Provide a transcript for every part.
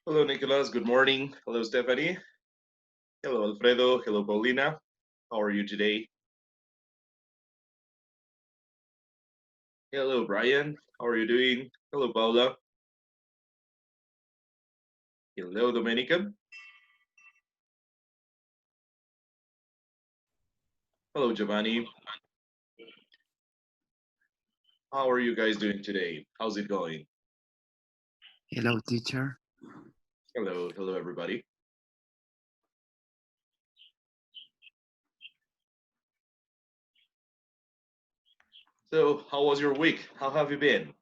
Hello, Nicholas. Good morning. Hello, Stephanie. Hello, Alfredo. Hello, Paulina. How are you today? Hello, Brian. How are you doing? Hello, Paula. Hello, Domenica. Hello, Giovanni. How are you guys doing today? How's it going? Hello, teacher. Hello, everybody. So, how was your week? How have you been?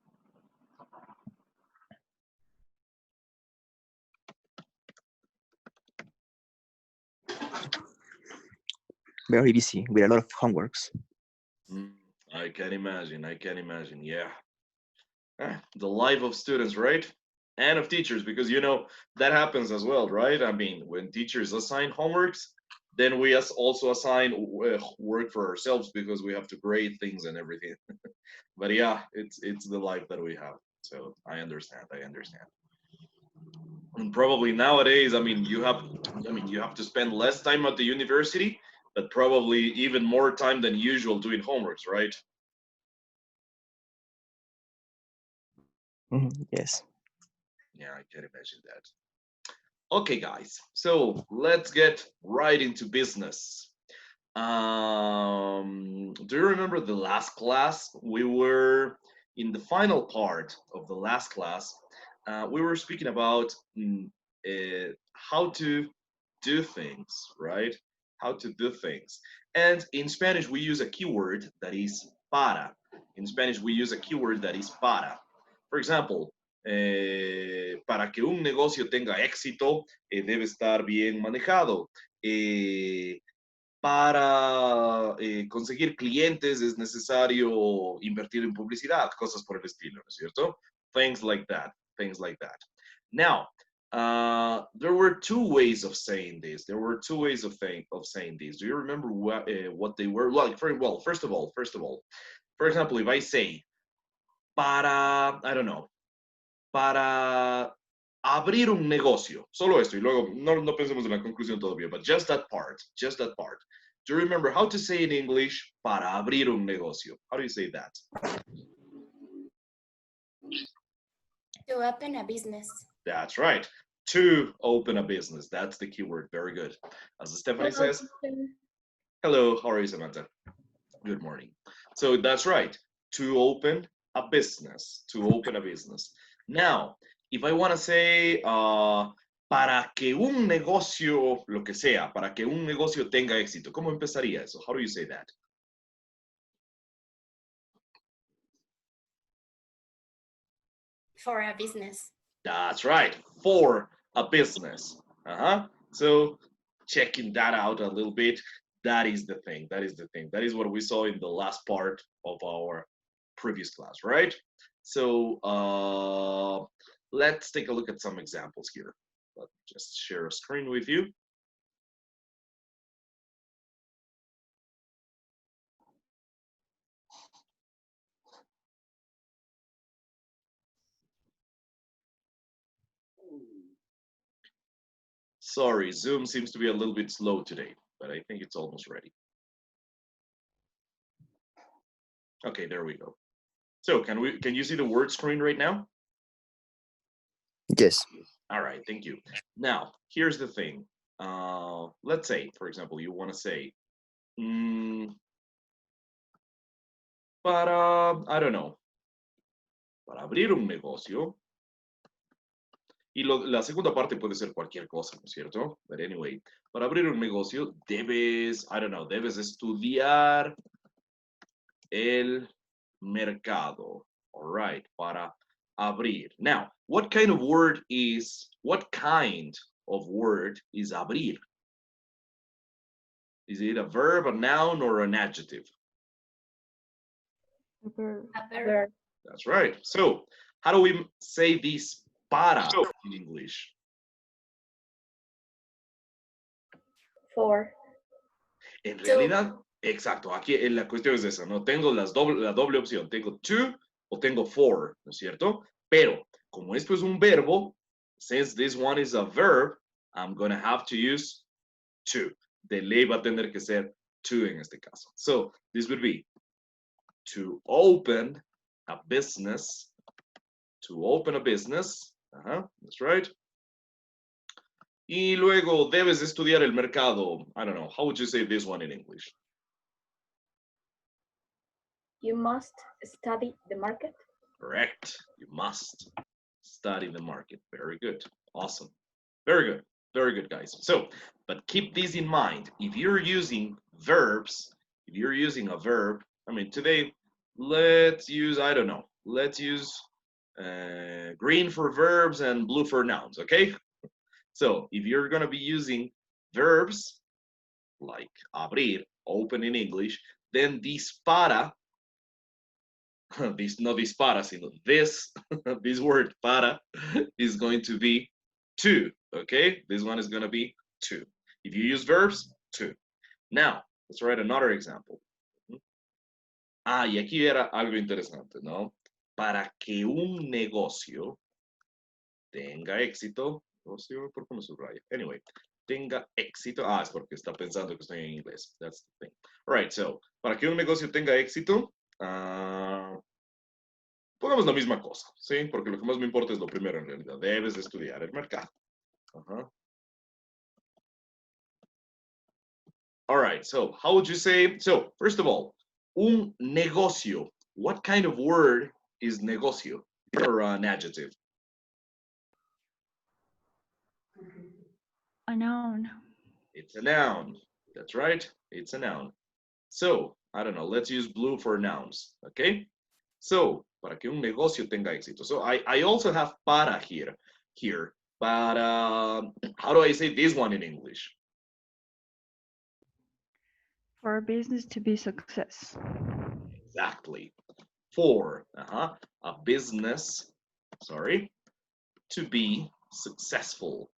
Very busy with a lot of homeworks. I can imagine. I can imagine. Yeah. The life of students, right? And of teachers, because that happens as well, right? I mean, when teachers assign homeworks, then we also assign work for ourselves because we have to grade things and everything. But yeah, it's the life that we have. So I understand. I understand. And probably nowadays, you have to spend less time at the university, but probably even more time than usual doing homeworks, right? Yes. Yeah, I can imagine that. Okay, guys, so let's get right into business. Do you remember the last class? We were in the final part of the last class. We were speaking about how to do things, right? How to do things. And in Spanish, we use a keyword that is para. In Spanish, we use a keyword that is para. For example, para que un negocio tenga éxito, debe estar bien manejado. Para conseguir clientes es necesario invertir en publicidad, cosas por el estilo, ¿no es cierto? Things like that, things like that. Now, there were two ways of saying this. There were two ways of saying this. Do you remember what they were? Like, first of all, for example, if I say para, I don't know, para abrir un negocio. Solo esto, y luego no pensemos en la conclusión todavía, but just that part, just that part. Do you remember how to say in English para abrir un negocio? How do you say that? To open a business. That's right. To open a business. That's the keyword. Very good. As Stephanie says, hello, how are you, Samantha? Good morning. So that's right. To open a business. To open a business. Now, if I want to say para que un negocio, lo que sea, para que un negocio tenga éxito, ¿cómo empezaría eso? How do you say that? For a business. That's right. For a business. So checking that out a little bit, that is the thing. That is the thing. That is what we saw in the last part of our previous class, right? So let's take a look at some examples here. Let me just share a screen with you. Sorry, Zoom seems to be a little bit slow today, but I think it's almost ready. Okay, there we go. So can you see the word screen right now? Yes. All right, thank you. Now, here's the thing. Let's say, for example, you want to say, para, I don't know, para abrir un negocio. Y la segunda parte puede ser cualquier cosa, ¿no es cierto? But anyway, para abrir un negocio debes, I don't know, debes estudiar el mercado. All right, para abrir. Now, what kind of word is abrir? Is it a verb, a noun, or an adjective? A verb. That's right. So, how do we say this para in English? For. En realidad, exacto, aquí la cuestión es esa, ¿no? Tengo la doble opción, tengo to o tengo for, ¿no es cierto? Pero, como esto es un verbo, Since this one is a verb, I'm going to have to use to. De ley va a tener que ser to en este caso. So this would be to open a business. To open a business. That's right. Y luego debes estudiar el mercado. I don't know. How would you say this one in English? You must study the market. Correct. You must study the market. Very good. Awesome. Very good. Very good, guys. So, but keep this in mind. If you're using verbs, if you're using a verb, I mean, today, let's use, I don't know, let's use green for verbs and blue for nouns, okay? So, if you're going to be using verbs, like abrir, open in English, then dispara, this no dispara, sino this, this word para is going to be to, okay? This one is going to be to. If you use verbs, to. Now, let's write another example. Y aquí era algo interesante, ¿no? Para que un negocio tenga éxito, negocio, ¿por qué me subraya? Anyway, tenga éxito. Es porque está pensando que estoy en inglés. That's the thing. All right, so, para que un negocio tenga éxito, pongamos la misma cosa, ¿sí? Porque lo que más me importa es lo primero en realidad. Debes de estudiar el mercado. All right, so how would you say, so first of all, un negocio. What kind of word is negocio or an adjective? A noun. It's a noun. That's right. It's a noun. So, I don't know, let's use blue for nouns, okay? So, para que un negocio tenga éxito. So, I also have para here, but how do I say this one in English? For a business to be success. Exactly. For a business, to be successful.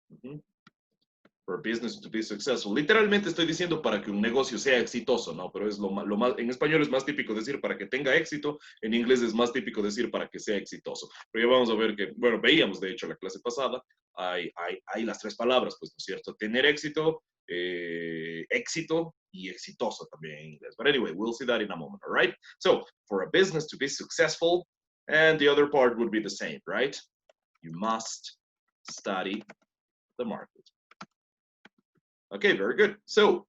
For a business to be successful. Literalmente estoy diciendo para que un negocio sea exitoso, ¿no? Pero es lo más, en español es más típico decir para que tenga éxito, en inglés es más típico decir para que sea exitoso. Pero ya vamos a ver que, bueno, veíamos de hecho la clase pasada, hay las tres palabras, pues, ¿no es cierto? Tener éxito, éxito y exitoso también en inglés. But anyway, we'll see that in a moment, all right? So, for a business to be successful, and the other part would be the same, right? You must study the market. Okay, very good. So,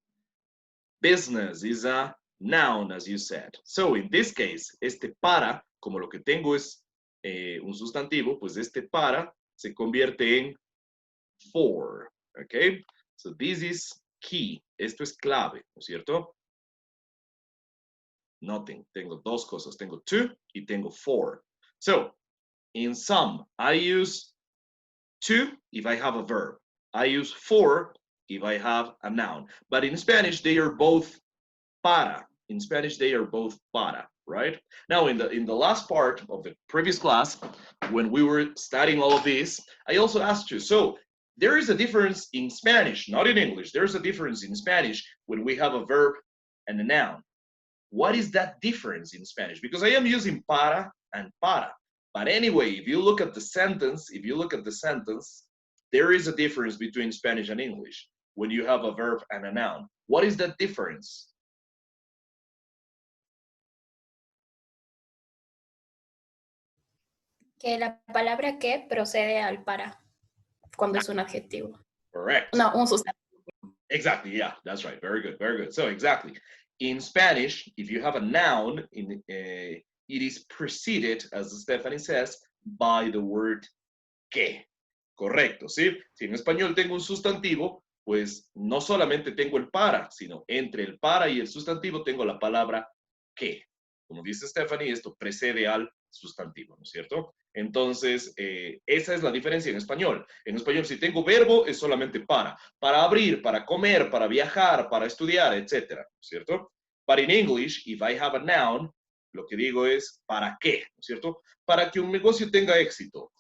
business is a noun, as you said. So, in this case, este para, como lo que tengo es un sustantivo, pues este para se convierte en for. Okay? So, this is key. Esto es clave, ¿no es cierto? Nothing. Tengo dos cosas. Tengo to y tengo for. So, in sum, I use to if I have a verb. I use for if I have a noun. But in Spanish, they are both para. In Spanish, they are both para, right? Now, in the last part of the previous class, when we were studying all of this, I also asked you, so there is a difference in Spanish, not in English. There's a difference in Spanish when we have a verb and a noun. What is that difference in Spanish? Because I am using para and para. But anyway, if you look at the sentence, there is a difference between Spanish and English when you have a verb and a noun. What is that difference? Que la palabra que procede al para cuando es un adjetivo. Correct. No, un sustantivo. Exactly, yeah, that's right. Very good, very good. So exactly. In Spanish, if you have a noun, it is preceded, as Stephanie says, by the word que. Correcto, ¿sí? Si en español tengo un sustantivo, pues no solamente tengo el para, sino entre el para y el sustantivo tengo la palabra que. Como dice Stephanie, esto precede al sustantivo, ¿no es cierto? Entonces, esa es la diferencia en español. En español, si tengo verbo, es solamente para abrir, para comer, para viajar, para estudiar, etcétera, ¿no es cierto? But in English, if I have a noun, lo que digo es ¿para qué? ¿No es cierto? Para que un negocio tenga éxito.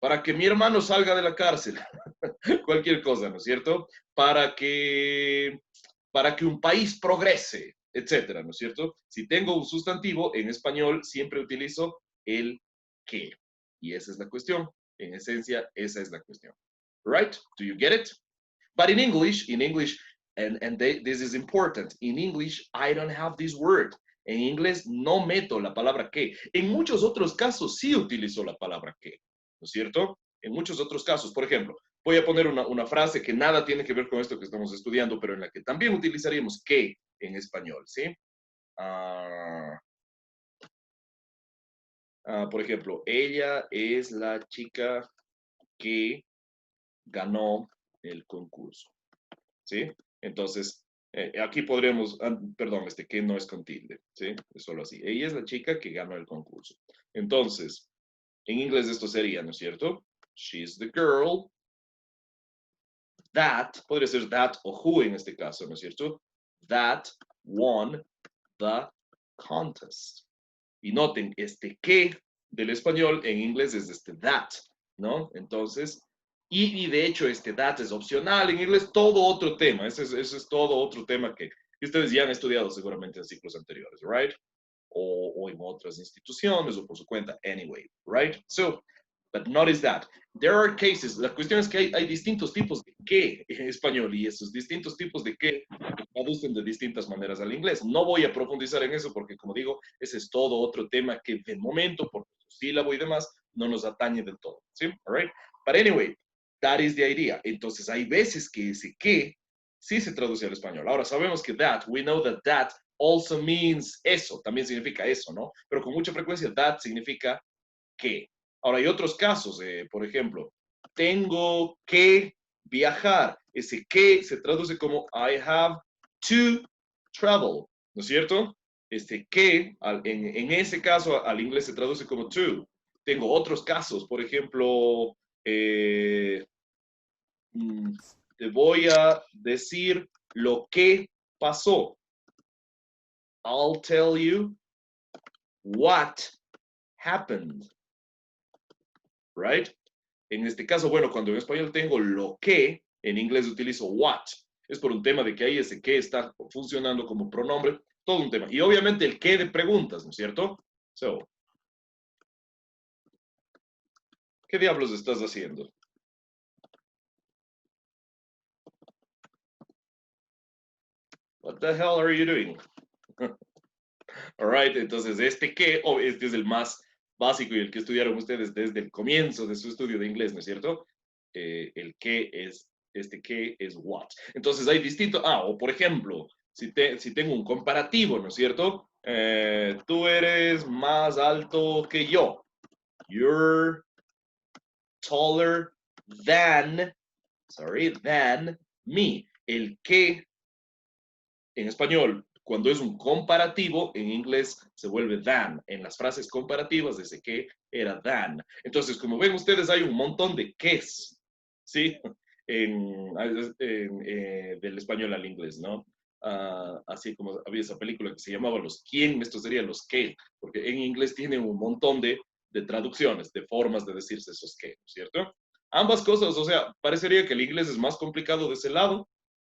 Para que mi hermano salga de la cárcel, cualquier cosa, ¿no es cierto? Para que un país progrese, etcétera, ¿no es cierto? Si tengo un sustantivo, en español siempre utilizo el que. Y esa es la cuestión. En esencia, esa es la cuestión. Right? Do you get it? But in English, this is important, in English, I don't have this word. En inglés no meto la palabra que. En muchos otros casos sí utilizo la palabra que, ¿no es cierto? En muchos otros casos, por ejemplo, voy a poner una frase que nada tiene que ver con esto que estamos estudiando, pero en la que también utilizaríamos que en español, ¿sí? Por ejemplo, ella es la chica que ganó el concurso, ¿sí? Entonces, aquí podremos, perdón, que no es con tilde, ¿sí? Es solo así. Ella es la chica que ganó el concurso. Entonces, en inglés esto sería, ¿no es cierto? She's the girl that, podría ser that o who en este caso, ¿no es cierto? That won the contest. Y noten, que del español en inglés es that, ¿no? Entonces, y de hecho that es opcional en inglés, todo otro tema, ese es todo otro tema que ustedes ya han estudiado seguramente en ciclos anteriores, right? O en otras instituciones o por su cuenta, anyway, right? So, but notice that there are cases, la cuestión es que hay distintos tipos de que en español y esos distintos tipos de que se traducen de distintas maneras al inglés. No voy a profundizar en eso porque, como digo, ese es todo otro tema que de momento, por su sílabo y demás, no nos atañe del todo, ¿sí? All right? But anyway, that is the idea. Entonces, hay veces que ese que sí se traduce al español. Ahora, sabemos que we know that also means eso, también significa eso, ¿no? Pero con mucha frecuencia that significa que. Ahora, hay otros casos, por ejemplo, tengo que viajar. Ese que se traduce como I have to travel, ¿no es cierto? Que, en ese caso, al inglés se traduce como to. Tengo otros casos, por ejemplo, te voy a decir lo que pasó. I'll tell you what happened. Right? En este caso, bueno, cuando en español tengo lo que, en inglés utilizo what. Es por un tema de que ahí ese que está funcionando como pronombre, todo un tema. Y obviamente el que de preguntas, ¿no es cierto? So, ¿qué diablos estás haciendo? What the hell are you doing? All right, entonces que, este es el más básico y el que estudiaron ustedes desde el comienzo de su estudio de inglés, ¿no es cierto? El que es, que es what. Entonces hay distintos, o por ejemplo, si tengo un comparativo, ¿no es cierto? Tú eres más alto que yo. You're taller than me. El que en español, cuando es un comparativo, en inglés se vuelve than. En las frases comparativas, desde que era than. Entonces, como ven ustedes, hay un montón de ques, ¿sí? Del español al inglés, ¿no? Así como había esa película que se llamaba Los quién, esto sería los qué, porque en inglés tienen un montón de traducciones, de formas de decirse esos qué, ¿no es cierto? Ambas cosas, o sea, parecería que el inglés es más complicado de ese lado,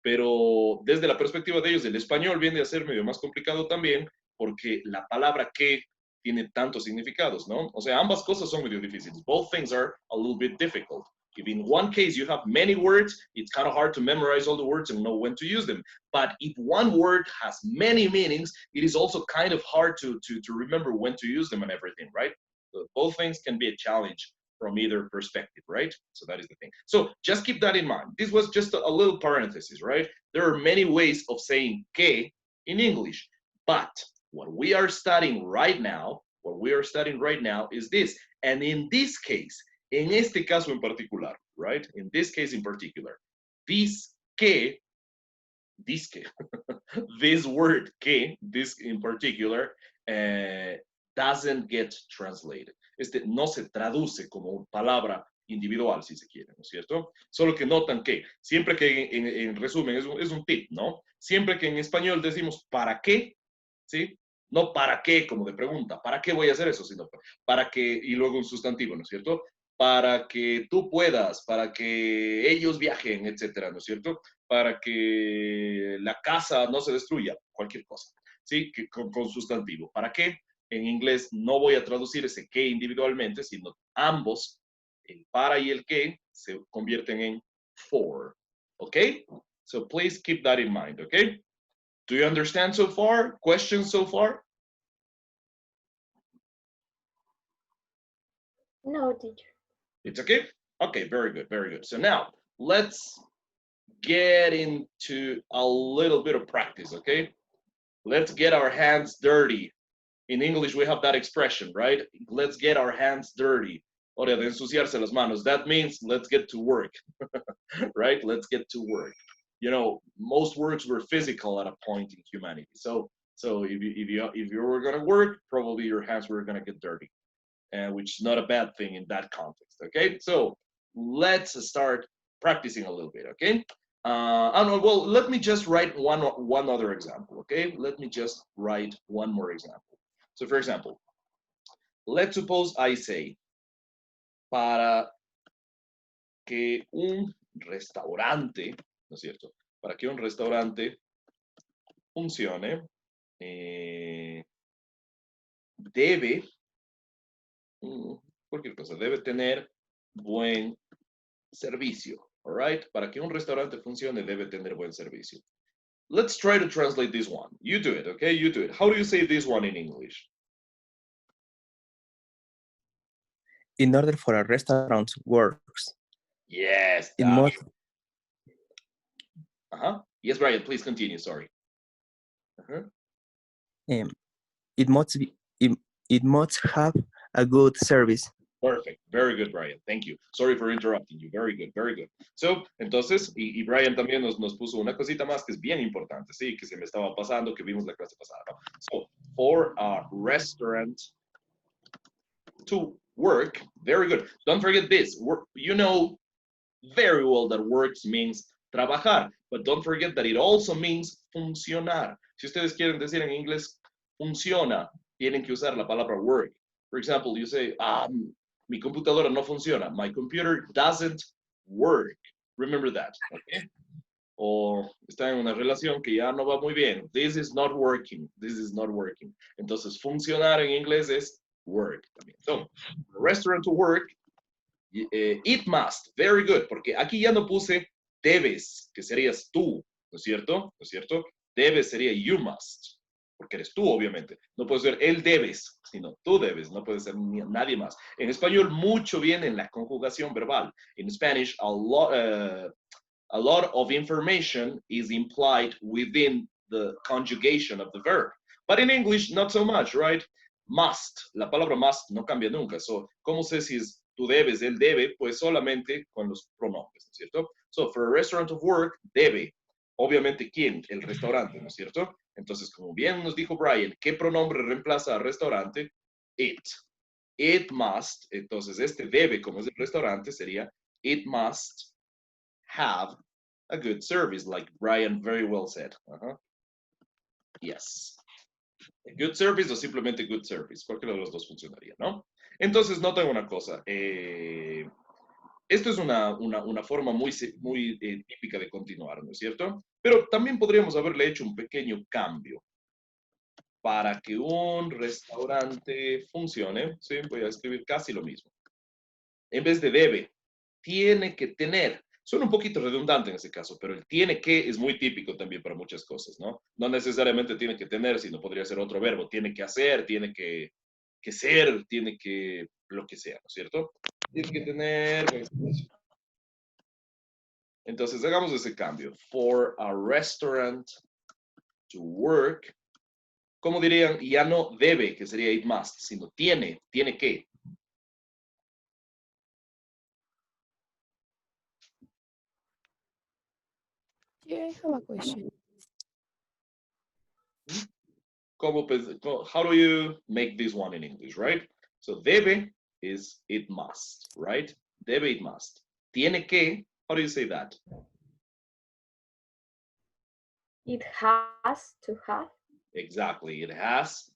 pero desde la perspectiva de ellos, el español viene a ser medio más complicado también, porque la palabra que tiene tantos significados, ¿no? O sea, ambas cosas son medio difíciles. Both things are a little bit difficult. If in one case you have many words, it's kind of hard to memorize all the words and know when to use them. But if one word has many meanings, it is also kind of hard to remember when to use them and everything, right? So both things can be a challenge from either perspective, right? So that is the thing. So just keep that in mind. This was just a little parenthesis, right? There are many ways of saying que in English, but what we are studying right now is this. And in this case, en este caso en particular, right? In this case in particular, this word que, this in particular, doesn't get translated. No se traduce como palabra individual, si se quiere, ¿no es cierto? Solo que notan que, siempre que en resumen, es un tip, ¿no? Siempre que en español decimos ¿para qué? ¿Sí? No para qué como de pregunta, ¿para qué voy a hacer eso? Sino para que, y luego un sustantivo, ¿no es cierto? Para que tú puedas, para que ellos viajen, etcétera, ¿no es cierto? Para que la casa no se destruya, cualquier cosa, ¿sí? Que, con sustantivo. ¿Para qué? En inglés no voy a traducir ese que individualmente, sino ambos El para y el que se convierten en for. Okay? So please keep that in mind, okay? Do you understand so far? Questions so far? No, teacher. It's okay? Okay, very good, very good. So now let's get into a little bit of practice, okay? Let's get our hands dirty. In English, we have that expression, right? Let's get our hands dirty. Hora de ensuciarse las manos. That means let's get to work, right? Let's get to work. You know, most works were physical at a point in humanity. So if you were gonna work, probably your hands were gonna get dirty, which is not a bad thing in that context. Okay, so let's start practicing a little bit. Okay. Well, let me just write one other example. Okay, let me just write one more example. So, for example, let's suppose I say, para que un restaurante, ¿no es cierto? Para que un restaurante funcione, debe, cualquier cosa, debe tener buen servicio. All right? Para que un restaurante funcione, debe tener buen servicio. Let's try to translate this one. You do it, okay? You do it. How do you say this one in English? In order for a restaurant works, Yes. it must Yes, Brian, please continue. Sorry. it must be it must have a good service. Perfect. Very good, Brian. Thank you. Sorry for interrupting you. Very good, very good. So, entonces, y Brian también nos puso una cosita más que es bien importante, sí, que se me estaba pasando, que vimos la clase pasada, ¿no? So, for a restaurant to work, very good. Don't forget this. Work, you know very well that works means trabajar, but don't forget that it also means funcionar. Si ustedes quieren decir en inglés funciona, tienen que usar la palabra work. For example, you say, mi computadora no funciona. My computer doesn't work. Remember that, okay? O está en una relación que ya no va muy bien. This is not working. This is not working. Entonces, funcionar en inglés es work también. So, restaurant to work, it must. Very good, porque aquí ya no puse debes, que serías tú, ¿no es cierto? ¿No es cierto? Debes sería you must, porque eres tú, obviamente. No puede ser él debes, sino tú debes, no puede ser nadie más. En español, mucho viene en la conjugación verbal. In Spanish, a lot of information is implied within the conjugation of the verb. But in English, not so much, right? Must, la palabra must no cambia nunca. So, ¿cómo sé si es tú debes, él debe? Pues solamente con los pronombres, ¿no es cierto? So, for a restaurant of work, debe. Obviamente, ¿quién? El restaurante, ¿no es cierto? Entonces, como bien nos dijo Brian, ¿qué pronombre reemplaza al restaurante? It. It must. Entonces, este debe, como es el restaurante, sería it must have a good service, like Brian very well said. Yes. A good service o simplemente good service. Cualquiera de los dos funcionaría, ¿no? Entonces, noten una cosa. Esto es una forma muy típica de continuar, ¿no es cierto? Pero también podríamos haberle hecho un pequeño cambio. Para que un restaurante funcione, ¿sí? Voy a escribir casi lo mismo. En vez de debe, tiene que tener. Suena un poquito redundante en ese caso, pero el tiene que es muy típico también para muchas cosas, ¿no? No necesariamente tiene que tener, sino podría ser otro verbo. Tiene que hacer, tiene que ser, tiene que lo que sea, ¿no es cierto? Tiene que tener. Entonces, hagamos ese cambio. For a restaurant to work, ¿cómo dirían? Ya no debe, que sería it must, sino tiene que. Yeah, I have a question. How do you make this one in English, right? So debe is it must, right? Debe, it must. Tiene que, how do you say that? It has to have. Exactly, it has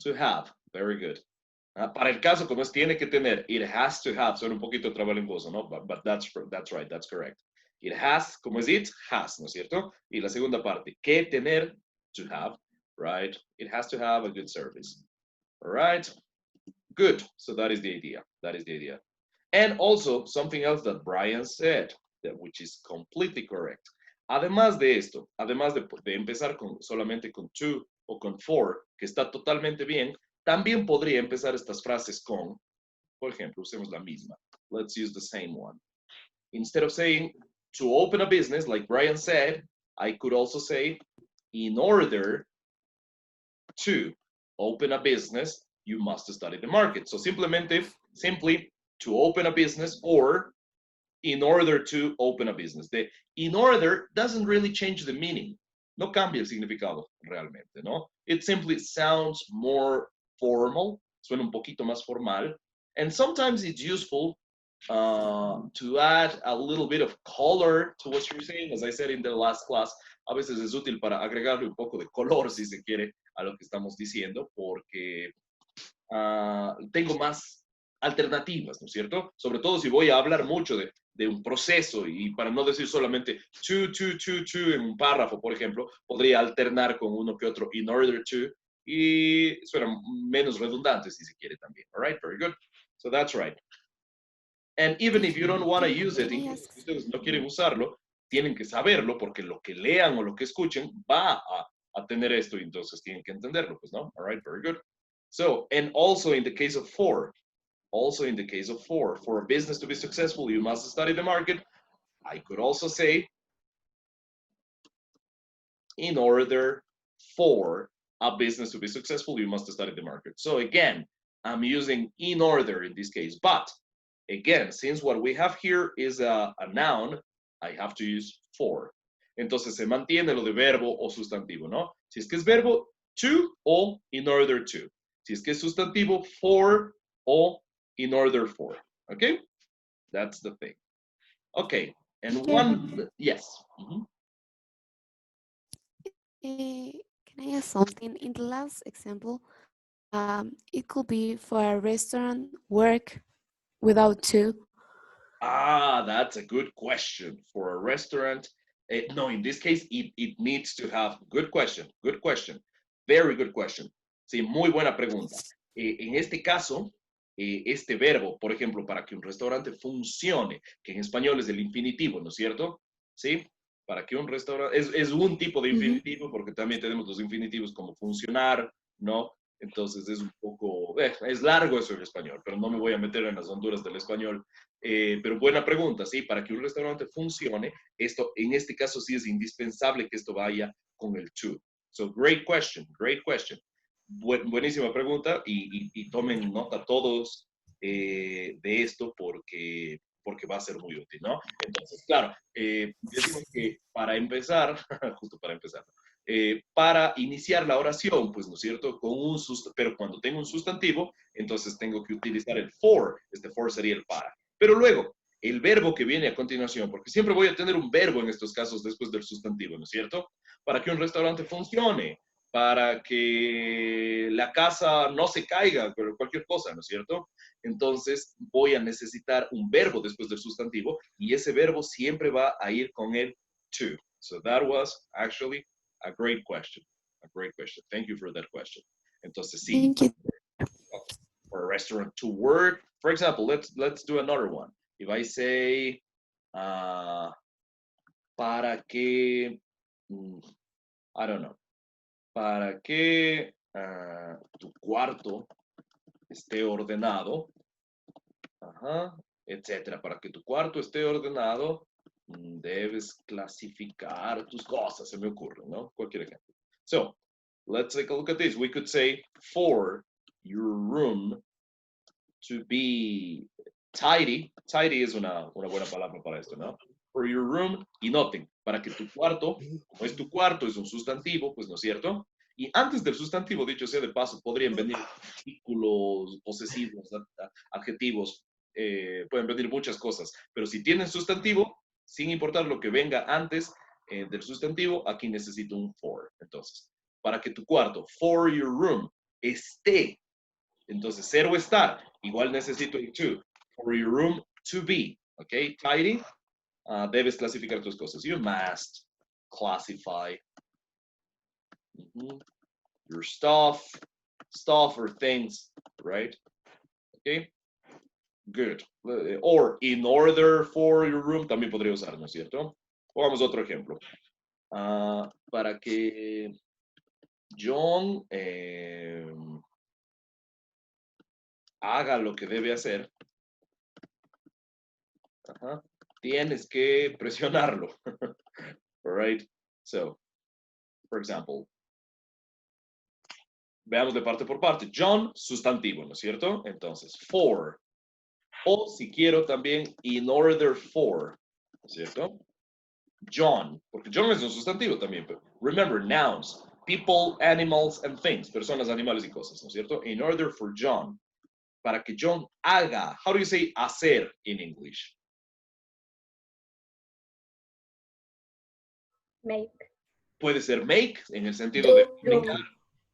to have. Very good. Para el caso, como es tiene que tener, it has to have, suena un poquito trabalenguoso, ¿no? But that's right, that's correct. It has, como es it, has, ¿no es cierto? Y la segunda parte, que tener, to have, right? It has to have a good service. All right? Good. So that is the idea. That is the idea. And also something else that Brian said, which is completely correct. Además de esto, además de empezar solamente con to o con for, que está totalmente bien, también podría empezar estas frases con, por ejemplo, usemos la misma. Let's use the same one. Instead of saying to open a business, like Brian said, I could also say in order to open a business, you must study the market. So simply to open a business or in order to open a business. The in order doesn't really change the meaning. No cambia el significado realmente, ¿no? It simply sounds more formal, suena un poquito más formal, and sometimes it's useful to add a little bit of color to what you're saying. As I said in the last class, a veces es útil para agregarle un poco de color, si se quiere, a lo que estamos diciendo, porque tengo más alternativas, ¿no es cierto? Sobre todo si voy a hablar mucho de un proceso y para no decir solamente to en un párrafo, por ejemplo, podría alternar con uno que otro in order to y suena menos redundante si se quiere también. All right, very good. So that's right. And even if you don't want to use it, si ustedes no quieren usarlo, tienen que saberlo porque lo que lean o lo que escuchen va a tener esto y entonces tienen que entenderlo, pues, ¿no? All right, very good. So, and also in the case of for a business to be successful, you must study the market. I could also say, in order for a business to be successful, you must study the market. So again, I'm using in order in this case, but again, since what we have here is a noun, I have to use for. Entonces se mantiene lo de verbo o sustantivo, ¿no? Si es que es verbo, to o in order to. Si es que es sustantivo, for o in order for. Okay? That's the thing. Okay. And one, yes. Can I ask something? In the last example, it could be for a restaurant work without to. That's a good question. For a restaurant, no, in this case, it needs to have, good question, very good question. Sí, muy buena pregunta. En este caso, este verbo, por ejemplo, para que un restaurante funcione, que en español es el infinitivo, ¿no es cierto? Sí, para que un restaurante, es un tipo de infinitivo, porque también tenemos los infinitivos como funcionar, ¿no? Entonces es un poco, es largo eso en español, pero no me voy a meter en las honduras del español. Pero buena pregunta, sí, para que un restaurante funcione, esto, en este caso sí es indispensable que esto vaya con el to. So, great question, great question. Buenísima pregunta y tomen nota todos de esto porque va a ser muy útil, ¿no? Entonces, claro, decimos que para empezar, justo para empezar, para iniciar la oración, pues, ¿no es cierto? Pero cuando tengo un sustantivo, entonces tengo que utilizar el for. Este for sería el para. Pero luego, el verbo que viene a continuación, porque siempre voy a tener un verbo en estos casos después del sustantivo, ¿no es cierto? Para que un restaurante funcione, para que la casa no se caiga, pero cualquier cosa, ¿no es cierto? Entonces voy a necesitar un verbo después del sustantivo y ese verbo siempre va a ir con el to. So that was actually a great question. A great question. Thank you for that question. Entonces, sí. Thank you. For a restaurant to work, for example, let's do another one. If I say, para que, I don't know, para que tu cuarto esté ordenado, etcétera. Para que tu cuarto esté ordenado, debes clasificar tus cosas, se me ocurre, ¿no? Cualquier ejemplo. So, let's take a look at this. We could say, for your room to be tidy. Tidy es una buena palabra para esto, ¿no? For your room, y noten, para que tu cuarto, como es tu cuarto, es un sustantivo, pues, ¿no es cierto? Y antes del sustantivo, dicho sea de paso, podrían venir artículos, posesivos, adjetivos, pueden venir muchas cosas, pero si tienen sustantivo, sin importar lo que venga antes del sustantivo, aquí necesito un for. Entonces, para que tu cuarto, for your room, esté. Entonces, ser o estar, igual necesito el to. For your room to be, ¿ok? Tidy, debes clasificar tus cosas. You must classify your stuff or things, right? Okay? Good. Or in order for your room también podría usar, ¿no es cierto? Pongamos otro ejemplo. Para que John haga lo que debe hacer, tienes que presionarlo. All right? So, for example, veamos de parte por parte. John, sustantivo, ¿no es cierto? Entonces, for. O si quiero también, in order for, ¿no es cierto? John, porque John es un sustantivo también. Pero remember, nouns, people, animals, and things, personas, animales y cosas, ¿no es cierto? In order for John, para que John haga, how do you say hacer in English? Make. Puede ser make en el sentido de Do. comunicar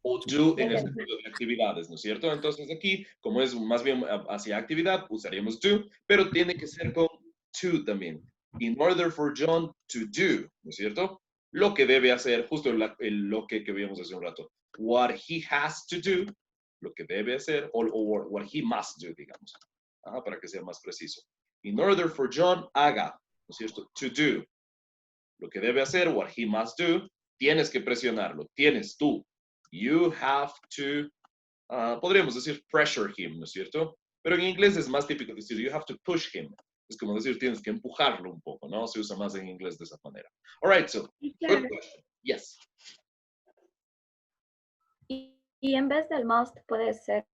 o do en el Make. sentido de actividades, ¿no es cierto? Entonces aquí, como es más bien hacia actividad, usaríamos do, pero tiene que ser con to también. In order for John to do, ¿no es cierto? Lo que debe hacer, justo lo que vimos hace un rato. What he has to do, lo que debe hacer, o what he must do, digamos, para que sea más preciso. In order for John, haga, ¿no es cierto? To do. Lo que debe hacer, what he must do, tienes que presionarlo, tienes tú. You have to, podríamos decir pressure him, ¿no es cierto? Pero en inglés es más típico decir you have to push him. Es como decir tienes que empujarlo un poco, ¿no? Se usa más en inglés de esa manera. All right, so, good question. Yes. Y en vez del must puede ser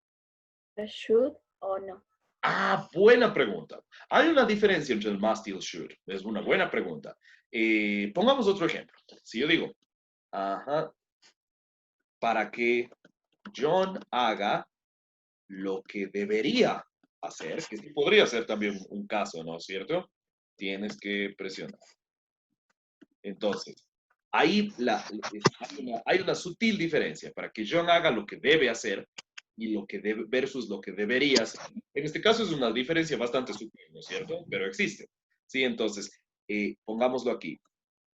should o no. Buena pregunta. Hay una diferencia entre el must y el should. Es una buena pregunta. Pongamos otro ejemplo. Si yo digo, para que John haga lo que debería hacer, que sí podría ser también un caso, ¿no es cierto? Tienes que presionar. Entonces, ahí hay una sutil diferencia para que John haga lo que debe hacer y lo que debe versus lo que debería hacer. En este caso es una diferencia bastante sutil, ¿no es cierto? Pero existe. Sí, entonces, pongámoslo aquí.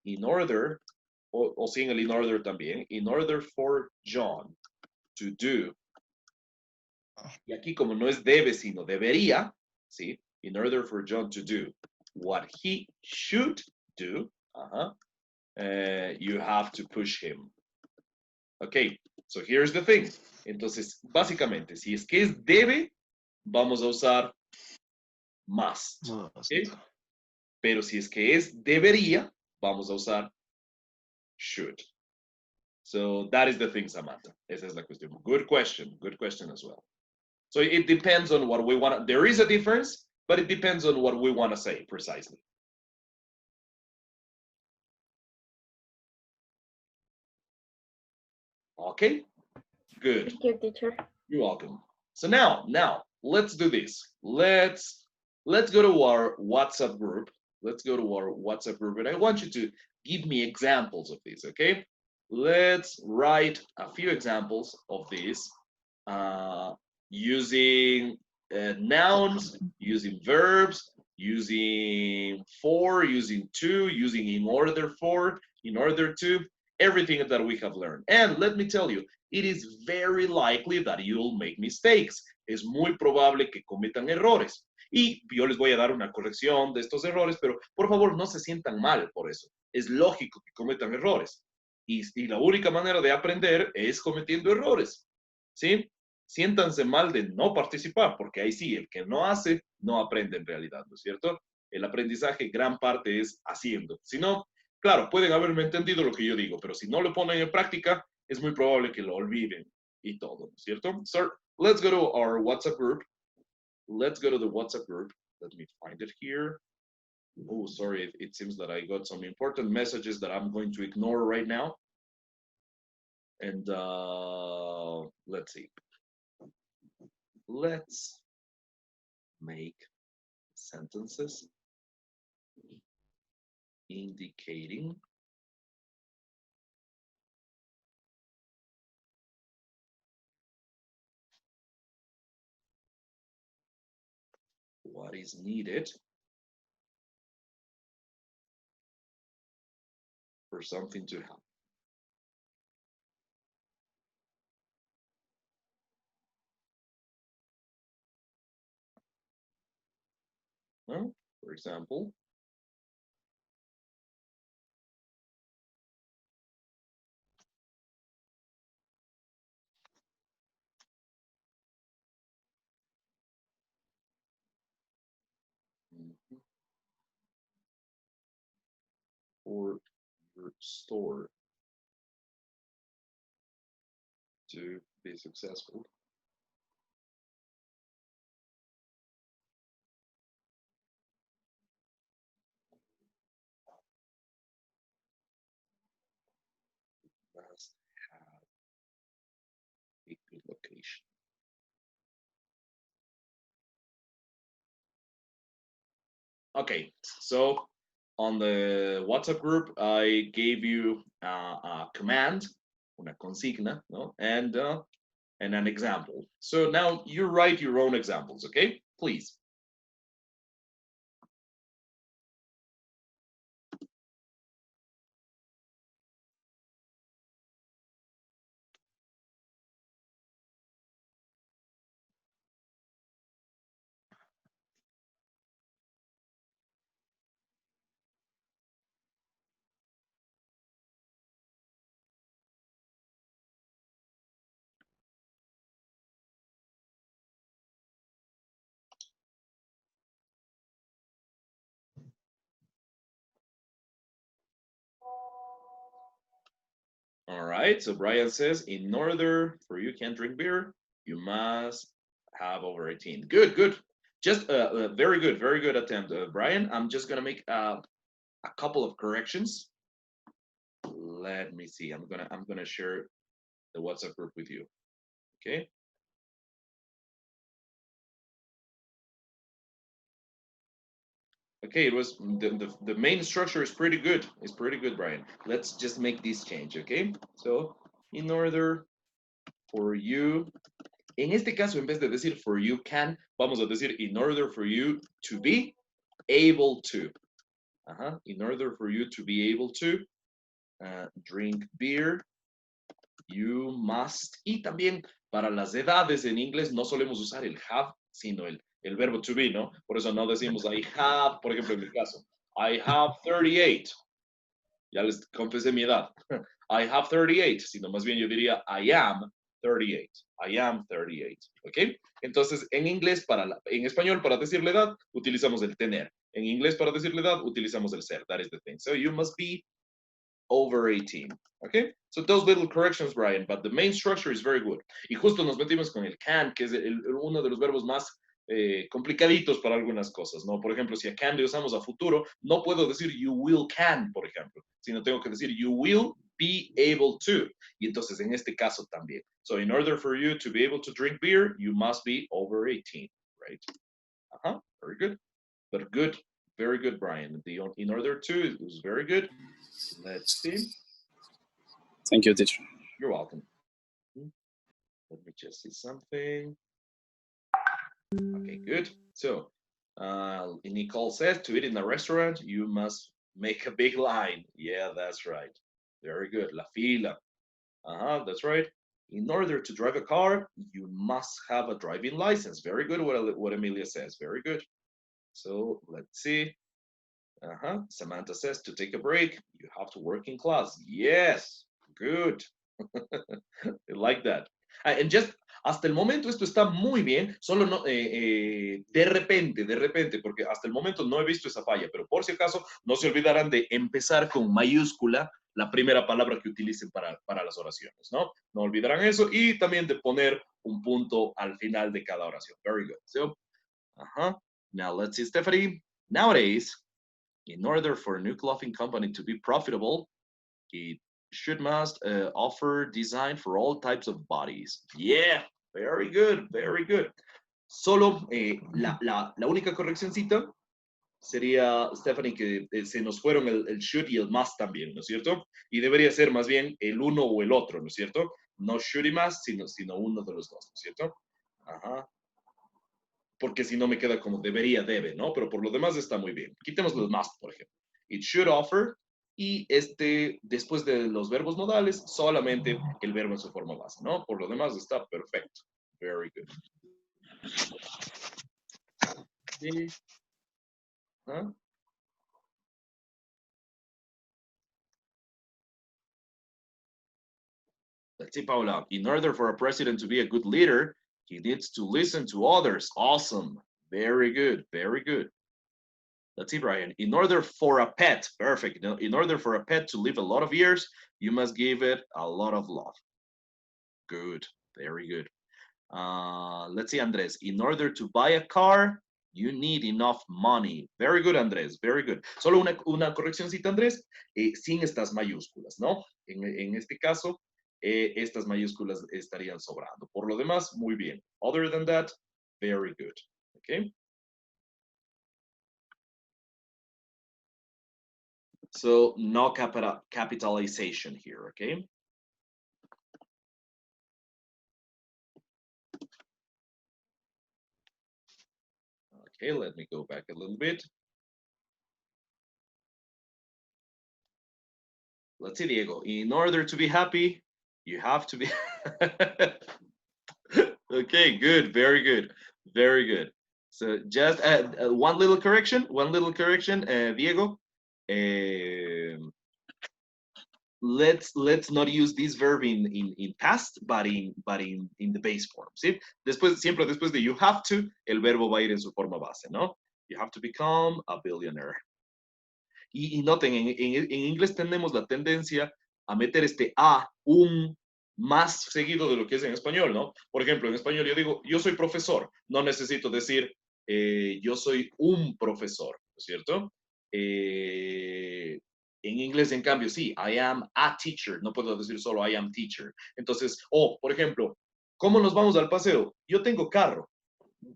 In order, o sin el in order también, in order for John to do, y aquí como no es debe, sino debería, ¿sí? In order for John to do what he should do, you have to push him. Ok, so here's the thing. Entonces, básicamente, si es que es debe, vamos a usar must. ¿Okay? Pero si es que es debería, vamos a usar should. So that is the thing, Samantha. Esa es la cuestión. Good question as well. So it depends on what we want. There is a difference, but it depends on what we want to say precisely. Okay, good. Thank you, teacher. You're welcome. So now, let's do this. Let's go to our WhatsApp group. Let's go to our WhatsApp group, and I want you to give me examples of this. Okay, let's write a few examples of this using nouns, using verbs, using for, using to, using in order for, in order to, everything that we have learned. And let me tell you, it is very likely that you'll make mistakes. Es muy probable que cometan errores. Y yo les voy a dar una corrección de estos errores, pero por favor no se sientan mal por eso. Es lógico que cometan errores. Y la única manera de aprender es cometiendo errores. ¿Sí? Siéntanse mal de no participar, porque ahí sí, el que no hace, no aprende en realidad, ¿no es cierto? El aprendizaje, gran parte es haciendo. Si no, claro, pueden haberme entendido lo que yo digo, pero si no lo ponen en práctica, es muy probable que lo olviden y todo, ¿no es cierto? So, let's go to our WhatsApp group. Let's go to the WhatsApp group. Let me find it here. Oh, sorry, it seems that I got some important messages that I'm going to ignore right now. And let's see. Let's make sentences indicating what is needed for something to happen. For example. For your store to be successful. Must have a good location. Okay, so on the WhatsApp group, I gave you a command, una consigna, no? And an example. So now you write your own examples, okay? Please. All right, so Brian says, in order for you can drink beer, you must have over 18. Good, good. Just very good attempt, Brian. I'm just gonna make a couple of corrections. Let me see. I'm gonna share the WhatsApp group with you. Okay. Okay, it was the main structure is pretty good. It's pretty good, Brian. Let's just make this change, okay? So, in order for you, en este caso, en vez de decir for you can, vamos a decir in order for you to be able to. In order for you to be able to drink beer, you must. Y también para las edades en inglés no solemos usar el have, sino el verbo to be, ¿no? Por eso no decimos I have, por ejemplo, en mi caso, I have 38. Ya les confesé mi edad. I have 38, sino más bien yo diría I am 38. I am 38. ¿Ok? Entonces, en inglés, en español, para decir la edad, utilizamos el tener. En inglés, para decir la edad, utilizamos el ser. That is the thing. So you must be over 18. Okay, so those little corrections, Brian, but the main structure is very good. Y justo nos metimos con el can, que es uno de los verbos más complicaditos para algunas cosas, ¿no? Por ejemplo, si a can le usamos a futuro, no puedo decir you will can, por ejemplo, sino tengo que decir you will be able to. Y entonces en este caso también. So in order for you to be able to drink beer, you must be over 18, right? Very good. But good, very good, Brian. The in order to is very good. Let's see. Thank you, teacher. You're welcome. Let me just see something. Okay, good. So, Nicole says to eat in a restaurant, you must make a big line. Yeah, that's right. Very good. La fila. That's right. In order to drive a car, you must have a driving license. Very good. What Emilia says. Very good. So let's see. Samantha says to take a break, you have to work in class. Yes, good. I like that. And just hasta el momento esto está muy bien, solo no, de repente, porque hasta el momento no he visto esa falla, pero por si acaso no se olvidarán de empezar con mayúscula la primera palabra que utilicen para las oraciones, ¿no? No olvidarán eso y también de poner un punto al final de cada oración. Very good. So, now let's see, Stephanie. Nowadays, in order for a new clothing company to be profitable, it must offer design for all types of bodies. Yeah, very good, very good. Solo la única correccioncita sería, Stephanie, que se nos fueron el should y el must también, ¿no es cierto? Y debería ser más bien el uno o el otro, ¿no es cierto? No should y must, sino uno de los dos, ¿no es cierto? Porque si no me queda como debería, debe, ¿no? Pero por lo demás está muy bien. Quitemos los must, por ejemplo. It should offer, y después de los verbos modales, solamente el verbo en su forma base, ¿no? Por lo demás está perfecto. Very good. Sí. Huh? Let's see, Paula. In order for a president to be a good leader, he needs to listen to others. Awesome. Very good. Very good. Let's see, Brian. In order for a pet, perfect. In order for a pet to live a lot of years, you must give it a lot of love. Good. Very good. Let's see, Andres. In order to buy a car, you need enough money. Very good, Andrés. Very good. Solo una correccióncita, Andrés, sin estas mayúsculas, ¿no? En este caso, estas mayúsculas estarían sobrando. Por lo demás, muy bien. Other than that, very good. Okay. So no capitalization here, okay? Okay, let me go back a little bit. Let's see, Diego. In order to be happy, you have to be. Okay, good, very good, very good. So just one little correction, Diego. Let's not use this verb in past, but in the base form. ¿Sí? Siempre después de you have to, el verbo va a ir en su forma base, ¿no? You have to become a billionaire. Y noten, en inglés tenemos la tendencia a meter este a, más seguido de lo que es en español, ¿no? Por ejemplo, en español yo digo, yo soy profesor, no necesito decir, yo soy un profesor, ¿no es cierto? En inglés, en cambio, sí, I am a teacher, no puedo decir solo I am teacher. Entonces, por ejemplo, ¿cómo nos vamos al paseo? Yo tengo carro.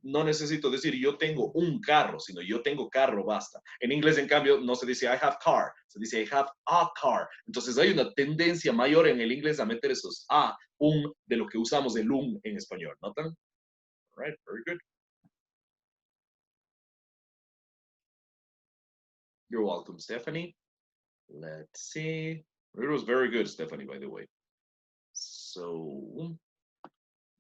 No necesito decir yo tengo un carro, sino yo tengo carro, basta. En inglés, en cambio, no se dice I have car, se dice I have a car. Entonces hay una tendencia mayor en el inglés a meter esos a, de lo que usamos el en español. ¿Notan? All right, very good. You're welcome, Stephanie. Let's see. It was very good, Stephanie, by the way. So,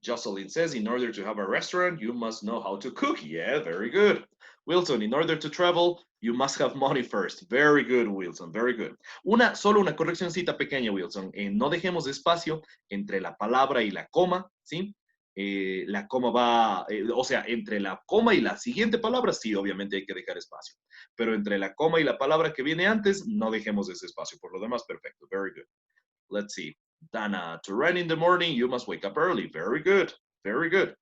Jocelyn says, in order to have a restaurant, you must know how to cook. Yeah, very good. Wilson, in order to travel, you must have money first. Very good, Wilson, very good. Solo una correccióncita pequeña, Wilson. No dejemos espacio entre la palabra y la coma, ¿sí? La coma va, o sea, entre la coma y la siguiente palabra, sí, obviamente hay que dejar espacio. Pero entre la coma y la palabra que viene antes, no dejemos ese espacio. Por lo demás, perfecto. Very good. Let's see. Dana, to run in the morning, you must wake up early. Very good, very good.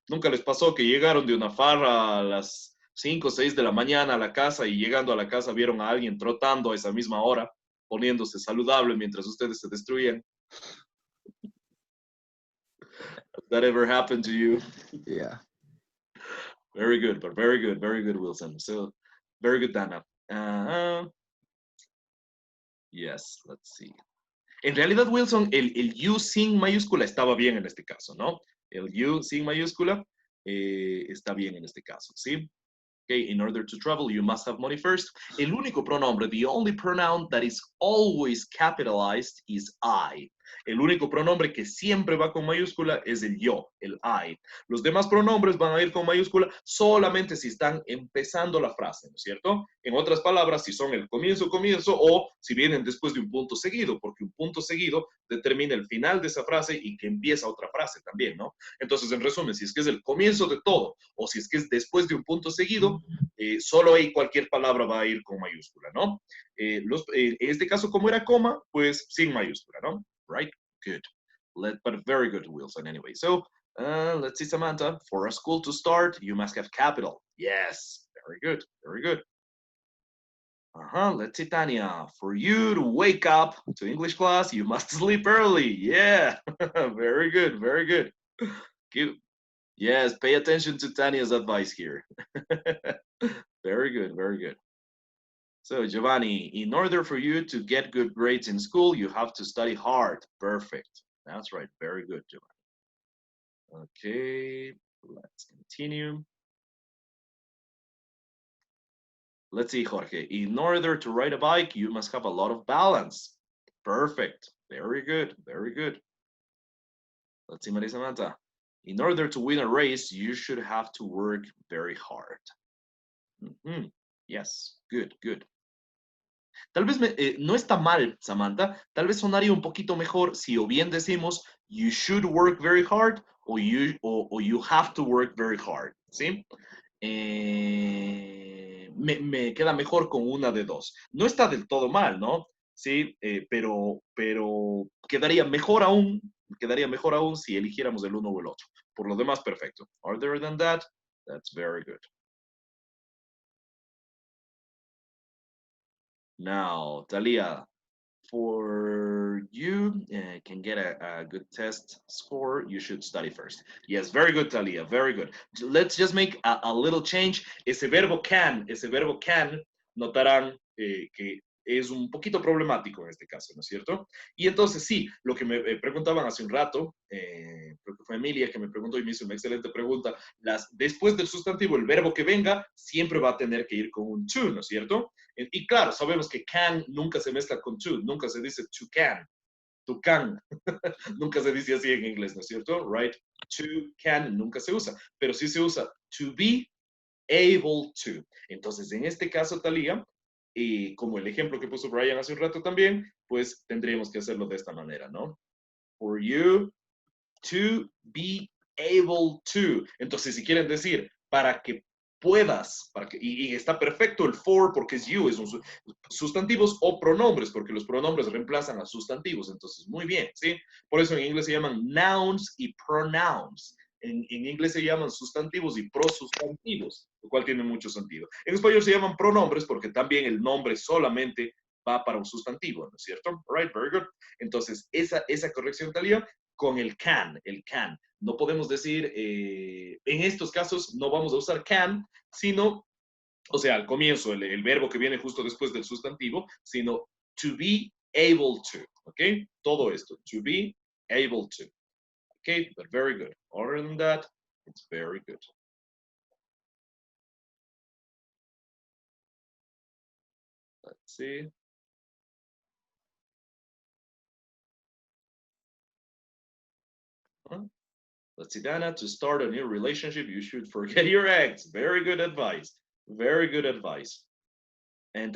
¿Nunca les pasó que llegaron de una farra a las 5 o 6 de la mañana a la casa y llegando a la casa vieron a alguien trotando a esa misma hora, poniéndose saludable mientras ustedes se destruían? Has that ever happened to you? Yeah. Very good, but very good, Wilson. So, very good, Dana. Yes, let's see. En realidad, Wilson, el you sin mayúscula estaba bien en este caso, ¿no? El you sin mayúscula está bien en este caso, ¿sí? Okay, in order to travel, you must have money first. El único pronombre, the only pronoun that is always capitalized is I. El único pronombre que siempre va con mayúscula es el yo, el I. Los demás pronombres van a ir con mayúscula solamente si están empezando la frase, ¿no es cierto? En otras palabras, si son el comienzo o si vienen después de un punto seguido, porque un punto seguido determina el final de esa frase y que empieza otra frase también, ¿no? Entonces, en resumen, si es que es el comienzo de todo o si es que es después de un punto seguido, solo ahí cualquier palabra va a ir con mayúscula, ¿no? En este caso, como era coma, pues sin mayúscula, ¿no? Right? Good. But very good, Wilson, anyway. So, let's see, Samantha. For a school to start, you must have capital. Yes. Very good. Very good. Let's see, Tanya. For you to wake up to English class, you must sleep early. Yeah. Very good. Very good. Cute. Yes, pay attention to Tanya's advice here. Very good. Very good. So, Giovanni, in order for you to get good grades in school, you have to study hard. Perfect. That's right. Very good, Giovanni. Okay, let's continue. Let's see, Jorge. In order to ride a bike, you must have a lot of balance. Perfect. Very good. Very good. Let's see, Maria Samantha. In order to win a race, you should have to work very hard. Yes, good, good. Tal vez no está mal, Samantha. Tal vez sonaría un poquito mejor si o bien decimos you should work very hard o you have to work very hard. ¿Sí? Me queda mejor con una de dos. No está del todo mal, ¿no? Sí, pero quedaría mejor aún si eligiéramos el uno o el otro. Por lo demás, perfecto. Other than that, that's very good. Now, Talia, for you can get a good test score, you should study first. Yes, very good, Talia, very good. Let's just make a little change. Ese verbo can, notarán que es un poquito problemático en este caso, ¿no es cierto? Y entonces sí, lo que me preguntaban hace un rato, creo que fue Emilia que me preguntó y me hizo una excelente pregunta, después del sustantivo, el verbo que venga siempre va a tener que ir con un to, ¿no es cierto? Y claro, sabemos que can nunca se mezcla con to, nunca se dice to can, nunca se dice así en inglés, ¿no es cierto? Right? To can nunca se usa, pero sí se usa to be able to. Entonces, en este caso, Talía, y como el ejemplo que puso Brian hace un rato también, pues tendríamos que hacerlo de esta manera, ¿no? For you to be able to. Entonces, si quieren decir, para que puedas, y está perfecto el for porque es you, es un sustantivos o pronombres, porque los pronombres reemplazan a sustantivos, entonces muy bien, ¿sí? Por eso en inglés se llaman nouns y pronouns. En inglés se llaman sustantivos y prosustantivos, lo cual tiene mucho sentido. En español se llaman pronombres porque también el nombre solamente va para un sustantivo, ¿no es cierto? All right, very good. Entonces, esa corrección, Talía, con el can. No podemos decir, en estos casos no vamos a usar can, sino, o sea, al comienzo, el verbo que viene justo después del sustantivo, sino to be able to, ¿ok? Todo esto, to be able to. Okay, but very good. Other than that, it's very good. Let's see. Let's see, Dana, to start a new relationship, you should forget your ex. Very good advice. Very good advice. And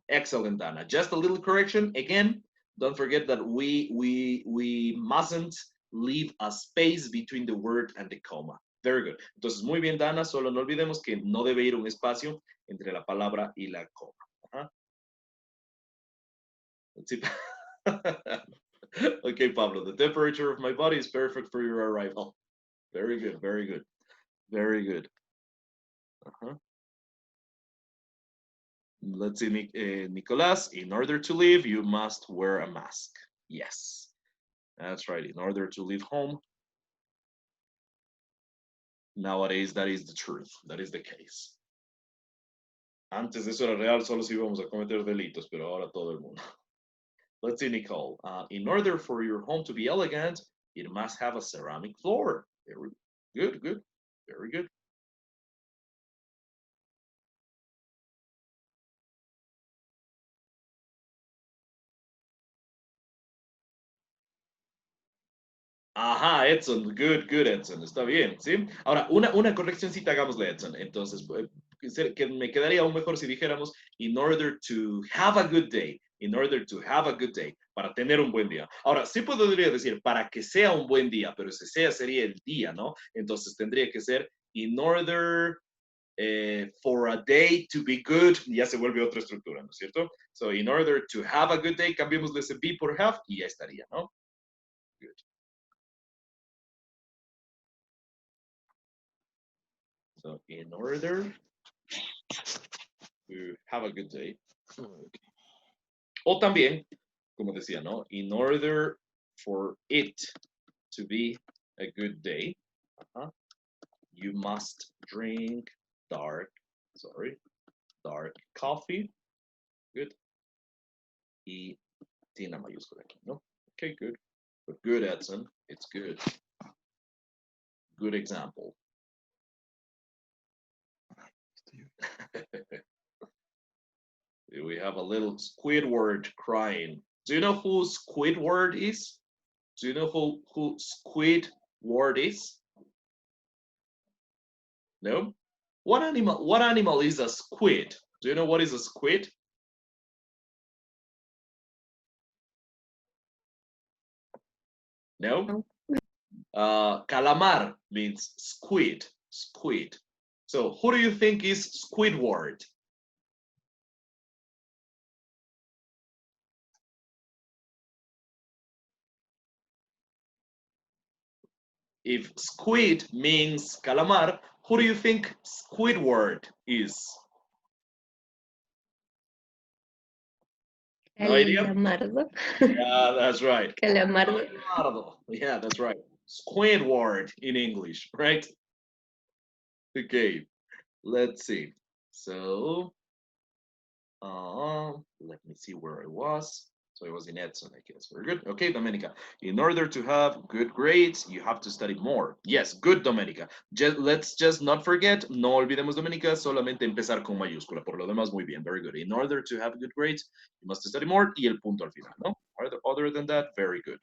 excellent, Dana. Just a little correction. Again, don't forget that we mustn't leave a space between the word and the comma. Very good. Entonces, muy bien, Dana. Solo no olvidemos que no debe ir un espacio entre la palabra y la coma. Uh-huh. Let's see. Okay, Pablo, the temperature of my body is perfect for your arrival. Very good, very good, very good. Uh-huh. Let's see, Nicolas, in order to live, you must wear a mask. Yes, that's right. In order to leave home, nowadays, that is the truth. That is the case. Antes eso era real, solo si íbamos a cometer delitos, pero ahora todo el mundo. Let's see, Nicole. In order for your home to be elegant, it must have a ceramic floor. Very good, good, very good. Ajá, Edson, good, good, Edson, está bien, ¿sí? Ahora, una correccióncita hagámosle, Edson. Entonces, que me quedaría aún mejor si dijéramos, in order to have a good day, in order to have a good day, para tener un buen día. Ahora, sí podría decir, para que sea un buen día, pero ese sea sería el día, ¿no? Entonces tendría que ser, in order for a day to be good, ya se vuelve otra estructura, ¿no es cierto? So, in order to have a good day, cambiémosle ese be por have y ya estaría, ¿no? Good. So, in order to have a good day. Okay. O también, como decía, ¿no? In order for it to be a good day, you must drink dark coffee. Good. Y tina mayúscula aquí, ¿no? Okay, good. But good, Edson. It's good. Good example. We have a little Squidward crying. Do you know who Squidward is? Do you know who Squidward is? No? What animal is a squid? Do you know what is a squid? No? Calamar means squid. Squid. So who do you think is Squidward? If squid means calamar, who do you think Squidward is? No idea? Calamardo. Yeah, that's right. Calamardo. Calamardo. Yeah, that's right. Squidward in English, right? Okay, let's see. So, let me see where I was. So I was in Edson, I guess. Very good. Okay, Domenica. In order to have good grades, you have to study more. Yes, good, Domenica. Let's just not forget, no olvidemos, Domenica, solamente empezar con mayúscula. Por lo demás, muy bien. Very good. In order to have good grades, you must study more. Y el punto al final, ¿no? Other than that, very good.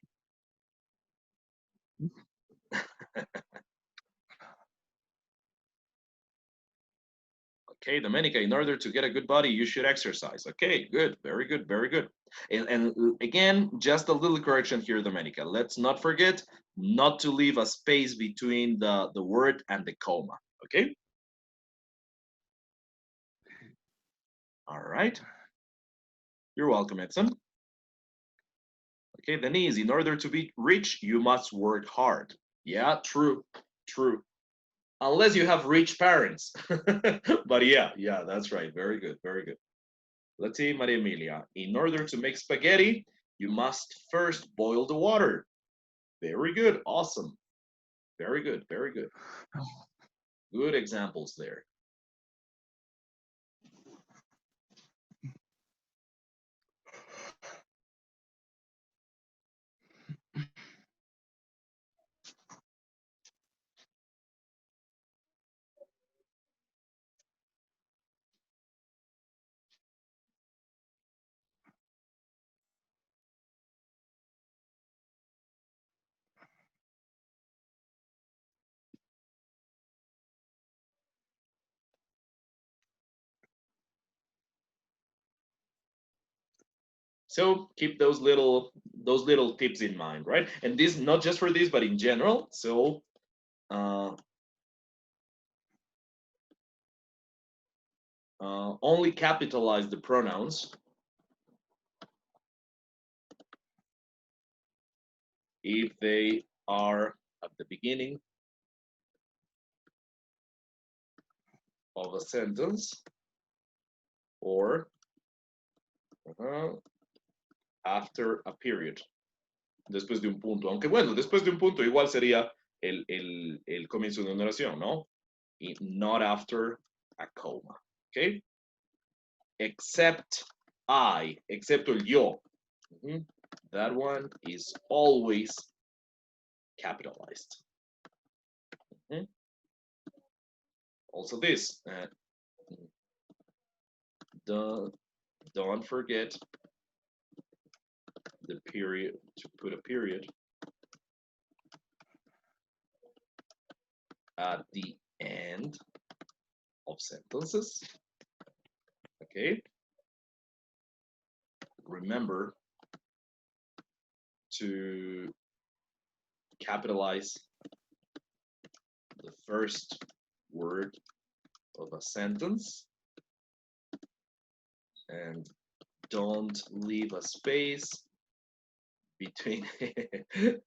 Okay, Domenica, in order to get a good body, you should exercise. Okay, good, very good, very good. And again, just a little correction here, Domenica. Let's not forget not to leave a space between the word and the comma, okay? All right. You're welcome, Edson. Okay, Denise, in order to be rich, you must work hard. Yeah, true, true. Unless you have rich parents. But yeah, that's right. Very good, very good. Let's see, Maria Emilia. In order to make spaghetti, you must first boil the water. Very good, awesome. Very good, very good. Good examples there. So keep those little tips in mind, right? And this not just for this, but in general. So only capitalize the pronouns if they are at the beginning of a sentence or after a period. Después de un punto. Aunque bueno, después de un punto igual sería el comienzo de una oración, ¿no? Y not after a comma. Okay? Except I, excepto el yo. That one is always capitalized. Also this. Don't forget the period, to put a period at the end of sentences. Okay. Remember to capitalize the first word of a sentence and don't leave a space between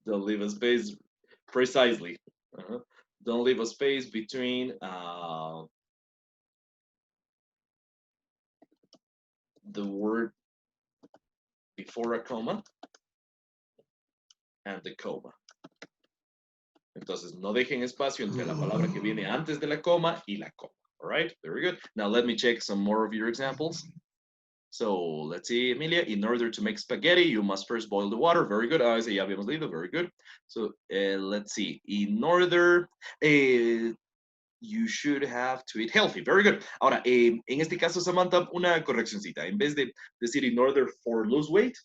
don't leave a space precisely. Don't leave a space between the word before a comma and the comma. Entonces, no dejen espacio entre la palabra que viene antes de la coma y la coma. All right, very good. Now let me check some more of your examples. So let's see, Emilia, in order to make spaghetti, you must first boil the water. Very good. Ese ya habíamos leído, very good. So let's see, in order, you should have to eat healthy. Very good. Ahora, en este caso, Samantha, una correccioncita. En vez de decir in order for lose weight,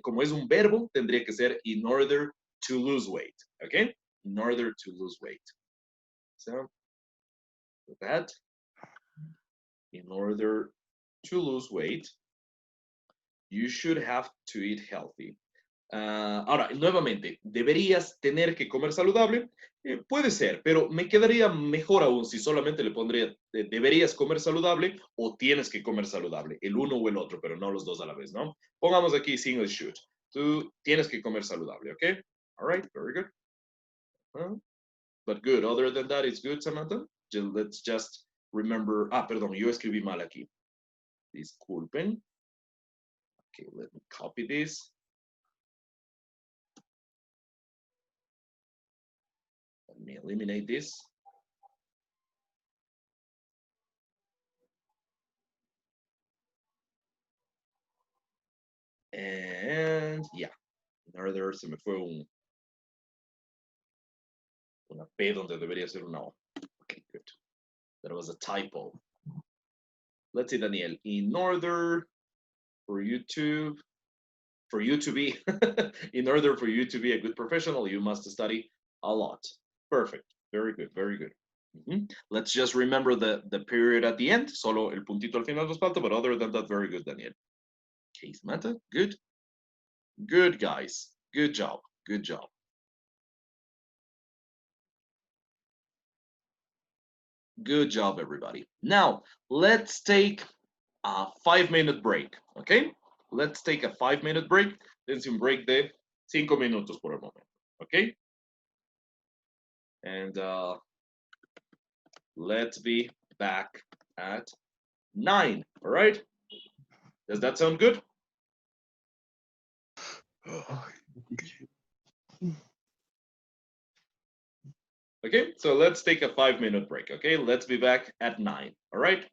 como es un verbo, tendría que ser in order to lose weight. Okay? In order to lose weight. So, with that, In order to lose weight, you should have to eat healthy. Ahora, nuevamente, ¿deberías tener que comer saludable? Puede ser, pero me quedaría mejor aún si solamente le pondría deberías comer saludable o tienes que comer saludable, el uno o el otro, pero no los dos a la vez, ¿no? Pongamos aquí single should. Tú tienes que comer saludable, ¿ok? All right, very good. But good, other than that, it's good, Samantha. Let's just remember, perdón, yo escribí mal aquí. Disculpen. Okay, let me copy this. Let me eliminate this. And yeah, there se me fue una P donde debería ser una O. Okay, good. That was a typo. Let's see, Daniel. In order for you to be, in order for you to be a good professional, you must study a lot. Perfect. Very good. Very good. Let's just remember the period at the end. Solo el puntito al final nos falta, but other than that, very good, Daniel. Okay, Samantha, good. Good, guys. Good job. Good job. Good job, everybody. Now, let's take a 5-minute break, okay? Let's take a 5-minute break. Dense un break de 5 minutos por el momento, okay? And let's be back at 9, all right? Does that sound good? Okay, so let's take a 5-minute break, okay? Let's be back at 9, all right?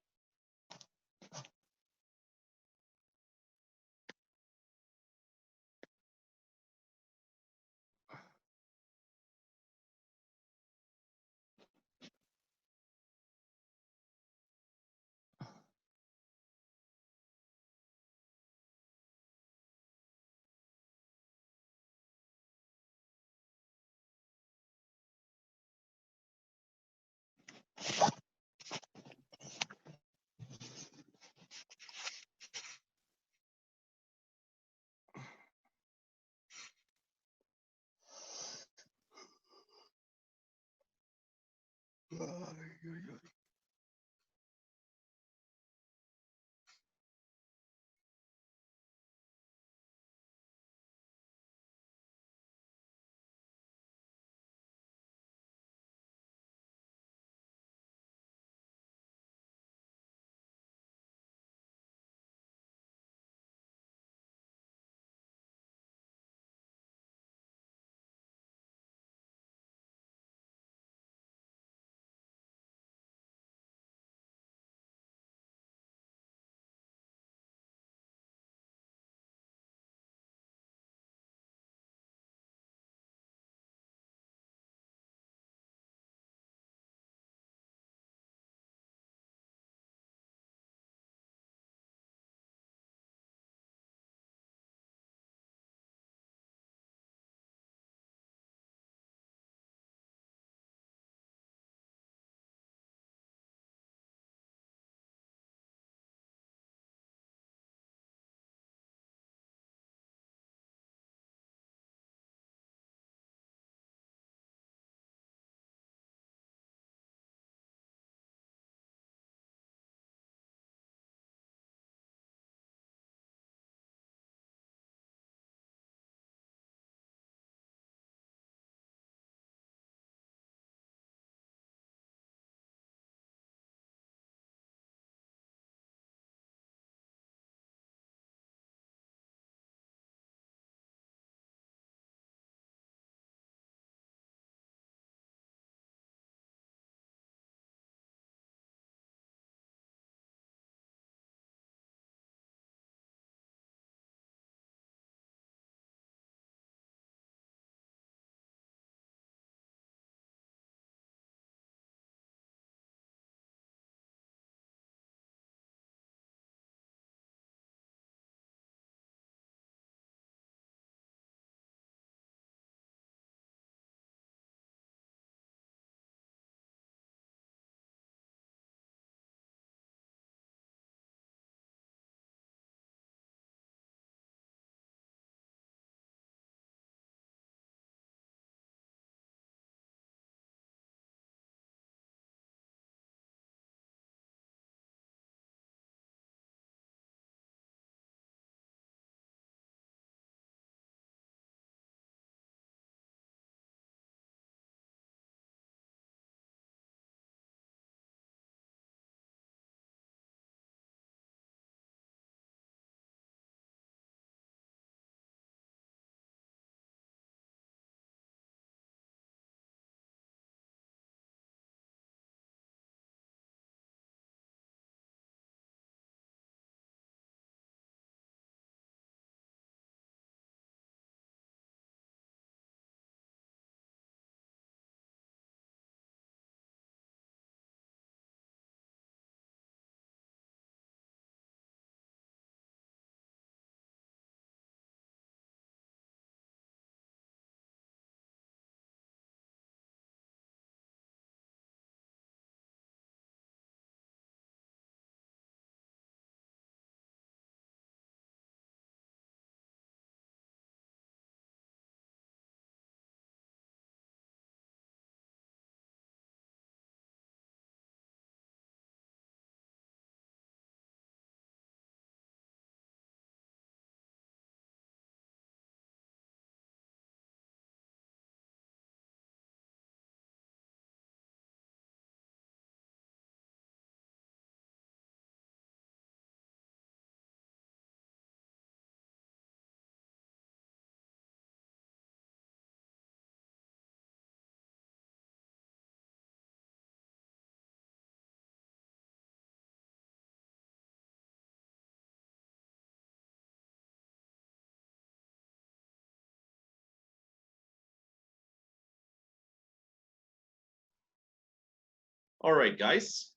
All right, guys.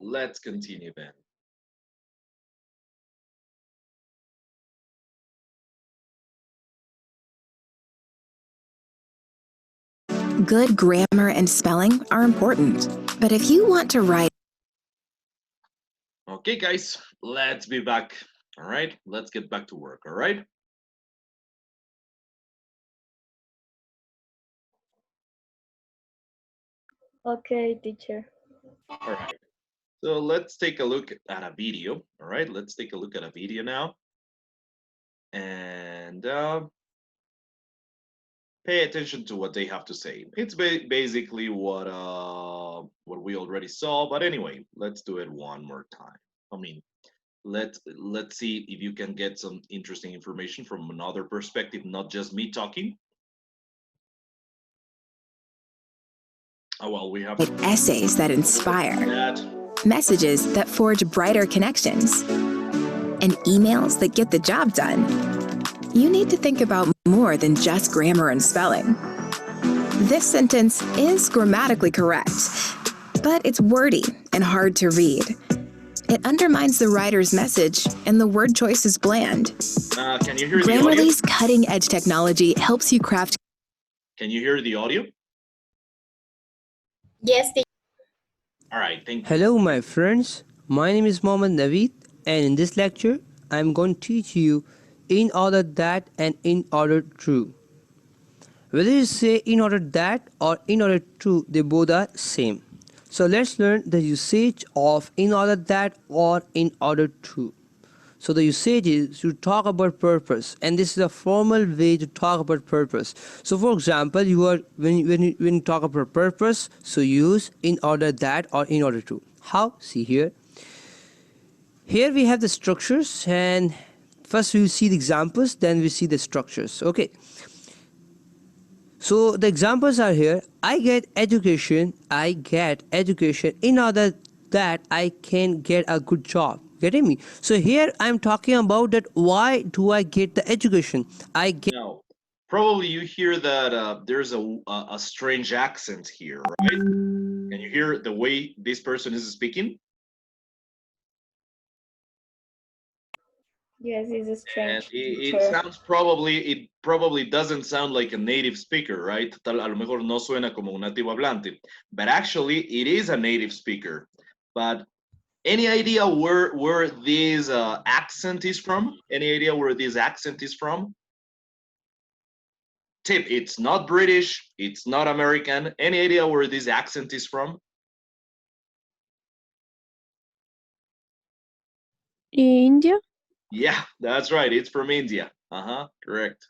Let's continue then. Good grammar and spelling are important, but if you want to write. Okay, guys, let's be back. All right, let's get back to work. All right. Okay, teacher. All right. So let's take a look at a video. All right, let's take a look at a video now. And pay attention to what they have to say. It's basically what we already saw, but anyway, let's do it one more time. I mean, let's see if you can get some interesting information from another perspective, not just me talking. Oh well, we have Essays that inspire, that. messages that forge brighter connections, and emails that get the job done. You need to think about more than just grammar and spelling. This sentence is grammatically correct, but it's wordy and hard to read. It undermines the writer's message, and the word choice is bland. Can you hear the audio? Grammarly's cutting-edge technology helps you craft. Can you hear the audio? Yes, teacher. All right, thank you. Hello my friends, my name is Mohammed Naveed, and in this lecture I'm going to teach you in order that and in order to. Whether you say in order that or in order to, they both are same. So let's learn the usage of in order that or in order to. So the usage is to talk about purpose, and this is a formal way to talk about purpose. So for example, when you talk about purpose, so use in order that or in order to. How? See here. Here we have the structures, and first we will see the examples, then we see the structures. Okay. So the examples are here. I get education in order that I can get a good job. Getting me? So here I'm talking about that why do I get the education? I get. Now, probably you hear that there's a strange accent here, right? Can you hear the way this person is speaking? Yes, it's a And strange it teacher. sounds it probably doesn't sound like a native speaker, right? A lo mejor no suena como un nativo hablante, but actually it is a native speaker. But any idea where this accent is from? Any idea where this accent is from? Tip, it's not British, it's not American. Any idea where this accent is from? India? Yeah, that's right. It's from India. Correct.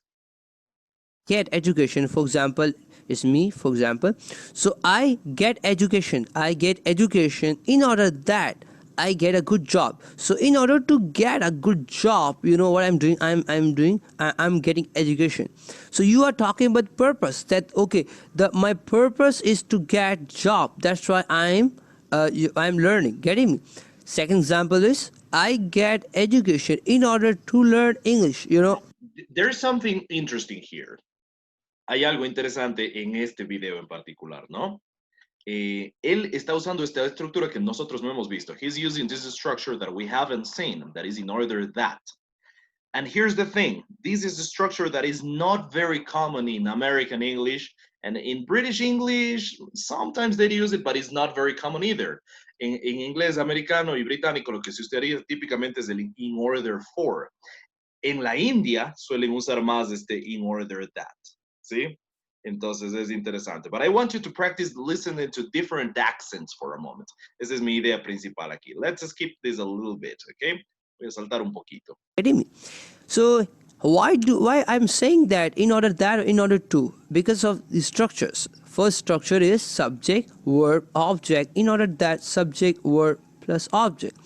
Get education, for example, is me, for example. So I get education in order that I get a good job. So in order to get a good job, you know what I'm doing? I'm getting education. So you are talking about purpose, that okay, my purpose is to get job. That's why I'm learning. Getting me? Second example is I get education in order to learn English, you know. There's something interesting here. Hay algo interesante en este video en particular, ¿no? Él está usando esta estructura que nosotros no hemos visto. He's using this structure that we haven't seen, that is in order that. And here's the thing. This is a structure that is not very common in American English, and in British English, sometimes they use it, but it's not very common either. En inglés americano y británico, lo que se usaría típicamente es el in order for. En la India suelen usar más este in order that. ¿Sí? Entonces es interesante. But I want you to practice listening to different accents for a moment. Esa es mi idea principal aquí. Let's skip this a little bit, okay? Voy a saltar un poquito. Getting me? So why I'm saying that in order that or in order to? Because of the structures. First structure is subject, verb, object. In order that, subject, verb plus object.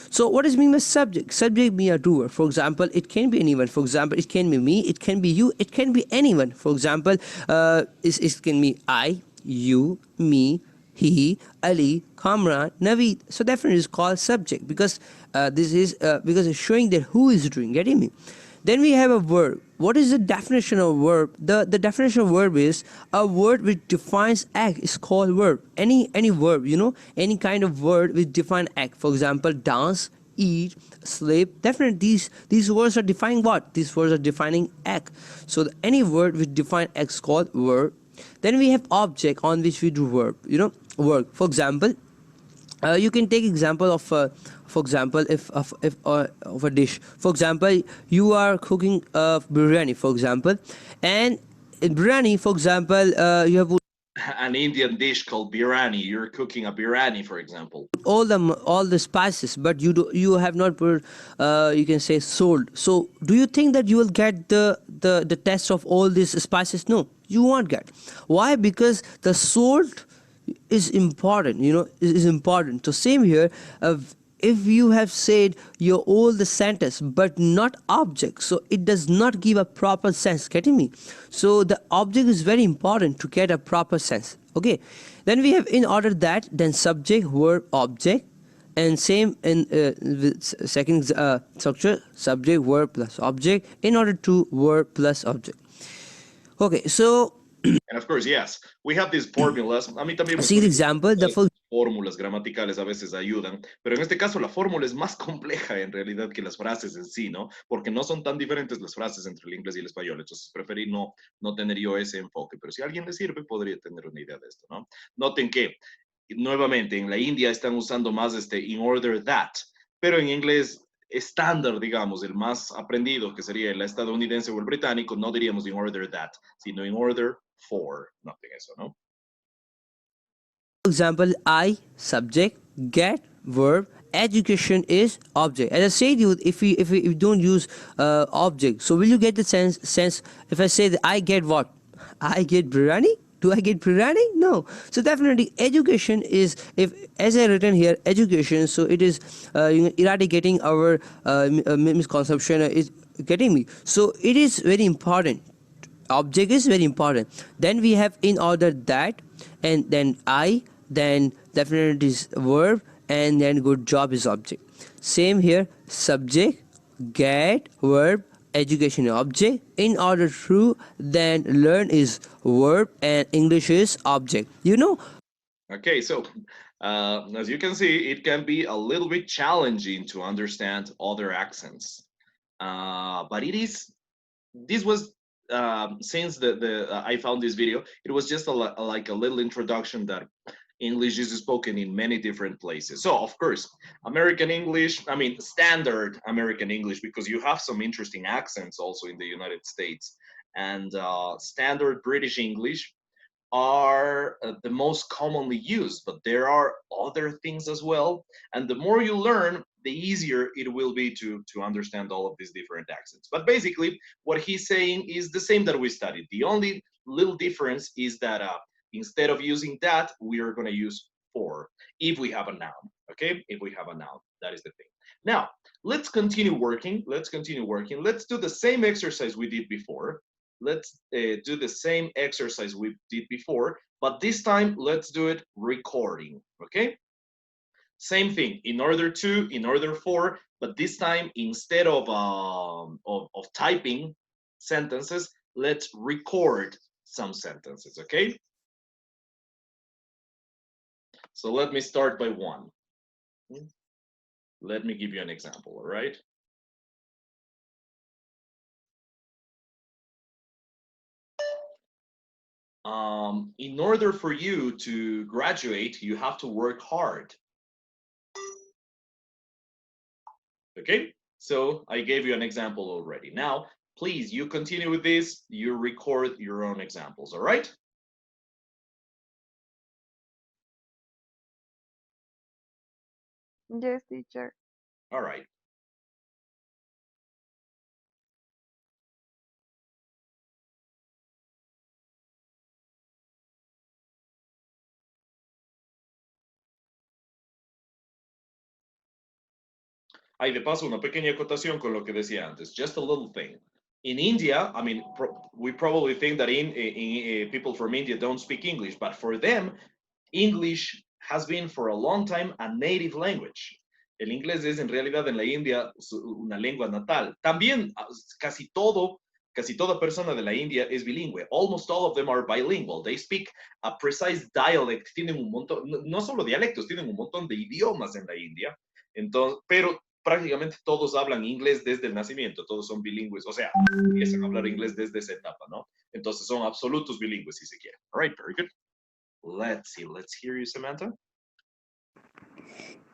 So what is mean by subject? Subject being a doer. For example, it can be anyone. For example, it can be me, it can be you, it can be anyone. For example, it can be I, you, me, he, Ali, Kamran, Naveed. So definitely it's called subject because this is because it's showing that who is doing. Getting me? Then we have a verb. what is the definition of verb? The definition of verb is a word which defines act is called verb. Any verb, any kind of word which define act. For example, dance, eat, sleep. Definitely these words are defining what? These words are defining act. So any word which define act is called verb. Then we have object on which we do verb. Work. For example, you can take example of for example if of a dish. For example, you are cooking biryani, for example, and in biryani, for example, you have An Indian dish called biryani. You're cooking a biryani, for example. all the spices, but you have not put you can say salt. So do you think that you will get the taste of all these spices? No, you won't get. Why? Because the salt is important, is important. So same here, if you have said your all the sentence but not object, so it does not give a proper sense. Getting me? So the object is very important to get a proper sense. Okay, then we have in order that, then subject, verb, object, and same in second structure, subject, verb plus object, in order to verb plus object. Okay, so And of course, yes, we have these formulas. A mí también me see the parece example, the que full fórmulas gramaticales a veces ayudan, pero en este caso la fórmula es más compleja en realidad que las frases en sí, ¿no? Porque no son tan diferentes las frases entre el inglés y el español, entonces preferí no tener yo ese enfoque, pero si a alguien le sirve podría tener una idea de esto, ¿no? Noten que nuevamente en la India están usando más in order that, pero en inglés estándar, digamos, el más aprendido, que sería el estadounidense o el británico, no diríamos in order that, sino in order for, nothing eso, ¿no? example, I subject, get verb, education is object. As I said, you if you don't use object, so will you get the sense if I say that I get what? I get biryani? Do I get biryani? No. So definitely education is, if as I written here education, so it is eradicating our misconception, is getting me. So it is very important. Object is very important. Then we have in order that, and then I, then definitely is verb, and then good job is object. Same here, subject, get, verb, education object, in order to, then learn is verb, and English is object. Okay, so as you can see, it can be a little bit challenging to understand other accents. But this was, since I found this video, it was just like a little introduction that English is spoken in many different places. So of course, American English, I mean standard American English, because you have some interesting accents also in the United States, and standard British English are the most commonly used, but there are other things as well. And the more you learn, the easier it will be to understand all of these different accents. But basically, what he's saying is the same that we studied. The only little difference is that instead of using that, we are going to use for if we have a noun. Okay, if we have a noun, that is the thing. Now, let's continue working. Let's do the same exercise we did before. Let's do the same exercise we did before, but this time let's do it recording, okay? Same thing, in order to, in order for, but this time instead of typing sentences, let's record some sentences, okay? So let me start by one. Let me give you an example, all right? In order for you to graduate, you have to work hard. Okay, so I gave you an example already. Now, please, you continue with this, you record your own examples, all right? Yes, teacher. All right. Hay de paso una pequeña acotación con lo que decía antes, just a little thing. In India, I mean, we probably think that in people from India don't speak English, but for them, English has been for a long time a native language. El inglés es en realidad en la India una lengua natal. También casi Casi toda persona de la India es bilingüe. Almost all of them are bilingual. They speak a precise dialect. Tienen un montón, no solo dialectos, tienen un montón de idiomas en la India. Entonces, pero prácticamente todos hablan inglés desde el nacimiento. Todos son bilingües. O sea, empiezan a hablar inglés desde esa etapa, ¿no? Entonces son absolutos bilingües, si se quiere. All right, very good. Let's see. Let's hear you, Samantha.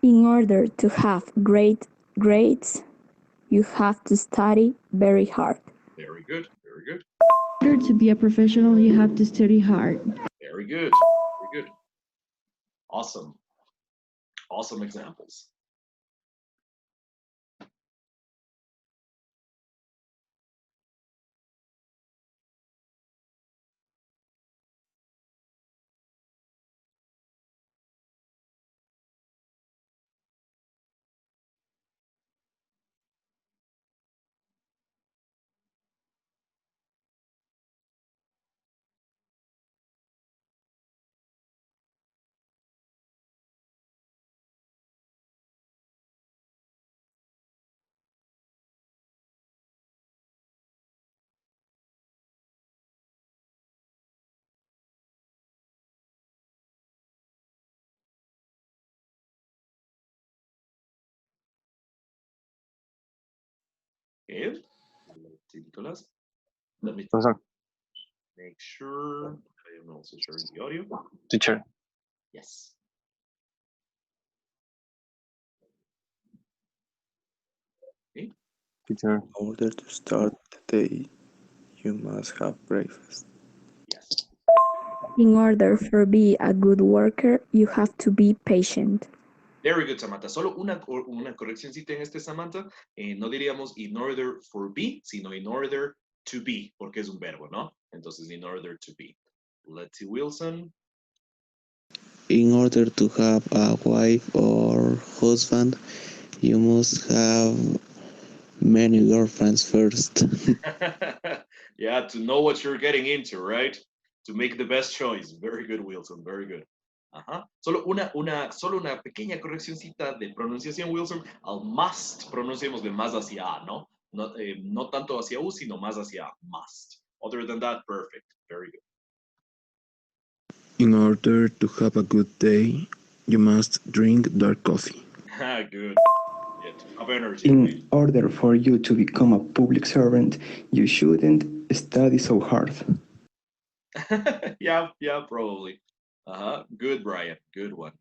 In order to have great grades, you have to study very hard. Very good. Very good. In order to be a professional, you have to study hard. Very good. Very good. Awesome. Awesome examples. Okay. Let's see, Nicolas. Let me Professor, make sure I am also sharing the audio. teacher, Yes. Okay. teacher. In order to start the day, you must have breakfast. Yes. In order to be a good worker, you have to be patient. Very good, Samantha. Solo una correccióncita en este, Samantha. No diríamos in order for be, sino in order to be, porque es un verbo, ¿no? Entonces, in order to be. Let's see, Wilson. In order to have a wife or husband, you must have many girlfriends first. Yeah, to know what you're getting into, right? To make the best choice. Very good, Wilson. Very good. Ajá. Solo una pequeña correccióncita de pronunciación, Wilson. Al must pronunciamos de más hacia A, ¿no? No, no tanto hacia U, sino más hacia A. Must. Other than that, perfect. Very good. In order to have a good day, you must drink dark coffee. Good. Yeah, to have energy. In order for you to become a public servant, you shouldn't study so hard. Yeah, probably. Good, Brian. Good one.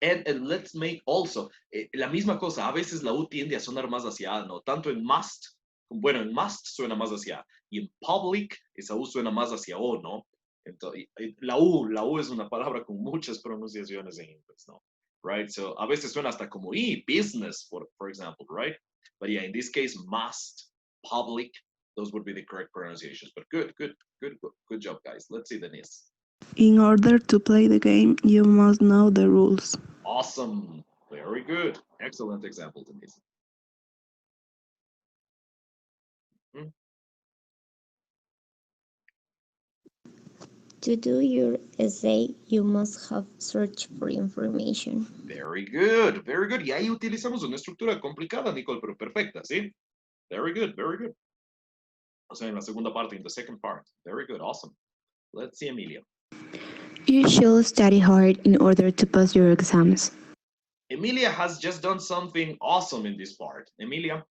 And let's make also la misma cosa. A veces la U tiende a sonar más hacia A, ¿no? Tanto en must, bueno, en must suena más hacia A, y en public esa U suena más hacia O, ¿no? Entonces, la U es una palabra con muchas pronunciaciones en inglés, ¿no? Right? So a veces suena hasta como business, for example, right? But yeah, in this case, must, public, those would be the correct pronunciations. But good job, guys. Let's see Denise. In order to play the game, you must know the rules. Awesome. Very good. Excellent example, Denise. To do your essay, you must have searched for information. Very good. Y ahí utilizamos una estructura complicada, Nicole, pero perfecta, ¿sí? Very good. O sea, en la segunda parte, in the second part. Very good. Awesome. Let's see, Emilia. You should study hard in order to pass your exams. Emilia has just done something awesome in this part. Emilia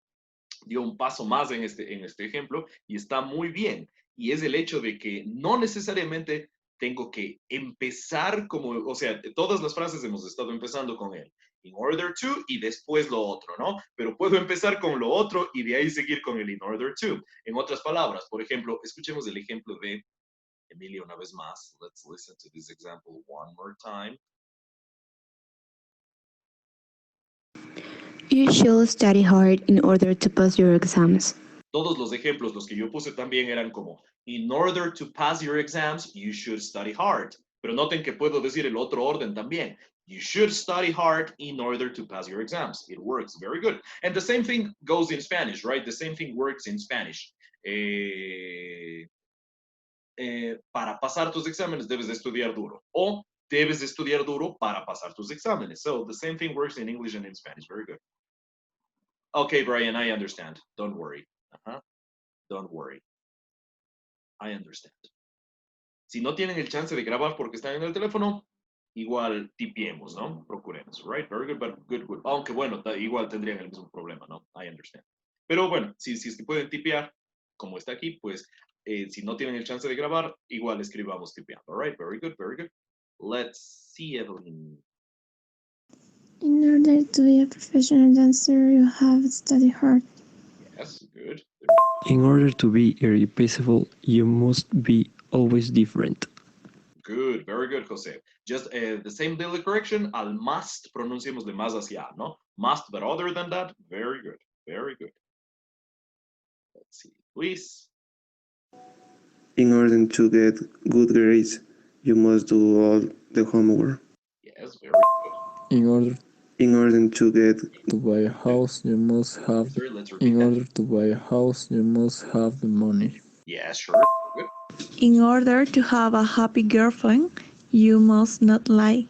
dio un paso más en este ejemplo y está muy bien. Y es el hecho de que no necesariamente tengo que empezar como, o sea, todas las frases hemos estado empezando con él. In order to y después lo otro, ¿no? Pero puedo empezar con lo otro y de ahí seguir con el in order to. En otras palabras, por ejemplo, escuchemos el ejemplo de Emilia una vez más. Let's listen to this example one more time. You should study hard in order to pass your exams. Todos los ejemplos, los que yo puse también eran como, in order to pass your exams, you should study hard. Pero noten que puedo decir el otro orden también. You should study hard in order to pass your exams. It works very good. And the same thing goes in Spanish, right? The same thing works in Spanish. Para pasar tus exámenes debes de estudiar duro. O debes de estudiar duro para pasar tus exámenes. So the same thing works in English and in Spanish. Very good. Okay, Brian, I understand. Don't worry. Don't worry. I understand. Si no tienen el chance de grabar porque están en el teléfono, igual tipiemos, ¿no? Procuremos, right? Very good, but good, good. Aunque bueno, igual tendrían el mismo problema, ¿no? I understand. Pero bueno, si es que pueden tipear, como está aquí, pues si no tienen el chance de grabar, igual escribamos tipeando, right? Very good, very good. Let's see, Evelyn. In order to be a professional dancer, you have to study hard. Yes, good. In order to be irreplaceable, you must be always different. Good, very good, Jose. Just the same daily correction, al must pronunciemos de más hacia, ¿no? Must, but other than that, very good, very good. Let's see, Luis. In order to get good grades, you must do all the homework. Yes, very good. In order to get to buy a house, you must have. Sorry, let's repeat In that. order to buy a house, you must have the money. Yeah, sure. Good. In order to have a happy girlfriend, you must not lie.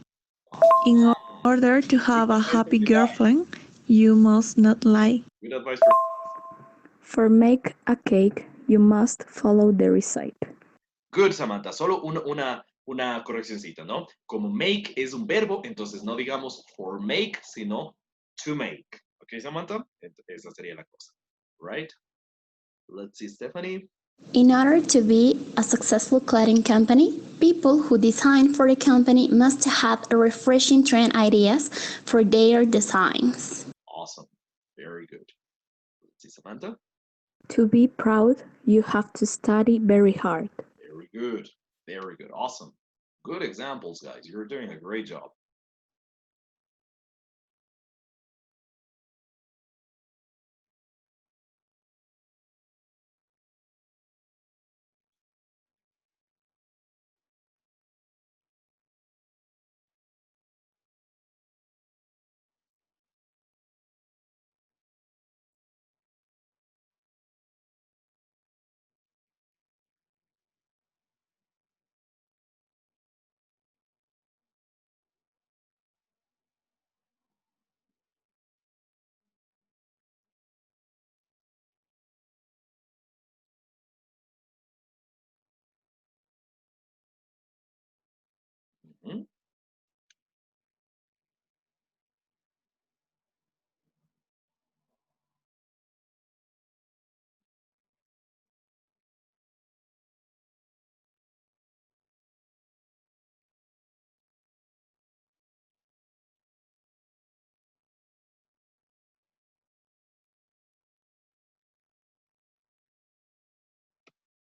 In order to have a happy girlfriend, you must not lie. Good advice For make a cake, you must follow the recipe. Good, Samantha. Solo una correccioncita, ¿no? Como make es un verbo, entonces no digamos for make, sino to make. ¿Ok, Samantha? Esa sería la cosa. Right? Let's see, Stephanie. In order to be a successful clothing company, people who design for the company must have a refreshing trend ideas for their designs. Awesome. Very good. Let's see, Samantha. To be proud, you have to study very hard. Very good. Very good. Awesome. Good examples, guys. You're doing a great job. Mm-hmm.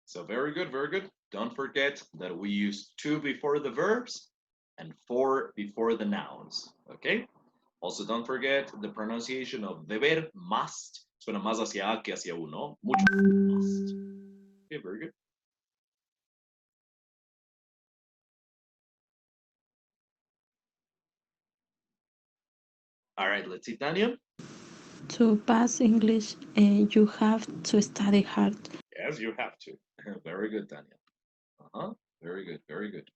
So very good, very good. Don't forget that we use to before the verbs and for before the nouns, okay? Also, don't forget the pronunciation of deber, must. Suena más hacia A que hacia uno. Mucho must. Okay, very good. All right, let's see, Tanya. To pass English, you have to study hard. Yes, you have to. Very good, Tanya. Very good, very good.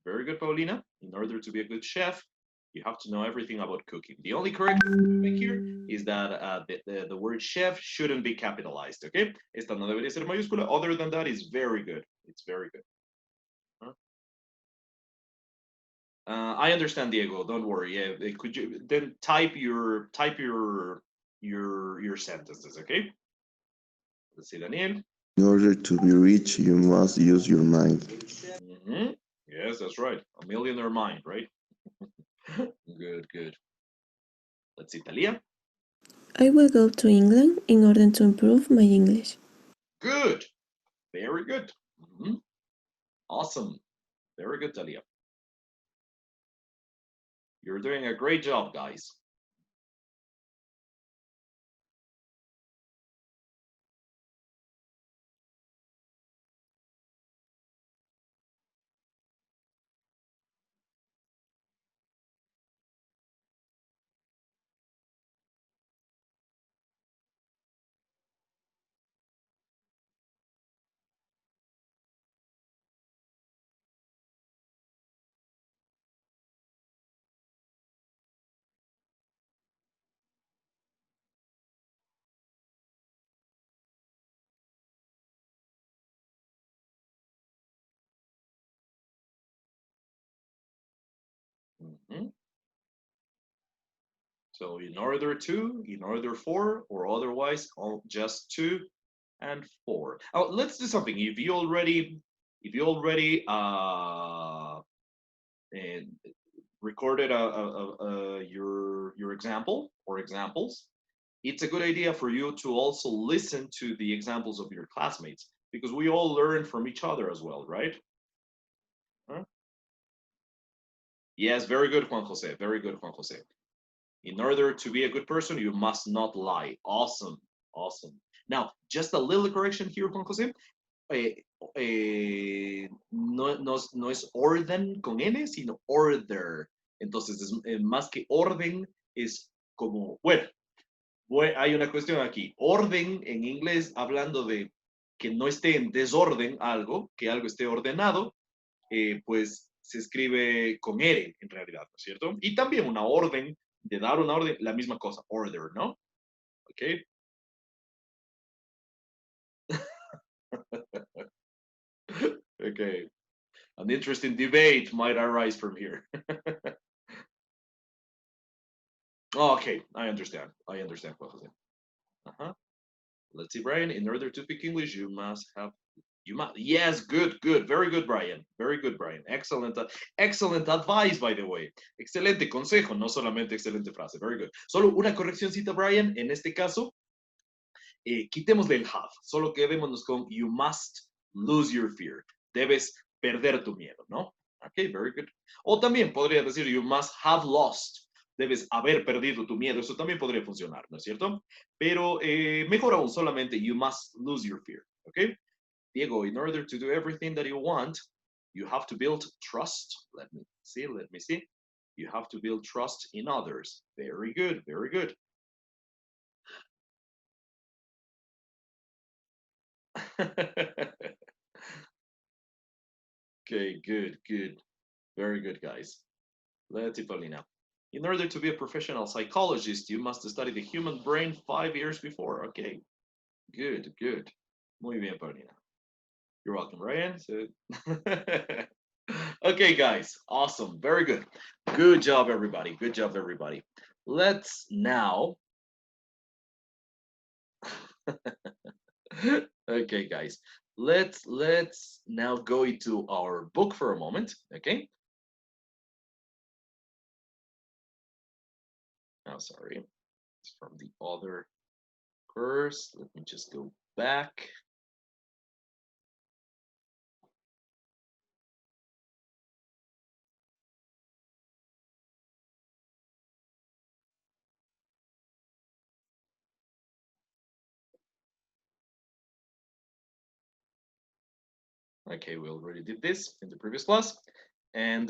Very good, Paulina. In order to be a good chef, you have to know everything about cooking. The only correction to make here is that the word chef shouldn't be capitalized, okay? Esta no debería ser mayúscula. Other than that, is very good. It's very good. I understand, Diego. Don't worry. Yeah, could you then type your sentences, okay? Let's see, Daniel. order to be rich, you must use your mind. Mm-hmm. Yes, that's right. A millionaire mind, right? Good, good. Let's see, Talia. I will go to England in order to improve my English. Good. Very good. Mm-hmm. Awesome. Very good, Talia. You're doing a great job, guys. Mm-hmm. So in order for, or otherwise, just to and for. Oh, let's do something. If you already and recorded your example or examples, it's a good idea for you to also listen to the examples of your classmates because we all learn from each other as well, right? Huh? Yes, very good, Juan Jose. Very good, Juan Jose. In order to be a good person, you must not lie. Awesome, awesome. Now, just a little correction here, Juan Jose. No es orden con N, sino order. Entonces, más que orden, es como, bueno, hay una cuestión aquí. Orden en inglés, hablando de que no esté en desorden algo, que algo esté ordenado, pues se escribe con R en realidad, ¿no es cierto? Y también una orden, de dar una orden, la misma cosa, order, ¿no? ¿Ok? Okay. An interesting debate might arise from here. Okay, I understand. I understand what you're saying. Uh-huh. Let's see, Brian. In order to speak English, you must. Yes, good, good, very good, Brian. Very good, Brian. Excellent, excellent advice, by the way. Excelente consejo, no solamente excelente frase. Very good. Solo una correccióncita, Brian. En este caso, quitémosle el have. Solo quedémonos con you must lose your fear. Debes perder tu miedo, ¿no? Ok, very good. O también podría decir you must have lost. Debes haber perdido tu miedo. Eso también podría funcionar, ¿no es cierto? Pero mejor aún, solamente you must lose your fear. ¿Ok? Diego, in order to do everything that you want, you have to build trust. Let me see, let me see. You have to build trust in others. Very good, very good. Okay, good, good. Very good, guys. Let's see, Paulina. In order to be a professional psychologist, you must study the human brain 5 years before. Okay, good, good. Muy bien, Paulina. You're welcome, Ryan. So... Okay, guys, awesome, very good. Good job, everybody. Good job, everybody. Let's now... Okay, guys, let's now go into our book for a moment, okay? Oh, sorry, it's from the other course. Let me just go back. Okay, we already did this in the previous class. And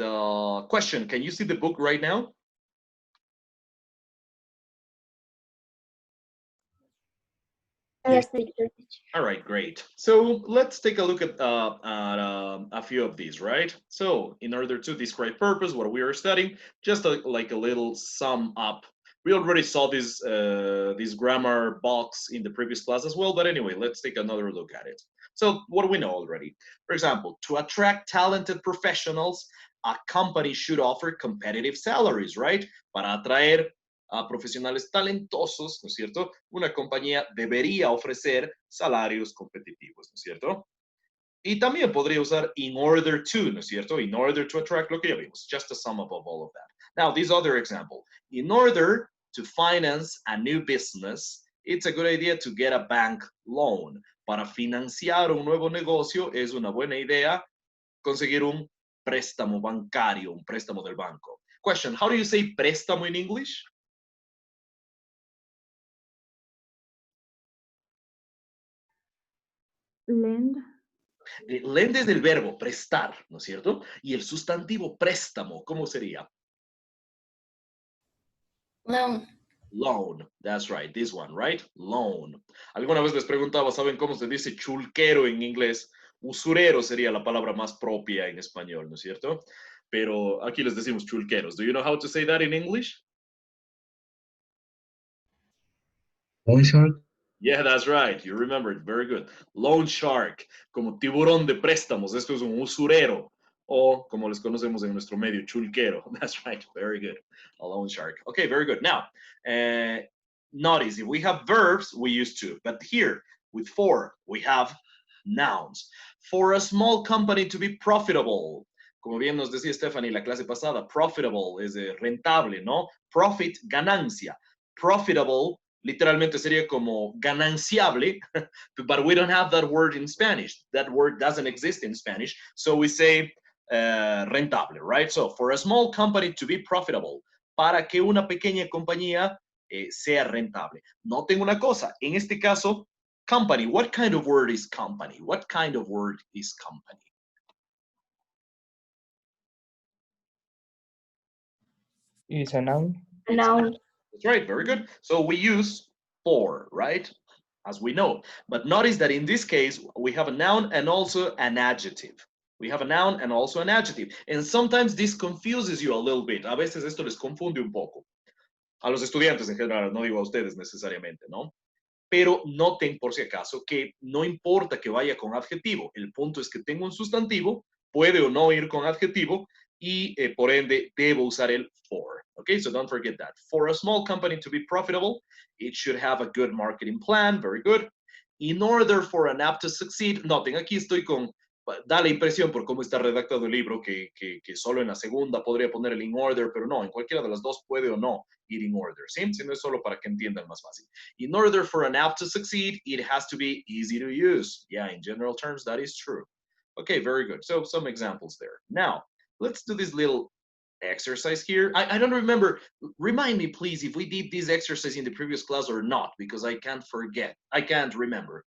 question, can you see the book right now? Yes, teacher. All right, great. So let's take a look at a few of these, right? So in order to describe purpose, what we are studying, just like a little sum up. We already saw this grammar box in the previous class as well, but anyway, let's take another look at it. So what do we know already? For example, to attract talented professionals, a company should offer competitive salaries, right? Para atraer a profesionales talentosos, ¿no es cierto? Una compañía debería ofrecer salarios competitivos, ¿no es cierto? Y también podría usar in order to, ¿no es cierto? In order to attract, lo que ya vimos, just a sum up of all of that. Now, this other example, in order to finance a new business, it's a good idea to get a bank loan. Para financiar un nuevo negocio es una buena idea conseguir un préstamo bancario, un préstamo del banco. Question, how do you say préstamo in English? Lend. Lend es del verbo prestar, ¿no es cierto? Y el sustantivo préstamo, ¿cómo sería? Loan. Loan, that's right, this one, right? Loan. Alguna vez les preguntaba, ¿saben cómo se dice chulquero en inglés? Usurero sería la palabra más propia en español, ¿no es cierto? Pero aquí les decimos chulqueros. Do you know how to say that in English? Loan shark. Yeah, that's right. You remember it. Very good. Loan shark, como tiburón de préstamos. Esto es un usurero. O, como les conocemos en nuestro medio, chulquero. That's right. Very good. A loan shark. Okay, very good. Now, notice if we have verbs, we use to. But here, with for, we have nouns. For a small company to be profitable. Como bien nos decía Stephanie la clase pasada, profitable es rentable, ¿no? Profit, ganancia. Profitable literalmente sería como gananciable, but we don't have that word in Spanish. That word doesn't exist in Spanish, so we say rentable, right? So for a small company to be profitable, para que una pequeña compañía sea rentable. Noten una cosa, en este caso, company, what kind of word is company? What kind of word is company? Is a noun. Noun. That's right, very good. So we use for, right? As we know. But notice that in this case, we have a noun and also an adjective. We have a noun and also an adjective. And sometimes this confuses you a little bit. A veces esto les confunde un poco. A los estudiantes en general, no digo a ustedes necesariamente, ¿no? Pero noten por si acaso que no importa que vaya con adjetivo. El punto es que tengo un sustantivo, puede o no ir con adjetivo, y por ende debo usar el for. Okay, so don't forget that. For a small company to be profitable, it should have a good marketing plan. Very good. In order for an app to succeed, noten, aquí estoy con, da la impresión por cómo está redactado el libro que solo en la segunda podría poner el in order, pero no, en cualquiera de las dos puede o no ir in order, ¿sí? Si no es solo para que entiendan más fácil. In order for an app to succeed, it has to be easy to use. Yeah, in general terms, that is true. Okay, very good. So some examples there. Now, let's do this little exercise here. I don't remember. Remind me, please, if we did this exercise in the previous class or not, because I can't forget. I can't remember.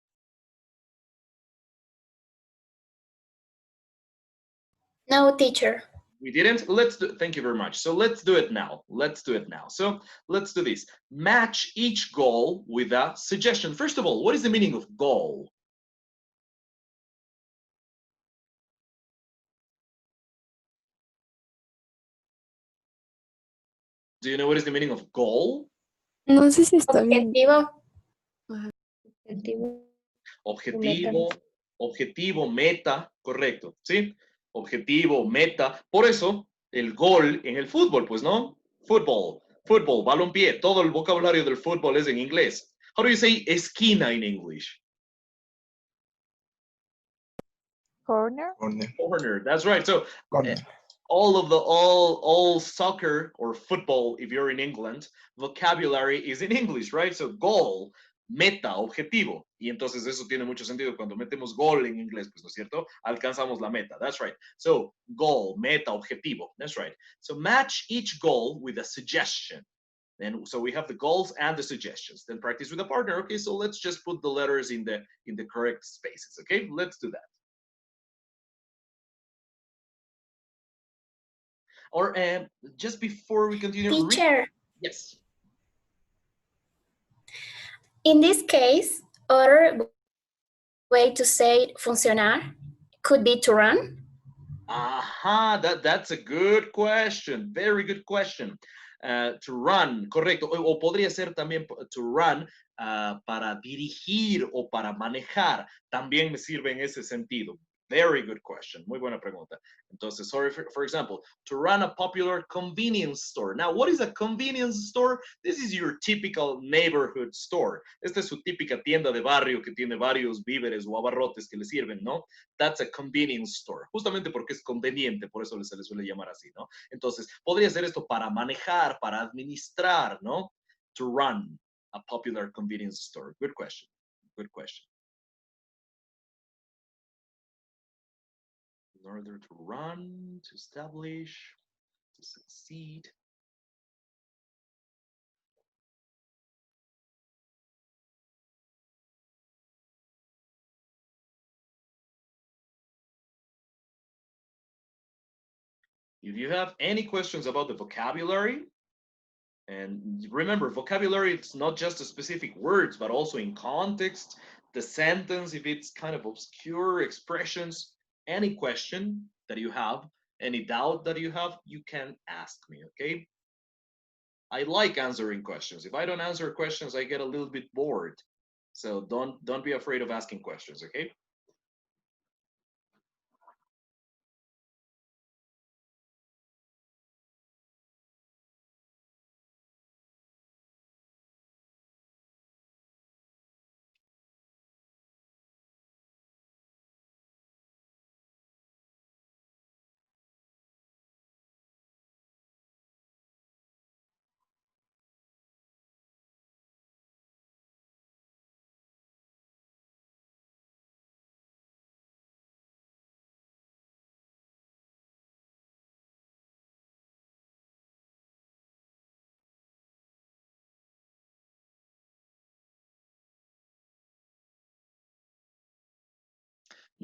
No, teacher. We didn't? Let's do, thank you very much. So let's do it now. Let's do it now. So let's do this. Match each goal with a suggestion. First of all, what is the meaning of goal? Do you know what is the meaning of goal? No sé si está bien. Objetivo. Ajá. Objetivo, objetivo, meta, correcto, ¿sí? Objetivo, meta. Por eso, el gol en el fútbol, pues, ¿no? Fútbol, balompié, todo el vocabulario del fútbol es en inglés. How do you say esquina in English? Corner. Corner, that's right. So, Corner. all soccer or football, if you're in England, vocabulary is in English, right? So goal, meta, objetivo. Y entonces eso tiene mucho sentido cuando metemos gol en inglés, pues, ¿no es cierto? Alcanzamos la meta. That's right. So goal, meta, objetivo. That's right. So match each goal with a suggestion. And so we have the goals and the suggestions. Then practice with a partner. Okay, so let's just put the letters in the correct spaces. Okay, let's do that. Or just before we continue, Teacher. Yes. In this case, other way to say funcionar could be to run. Aha, that's a good question. Very good question. To run, correcto. O podría ser también to run para dirigir o para manejar. También me sirve en ese sentido. Very good question. Muy buena pregunta. Entonces, sorry, for example, to run a popular convenience store. Now, what is a convenience store? This is your typical neighborhood store. Esta es su típica tienda de barrio que tiene varios víveres o abarrotes que le sirven, ¿no? That's a convenience store. Justamente porque es conveniente, por eso se le suele llamar así, ¿no? Entonces, podría ser esto para manejar, para administrar, ¿no? To run a popular convenience store. Good question. Good question. In order to run, to establish, to succeed. If you have any questions about the vocabulary, and remember, vocabulary, it's not just a specific words, but also in context, the sentence, if it's kind of obscure expressions, any question that you have, any doubt that you have, you can ask me, okay? I like answering questions. If I don't answer questions, I get a little bit bored. So don't be afraid of asking questions, okay?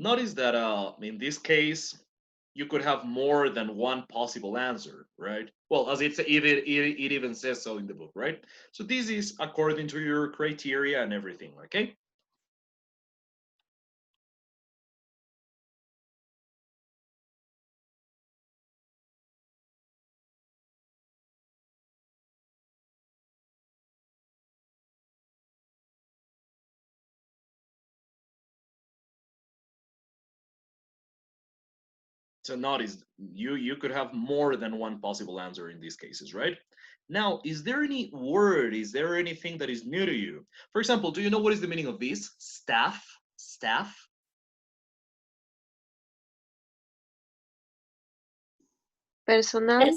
Notice that in this case, you could have more than one possible answer, right? Well, as it even says so in the book, right? So this is according to your criteria and everything, okay? So notice you could have more than one possible answer in these cases, right? Now, is there any word, is there anything that is new to you? For example, do you know what is the meaning of this? Staff, staff. Personal.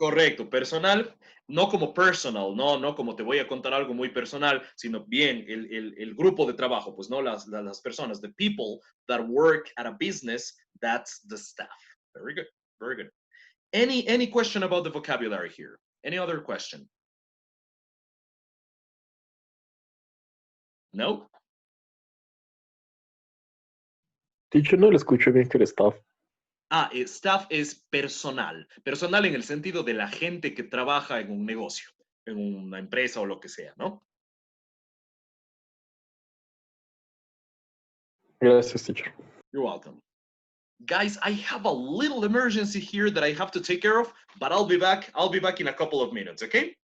Correcto, personal, no como personal, no como te voy a contar algo muy personal, sino bien el grupo de trabajo, pues no las personas, the people that work at a business, that's the staff. Very good, very good. Any question about the vocabulary here? Any other question? No? Teacher, no le escucho bien que el staff. Staff es personal. Personal en el sentido de la gente que trabaja en un negocio, en una empresa o lo que sea, ¿no? Gracias, teacher. You're welcome. Guys, I have a little emergency here that I have to take care of, but I'll be back. I'll be back in a couple of minutes, okay?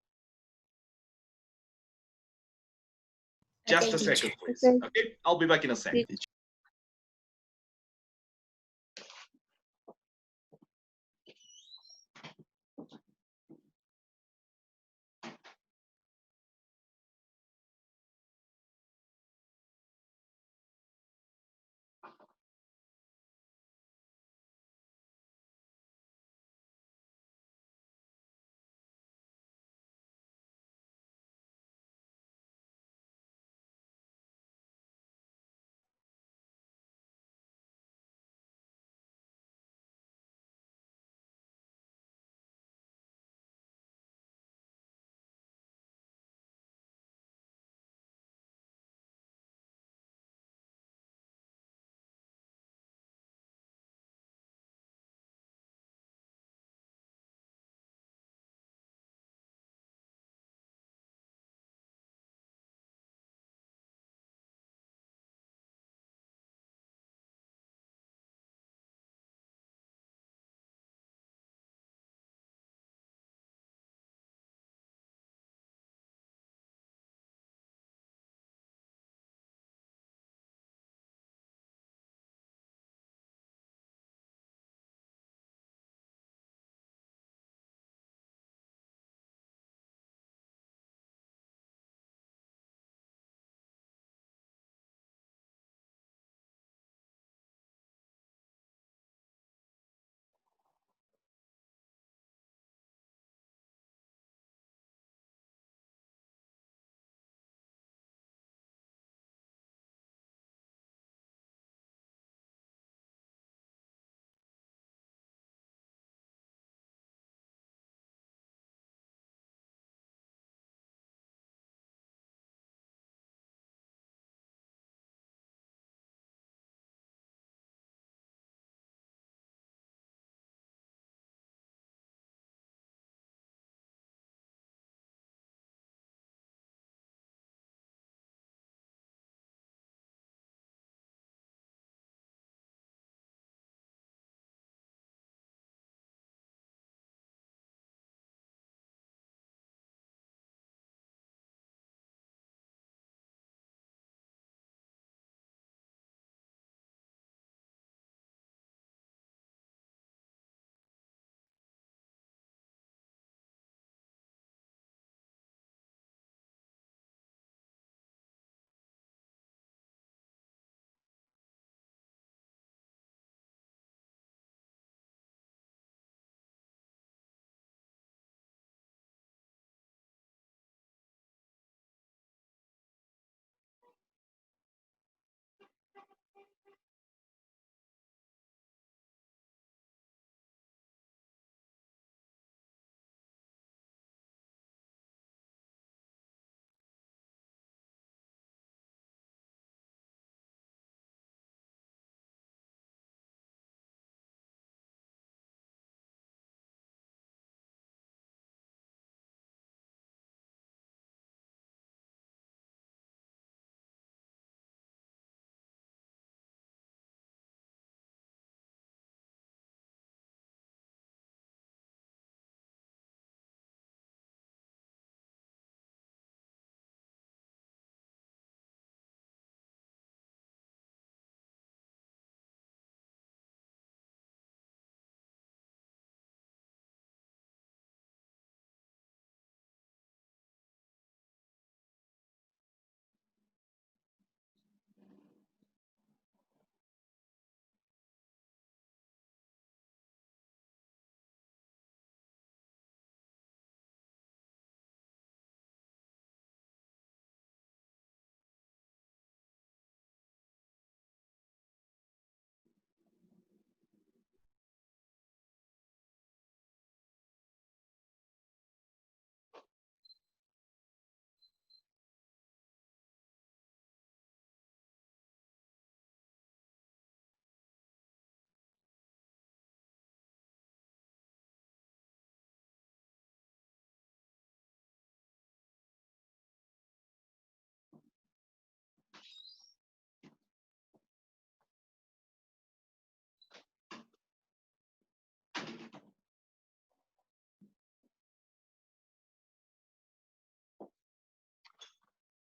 Just a second, please. Okay, I'll be back in a second.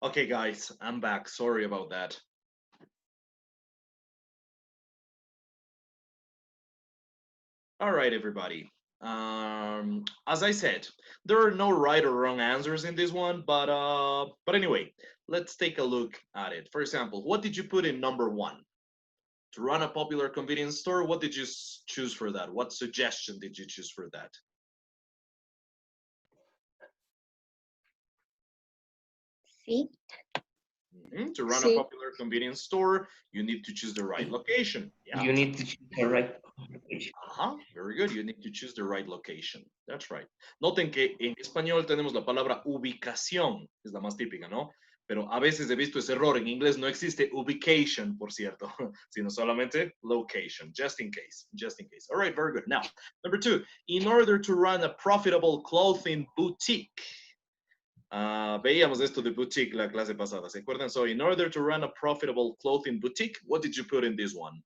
Okay, guys, I'm back. Sorry about that. All right, everybody. As I said, there are no right or wrong answers in this one, but anyway, let's take a look at it. For example, what did you put in number 1? To run a popular convenience store, what did you choose for that? What suggestion did you choose for that? Sí. To run a popular convenience store, you need to choose the right location. Yeah. You need to choose the right location. Very good. You need to choose the right location. That's right. Noten que en español tenemos la palabra ubicación, es la más típica, ¿no? Pero a veces he visto ese error. En inglés no existe ubication, por cierto, sino solamente location, just in case, just in case. All right, very good. Now, number 2, in order to run a profitable clothing boutique. Veíamos esto de boutique la clase pasada, ¿se acuerdan? So, in order to run a profitable clothing boutique, what did you put in this one?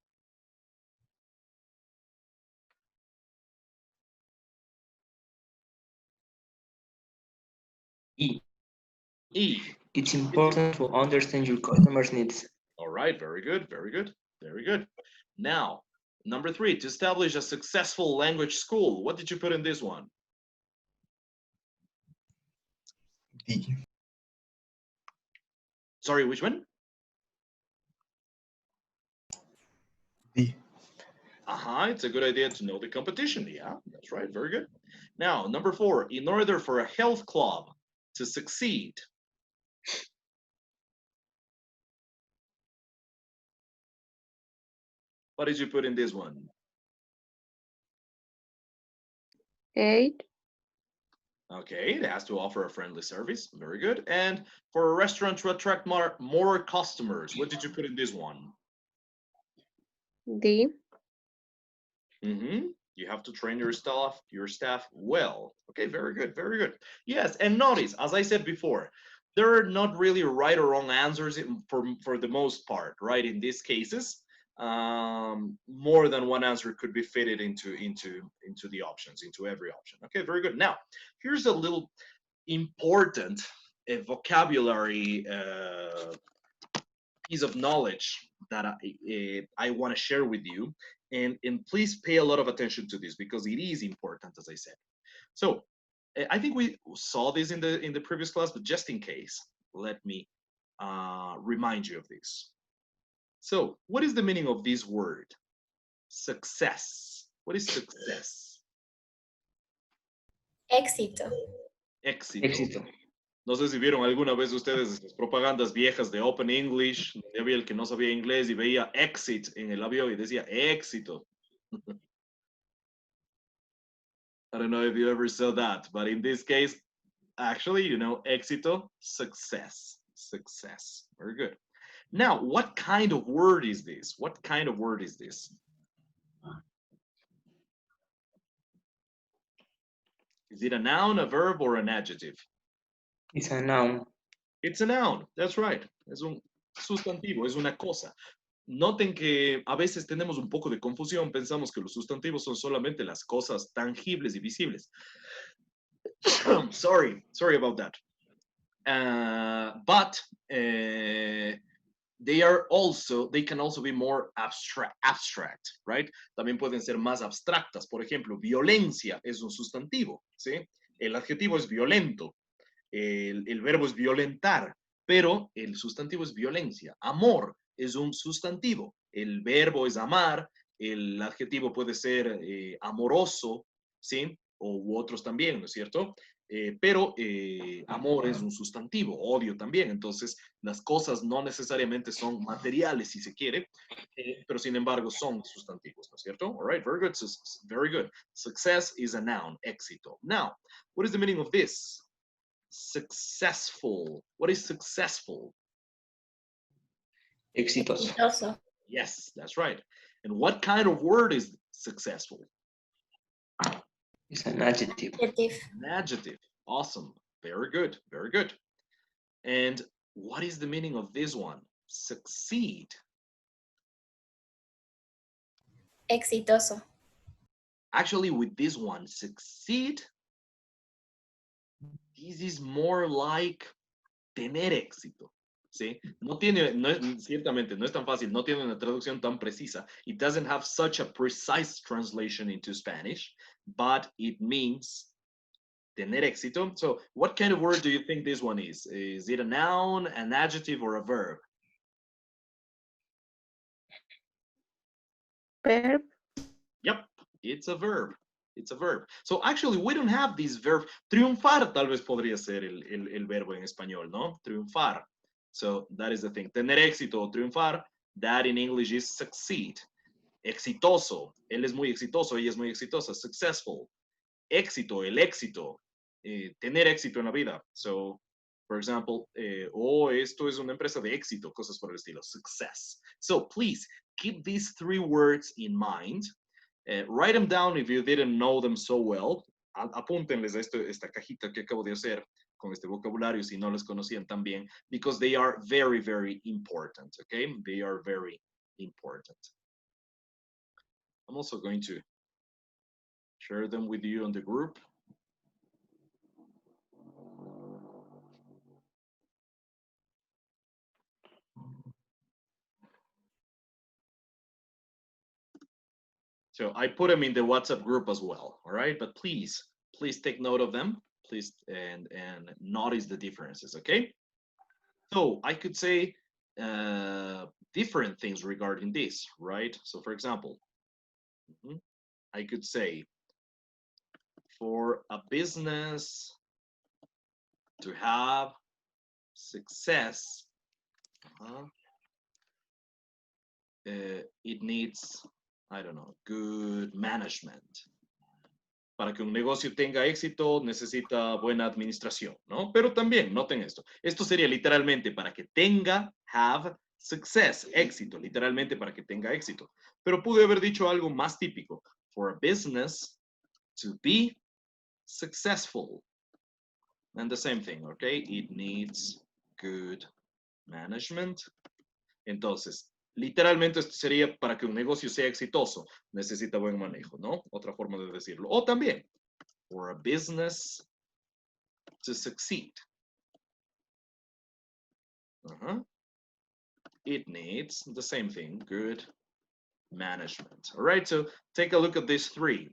E. E. It's important to understand your customers' needs. All right, very good, very good, very good. Now, number 3, to establish a successful language school. What did you put in this one? D. Sorry, which one? D. It's a good idea to know the competition. Yeah, that's right, very good. Now, number 4, in order for a health club to succeed. What did you put in this one? 8. Okay, it has to offer a friendly service. Very good. And for a restaurant to attract more customers, what did you put in this one? D. You have to train your staff well. Okay, very good, very good. Yes, and notice, as I said before, there are not really right or wrong answers for the most part, right? In these cases, more than one answer could be fitted into the options, into every option. Okay, very good. Now, here's a little important vocabulary piece of knowledge that I want to share with you, and please pay a lot of attention to this because it is important, as I said. So I think we saw this in the previous class, but just in case, let me remind you of this. So what is the meaning of this word? Success. What is success? Éxito. Éxito. No sé si vieron alguna vez ustedes estas propagandas viejas de Open English, donde había el que no sabía inglés y veía exit en el avión y decía éxito. I don't know if you ever saw that, but in this case, actually, éxito, success. Success. Very good. Now, what kind of word is this? What kind of word is this? Is it a noun, a verb, or an adjective? It's a noun. It's a noun. That's right. Es un sustantivo, es una cosa. Noten que a veces tenemos un poco de confusión. Pensamos que los sustantivos son solamente las cosas tangibles y visibles. Sorry about that. But they can also be more abstract, right? También pueden ser más abstractas. Por ejemplo, violencia es un sustantivo, ¿sí? El adjetivo es violento. El verbo es violentar, pero el sustantivo es violencia. Amor es un sustantivo. El verbo es amar. El adjetivo puede ser amoroso, ¿sí? U otros también, ¿no es cierto? Pero amor es un sustantivo, odio también. Entonces, las cosas no necesariamente son materiales, si se quiere, pero sin embargo son sustantivos, ¿no es cierto? All right, very good. Very good. Success is a noun, éxito. Now, what is the meaning of this? Successful. What is successful? Exitoso. Exitoso. Yes, that's right. And what kind of word is successful? It's an adjective. An adjective. Awesome. Very good. Very good. And what is the meaning of this one? Succeed. Exitoso. Actually, with this one, succeed, this is more like tener éxito. ¿Sí? Ciertamente no es tan fácil, no tiene una traducción tan precisa. It doesn't have such a precise translation into Spanish, but it means tener éxito. So what kind of word do you think this one is? Is it a noun, an adjective, or a verb? Verb. Yep, it's a verb. It's a verb. So actually, we don't have this verb. Triunfar tal vez podría ser el verbo en español, ¿no? Triunfar. So that is the thing. Tener éxito o triunfar, that in English is succeed. Exitoso. Él es muy exitoso, ella es muy exitosa. Successful. Éxito, el éxito. Tener éxito en la vida. So, for example, esto es una empresa de éxito, cosas por el estilo. Success. So please keep these three words in mind. Write them down if you didn't know them so well. Apúntenles a esta cajita que acabo de hacer con este vocabulario si no les conocían tan bien, because they are very, very important, okay? They are very important. I'm also going to share them with you on the group. So I put them in the WhatsApp group as well, all right? But please take note of them, please, and notice the differences, okay? So I could say different things regarding this, right? So for example, I could say for a business to have success, it needs, I don't know, good management. Para que un negocio tenga éxito, necesita buena administración, ¿no? Pero también, noten esto. Esto sería literalmente para que tenga, have, success, éxito. Literalmente para que tenga éxito. Pero pude haber dicho algo más típico. For a business to be successful. And the same thing, okay? It needs good management. Entonces, literalmente esto sería para que un negocio sea exitoso, necesita buen manejo, ¿no? Otra forma de decirlo. O también, for a business to succeed. It needs the same thing, good management. All right, so take a look at these three.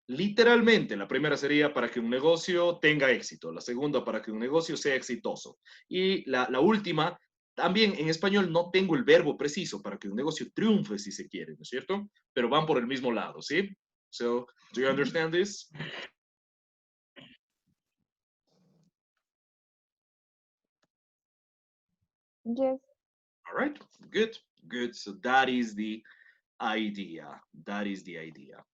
Literalmente, la primera sería para que un negocio tenga éxito, la segunda para que un negocio sea exitoso. Y la última, también en español no tengo el verbo preciso para que un negocio triunfe si se quiere, ¿no es cierto? Pero van por el mismo lado, ¿sí? So, do you understand this? Yes. All right, good, good. So that is the idea. That is the idea.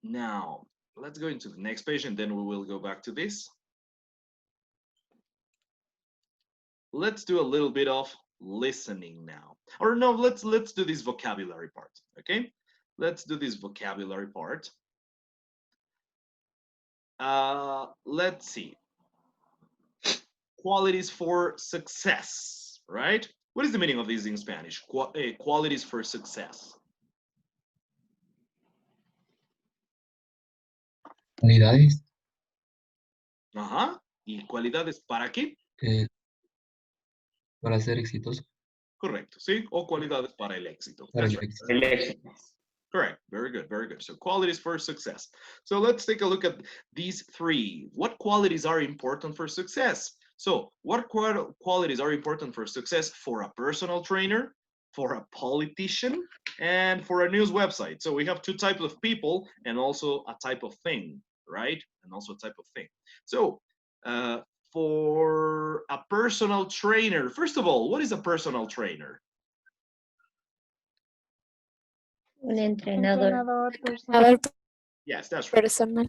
Now, let's go into the next page and then we will go back to this. Let's do a little bit of listening now. Or no, let's do this vocabulary part, okay? Let's do this vocabulary part. Let's see. Qualities for success, right? What is the meaning of this in Spanish? Qualities for success. Cualidades. Ajá. ¿Y cualidades para qué? Para ser exitoso. Correcto, ¿sí? O cualidades para el éxito. Para That's el right. éxito. El éxito. Correct. Very good. Very good. So qualities for success. So let's take a look at these three. What qualities are important for success? So what qualities are important for success for a personal trainer, for a politician, and for a news website? So we have two types of people and also a type of thing, right? And also a type of thing. So for a personal trainer, first of all, what is a personal trainer? Un entrenador. Yes, that's right. Personal.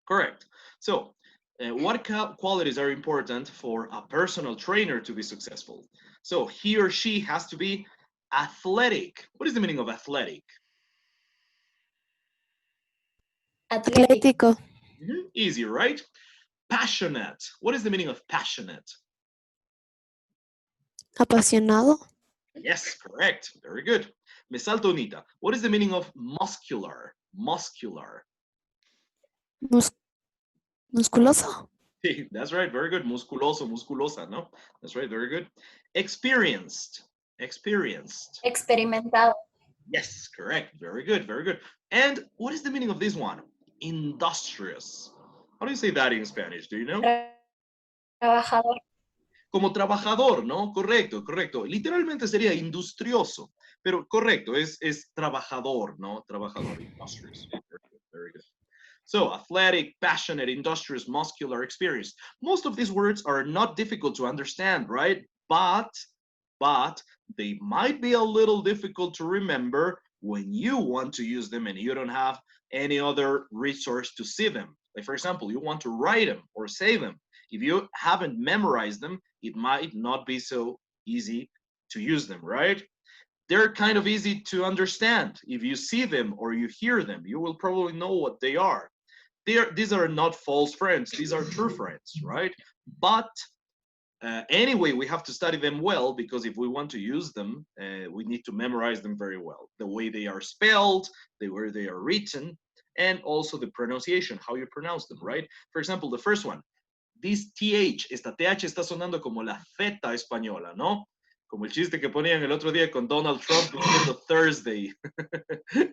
Correct. So, what qualities are important for a personal trainer to be successful? So, he or she has to be athletic. What is the meaning of athletic? Atlético. Easy, right? Passionate. What is the meaning of passionate? Apasionado. Yes, correct. Very good. Me salto unita. What is the meaning of muscular? Muscular. Musculoso. That's right, very good. Musculoso, musculosa, no? That's right, very good. Experienced, experienced. Experimentado. Yes, correct. Very good, very good. And what is the meaning of this one? Industrious. How do you say that in Spanish? Do you know? Trabajador. Como trabajador, ¿no? Correcto, correcto. Literalmente sería industrioso, pero correcto, es trabajador, ¿no? Trabajador, industrious. Very good, very good. So, athletic, passionate, industrious, muscular, experienced. Most of these words are not difficult to understand, right? But they might be a little difficult to remember when you want to use them and you don't have any other resource to see them. Like, for example, you want to write them or say them. If you haven't memorized them, it might not be so easy to use them, right? They're kind of easy to understand. If you see them or you hear them, you will probably know what they are. These are not false friends, these are true friends, right? But anyway, we have to study them well because if we want to use them, we need to memorize them very well. The way they are spelled, the way they are written, and also the pronunciation, how you pronounce them, right? For example, the first one, this TH, esta TH está sonando como la Z española, ¿no? Como el chiste que ponían el otro día con Donald Trump diciendo Thursday.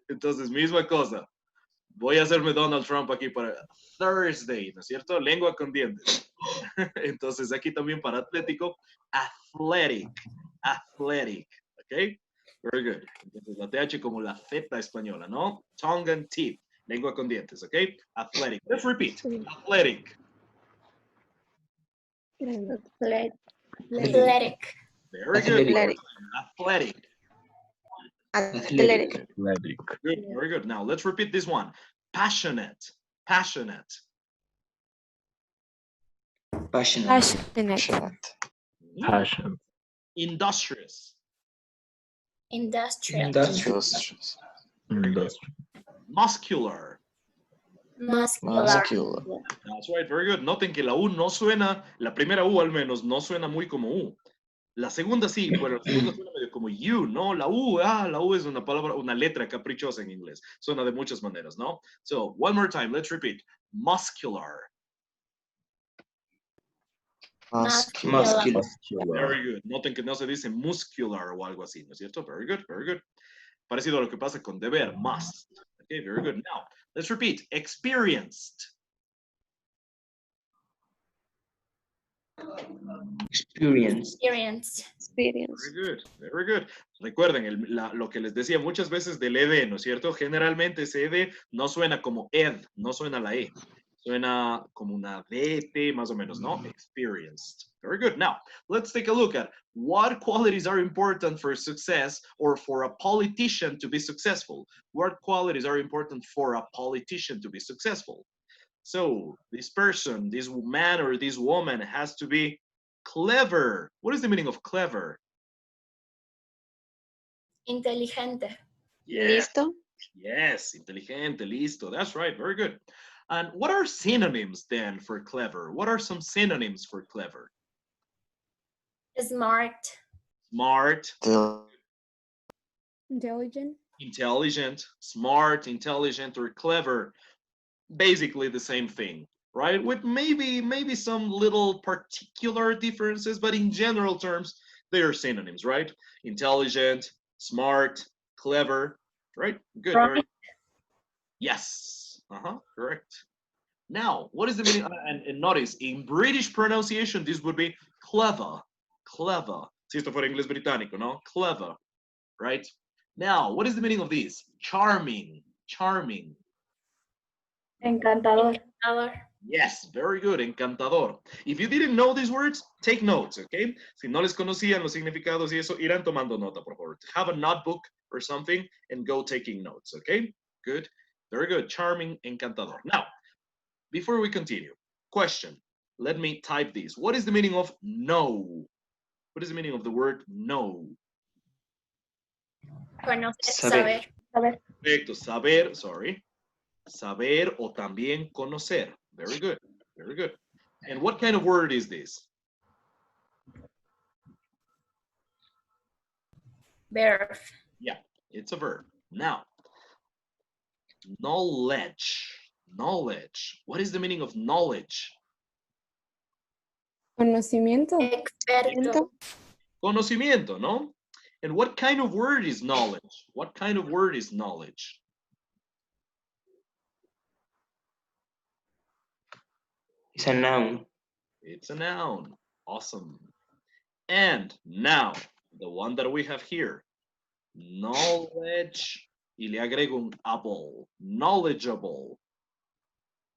Entonces, misma cosa. Voy a hacerme Donald Trump aquí para Thursday, ¿no es cierto? Lengua con dientes. Entonces, aquí también para atlético, athletic, athletic, ¿ok? Very good. Entonces, la TH como la Z española, ¿no? Tongue and teeth, lengua con dientes, ¿ok? Athletic. Let's repeat. Athletic. Athletic. Athletic. Very good. Athletic. Athletic. Athletic. Athletic. Good, very good. Now let's repeat this one. Passionate, passionate. Passionate. Passionate. Passion. Industrious. Industrial. Industrious. Industry. Muscular. Muscular. Muscular. That's right, very good. Noten que la U no suena, la primera U al menos, no suena muy como U. La segunda sí, pero la segunda suena medio como you, ¿no? La U es una palabra, una letra caprichosa en inglés. Suena de muchas maneras, ¿no? So, one more time, let's repeat. Muscular. Muscular. Very good. Noten que no se dice muscular o algo así, ¿no es cierto? Very good, very good. Parecido a lo que pasa con deber, must. Okay, very good. Now, let's repeat. Experienced. Experience. Experienced. Experience. Very good, very good. Recuerden lo que les decía muchas veces del ed, ¿no es cierto? Generalmente ese ed no suena como ed, no suena la e. Suena como una dt, más o menos, ¿no? Experienced. Very good. Now, let's take a look at what qualities are important for success or for a politician to be successful. What qualities are important for a politician to be successful? So, this person, this man or this woman has to be clever. What is the meaning of clever? Inteligente. Yes. Listo. Yes, inteligente, listo. That's right, very good. And what are synonyms then for clever? What are some synonyms for clever? Smart. Smart, Intelligent. intelligent, smart, intelligent, or clever. Basically the same thing, right? With maybe some little particular differences, but in general terms, they are synonyms, right? Intelligent, smart, clever, right? Good. Right. Very yes. Correct. Now, what is the meaning? And notice, in British pronunciation, this would be clever. Clever. Si esto fuera inglés británico, no? Clever. Right? Now, what is the meaning of this? Charming. Charming. Encantador. Encantador. Yes, very good. Encantador. If you didn't know these words, take notes, okay? Si no les conocían los significados y eso, irán tomando nota, por favor. Have a notebook or something and go taking notes, okay? Good. Very good. Charming, encantador. Now, before we continue, question. Let me type this. What is the meaning of know? What is the meaning of the word know? Conocer, Saber. saber. Perfecto. Saber, sorry. Saber o también conocer. Very good. Very good. And what kind of word is this? Verb. Yeah, it's a verb. Now, knowledge. Knowledge. What is the meaning of knowledge? Conocimiento. Experto. Conocimiento, no? And what kind of word is knowledge? What kind of word is knowledge? It's a noun. It's a noun. Awesome. And now, the one that we have here. Knowledge. Y le agrego un able. Knowledgeable.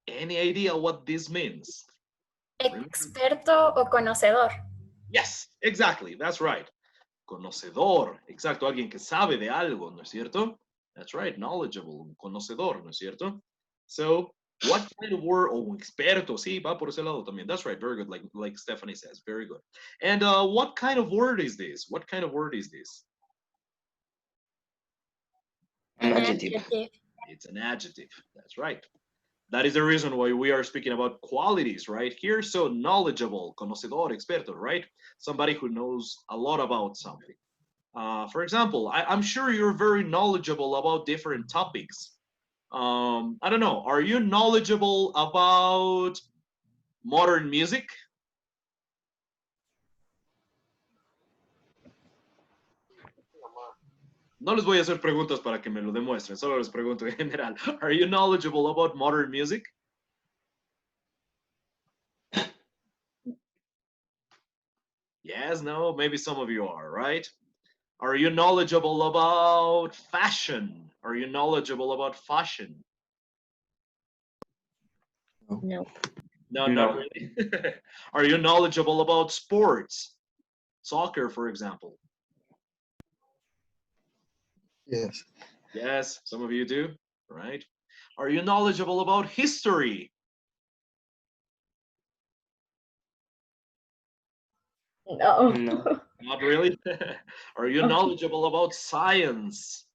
Any idea what this means? Experto o conocedor. Yes, exactly. That's right. Conocedor. Exacto. Alguien que sabe de algo, ¿no es cierto? That's right. Knowledgeable. Un conocedor, ¿no es cierto? So, what kind of word? O un experto. Sí, va por ese lado también. That's right. Very good. Like Stephanie says. Very good. And what kind of word is this? What kind of word is this? An adjective. It's an adjective. That's right. That is the reason why we are speaking about qualities right here. So knowledgeable, conocedor, experto, right? Somebody who knows a lot about something. For example, I'm sure you're very knowledgeable about different topics. I don't know. Are you knowledgeable about modern music? No les voy a hacer preguntas para que me lo demuestren, solo les pregunto en general. Are you knowledgeable about modern music? Yes, no, maybe some of you are, right? Are you knowledgeable about fashion? Are you knowledgeable about fashion? No. No, No. not really. Are you knowledgeable about sports? Soccer, for example. Yes. Yes, some of you do, right? Are you knowledgeable about history? No. No. Not really. Are you knowledgeable about science?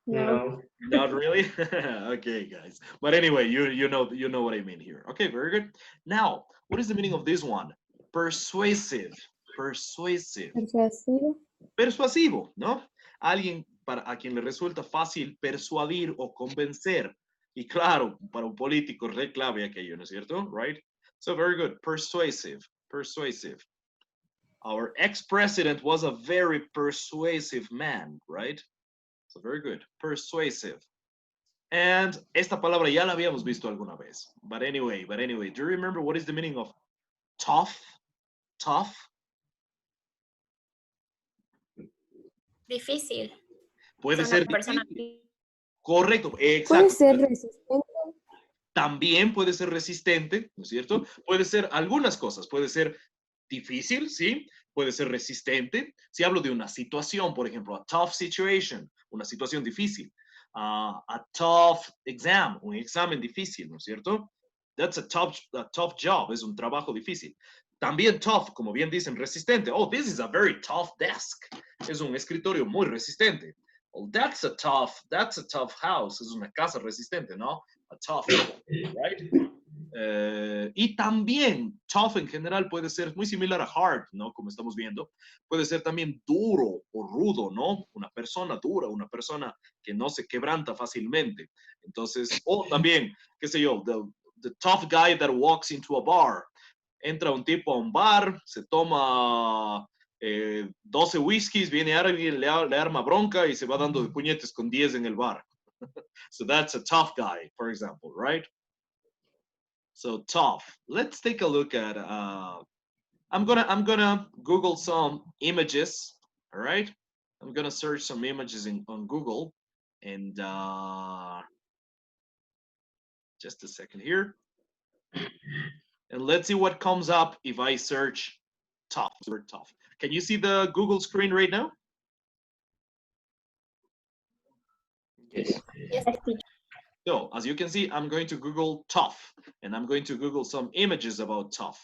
No. Not really. Okay, guys. But anyway, you know what I mean here. Okay, very good. Now, what is the meaning of this one? Persuasive. Persuasive. Persuasivo. Persuasivo, ¿no? Alguien a quien le resulta fácil persuadir o convencer. Y claro, para un político es re clave aquello, ¿no es cierto? Right? So very good. Persuasive. Persuasive. Our ex-president was a very persuasive man, right? So very good. Persuasive. And esta palabra ya la habíamos visto alguna vez. But anyway, do you remember what is the meaning of tough? Tough? Difícil. Puede Es ser una persona difícil. Correcto, Puede exacto. ser resistente. También puede ser resistente, ¿no es cierto? Puede ser algunas cosas, puede ser difícil, ¿sí? Puede ser resistente. Si hablo de una situación, por ejemplo, a tough situation, una situación difícil. A tough exam, un examen difícil, ¿no es cierto? That's a tough job, es un trabajo difícil. También tough, como bien dicen, resistente. Oh, this is a very tough desk. Es un escritorio muy resistente. Oh, that's a tough house. Es una casa resistente, ¿no? A tough, right? Y también tough en general puede ser muy similar a hard, ¿no? Como estamos viendo. Puede ser también duro o rudo, ¿no? Una persona dura, una persona que no se quebranta fácilmente. Entonces, o también, qué sé yo, the tough guy that walks into a bar. Entra un tipo a un bar, se toma 12 whiskies, viene alguien, le arma bronca y se va dando de puñetes con 10 en el bar. So that's a tough guy, for example, right? So tough. Let's take a look at. I'm gonna Google some images. All right. I'm gonna search some images on Google, and just a second here, and let's see what comes up if I search tough. Word tough. Can you see the Google screen right now? Yes. Yes. So as you can see, I'm going to Google tough, and I'm going to Google some images about tough.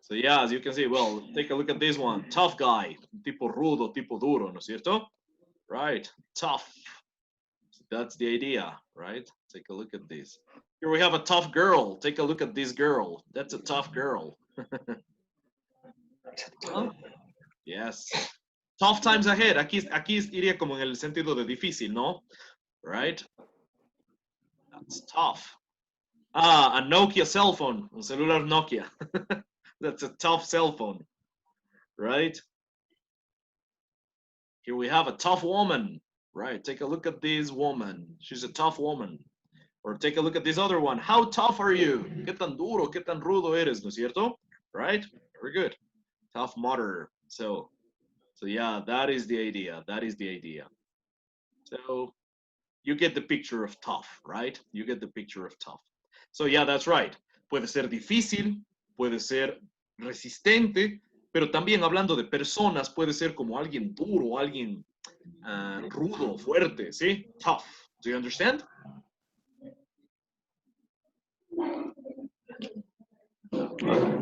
So yeah, as you can see, well, take a look at this one. Tough guy, tipo rudo, tipo duro, ¿no es cierto? Right, tough. So that's the idea, right? Take a look at this. Here we have a tough girl. Take a look at this girl. That's a tough girl. Huh? Yes. Tough times ahead. Aquí iría como en el sentido de difícil, ¿no? Right? That's tough. Ah, a Nokia cell phone. Un celular Nokia. That's a tough cell phone. Right? Here we have a tough woman. Right? Take a look at this woman. She's a tough woman. Or take a look at this other one. How tough are you? ¿Qué tan duro, qué tan rudo eres, ¿no es cierto? Right? Very good. Tough mother. So yeah, that is the idea. That is the idea. So you get the picture of tough, right? You get the picture of tough. So yeah, that's right. Puede ser difícil, puede ser resistente, pero también hablando de personas, puede ser como alguien duro, alguien rudo, fuerte, ¿sí? Tough. Do you understand?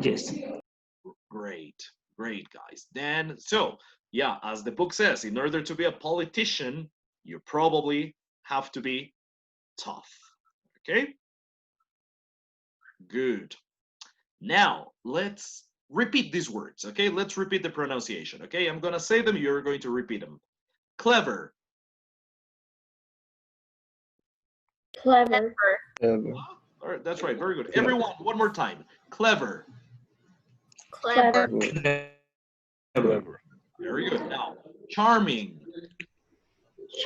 Yes. Great, great, guys. Then, so yeah, as the book says, in order to be a politician, you probably have to be tough. Okay? Good. Now, let's repeat these words, okay? Let's repeat the pronunciation, okay? I'm gonna say them, you're going to repeat them. Clever. Clever. All right, that's right, very good. Everyone, one more time. Clever. Clever. Clever. Very good. Now, charming.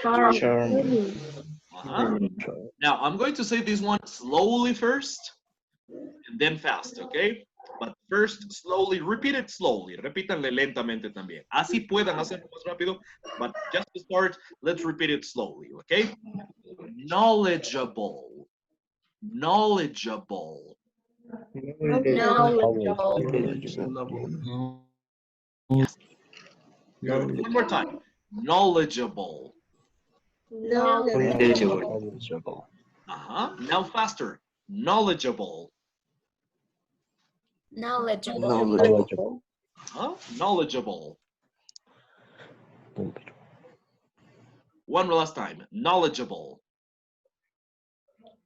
Charming. Now, I'm going to say this one slowly first and then fast, okay? But first, slowly, repeat it slowly. Repítanle lentamente también. Así puedan hacerlo más rápido, but just to start, let's repeat it slowly, okay? Knowledgeable. Knowledgeable. Knowledgeable. Yes. Good. One more time. Knowledgeable. Knowledgeable. Now faster. Knowledgeable. Knowledgeable. Knowledgeable. One last time. Knowledgeable.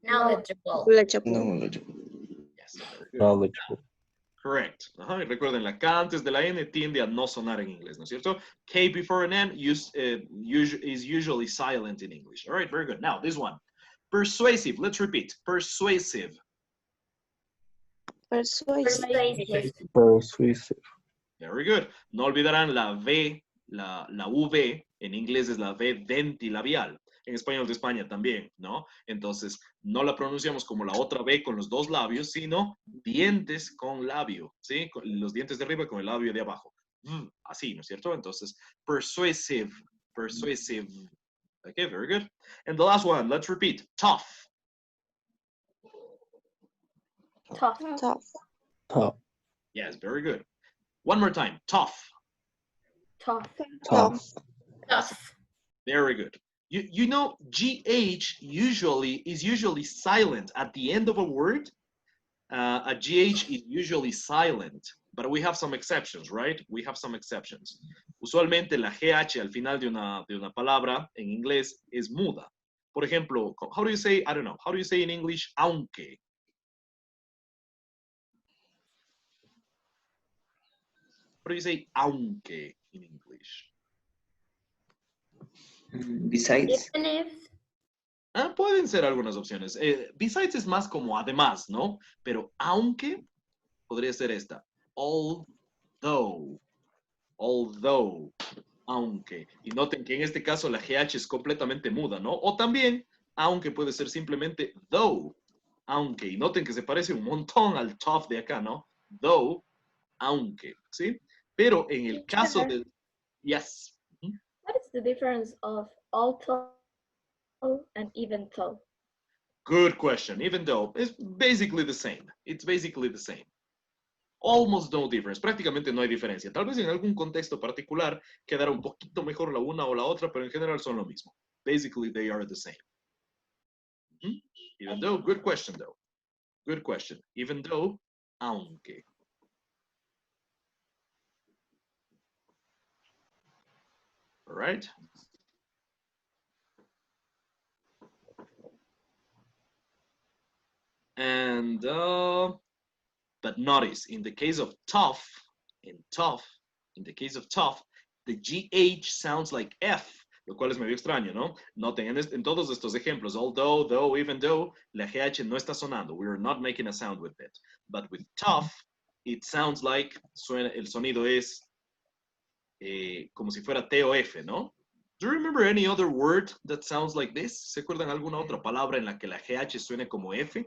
Knowledgeable. Yes. Knowledgeable. Correct. Y recuerden, la K antes de la N tiende a no sonar en inglés, ¿no es cierto? K before an N is usually silent in English. All right, very good. Now, this one. Persuasive. Let's repeat. Persuasive. Persuasive. Persuasive. Very good. No olvidarán la V, la V en inglés es la V dentilabial. En español de España también, ¿no? Entonces, no la pronunciamos como la otra V con los dos labios, sino dientes con labio, ¿sí? Con los dientes de arriba con el labio de abajo. Así, ¿no es cierto? Entonces, persuasive, persuasive. Okay, very good. And the last one, let's repeat. Tough. Tough. Yes, very good. One more time. Tough. Tough. Very good. You know, GH is usually silent at the end of a word. A GH is usually silent, but we have some exceptions, right? We have some exceptions. Usualmente la GH al final de una palabra en inglés es muda. Por ejemplo, how do you say, I don't know, how do you say in English, aunque? How do you say aunque in English? Besides. Even if. Pueden ser algunas opciones. Besides es más como además, ¿no? Pero aunque podría ser esta. Although, aunque. Y noten que en este caso la GH es completamente muda, ¿no? O también, aunque puede ser simplemente though, aunque. Y noten que se parece un montón al tough de acá, ¿no? Though, aunque, ¿sí? Pero en el caso de... Yes. What is the difference of although and even though? Good question. Even though, it's basically the same. It's basically the same. Almost no difference. Prácticamente no hay diferencia. Tal vez en algún contexto particular quedará un poquito mejor la una o la otra, pero en general son lo mismo. Basically, they are the same. Even though, good question though. Good question. Even though, aunque. All right. And, but notice, in the case of tough, in tough, in the case of tough, the GH sounds like F, lo cual es medio extraño, ¿no? Noten, en todos estos ejemplos, although, though, even though, la GH no está sonando. We're not making a sound with it. But with tough, it sounds like, el sonido es como si fuera T o F, ¿no? Do you remember any other word that sounds like this? ¿Se acuerdan alguna otra palabra en la que la GH suene como F?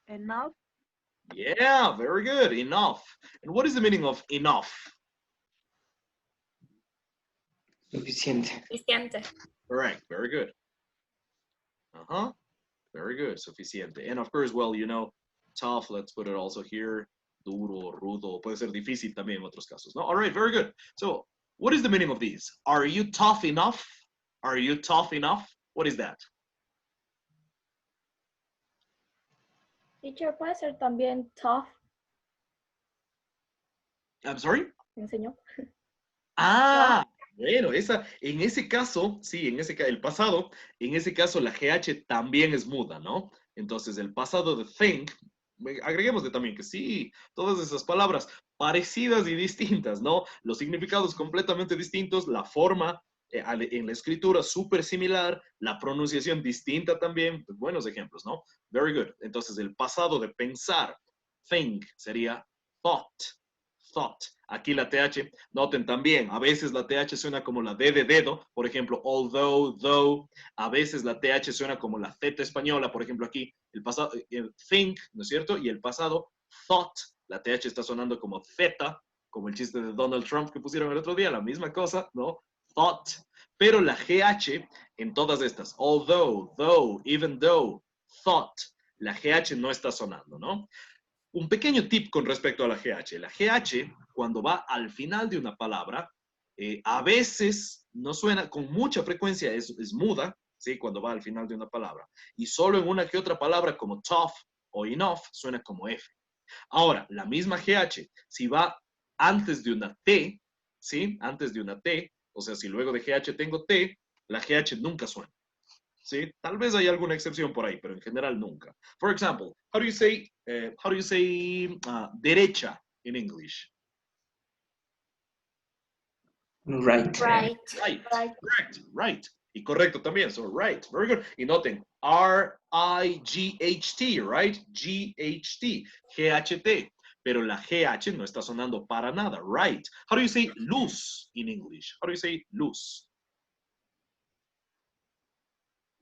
Enough. Yeah, very good. Enough. And what is the meaning of enough? Suficiente. Suficiente. Correct. Very good. Uh-huh. Very good. Suficiente. And of course, well, you know, tough, let's put it also here. Duro, rudo. Puede ser difícil también en otros casos. No? All right, very good. So, what is the meaning of these? Are you tough enough? Are you tough enough? What is that? Teacher, puede ser también tough. I'm sorry? ¿Me enseñó? Ah, bueno, en ese caso, sí, el pasado, en ese caso la GH también es muda, ¿no? Entonces el pasado de think, agreguémosle también que sí, todas esas palabras parecidas y distintas, ¿no? Los significados completamente distintos, la forma en la escritura súper similar, la pronunciación distinta también, buenos ejemplos, ¿no? Very good. Entonces el pasado de pensar, think, sería thought. Thought. Aquí la TH, noten también, a veces la TH suena como la D de dedo, por ejemplo, although, though, a veces la TH suena como la Z española, por ejemplo, aquí, el pasado, el think, ¿no es cierto? Y el pasado, thought, la TH está sonando como Z, como el chiste de Donald Trump que pusieron el otro día, la misma cosa, ¿no? Thought. Pero la GH en todas estas, although, though, even though, thought, la GH no está sonando, ¿no? Un pequeño tip con respecto a la GH. La GH, cuando va al final de una palabra, a veces no suena, con mucha frecuencia es muda, ¿sí? Cuando va al final de una palabra. Y solo en una que otra palabra como tough o enough suena como F. Ahora, la misma GH, si va antes de una T, ¿sí? Antes de una T, o sea, si luego de GH tengo T, la GH nunca suena. ¿Sí? Tal vez hay alguna excepción por ahí, pero en general nunca. For example, how do you say derecha in English? Right. Right. Correct. Right. Y correcto también. So right. Very good. Y noten, R-I-G-H-T, right? G-H-T. G-H-T. Pero la GH no está sonando para nada. Right. How do you say luz in English? How do you say luz?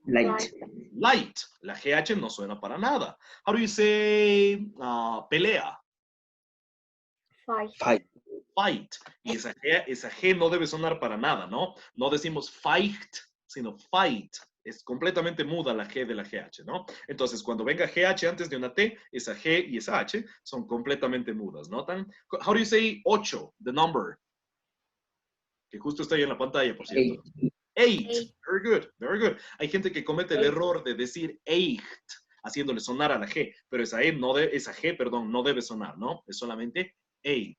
Light. Light. La GH no suena para nada. How do you say pelea? Fight. Fight. Fight. Y esa G no debe sonar para nada, ¿no? No decimos fight, sino fight. Es completamente muda la G de la GH, ¿no? Entonces, cuando venga GH antes de una T, esa G y esa H son completamente mudas, ¿notan? How do you say 8, the number? Que justo está ahí en la pantalla, por cierto. 8. Very good, very good. Hay gente que comete el error de decir 8, haciéndole sonar a la G, pero esa G, no debe sonar, ¿no? Es solamente 8.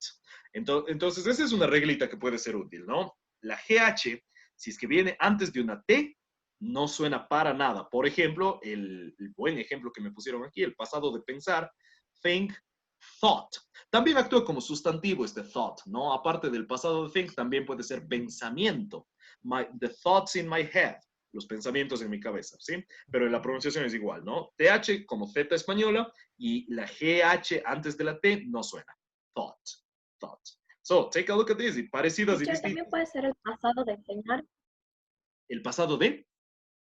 Entonces, esa es una reglita que puede ser útil, ¿no? La GH, si es que viene antes de una T, no suena para nada. Por ejemplo, el buen ejemplo que me pusieron aquí, el pasado de pensar, think, thought. También actúa como sustantivo este thought, ¿no? Aparte del pasado de think, también puede ser pensamiento. The thoughts in my head, los pensamientos en mi cabeza, ¿sí? Pero la pronunciación es igual, ¿no? TH como Z española y la GH antes de la T no suena. Thought, thought. So, take a look at this. Parecidas y Teacher, distintas. también puede ser el pasado de enseñar. ¿El pasado de?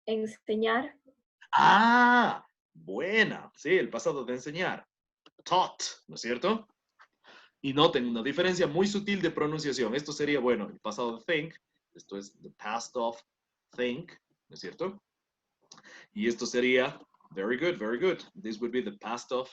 Enseñar. Ah, buena. Sí, el pasado de enseñar. Taught, ¿no es cierto? Y noten una diferencia muy sutil de pronunciación. Esto sería, bueno, el pasado de think. Esto es the past of think, ¿no es cierto? Y esto sería, very good, very good. This would be the past of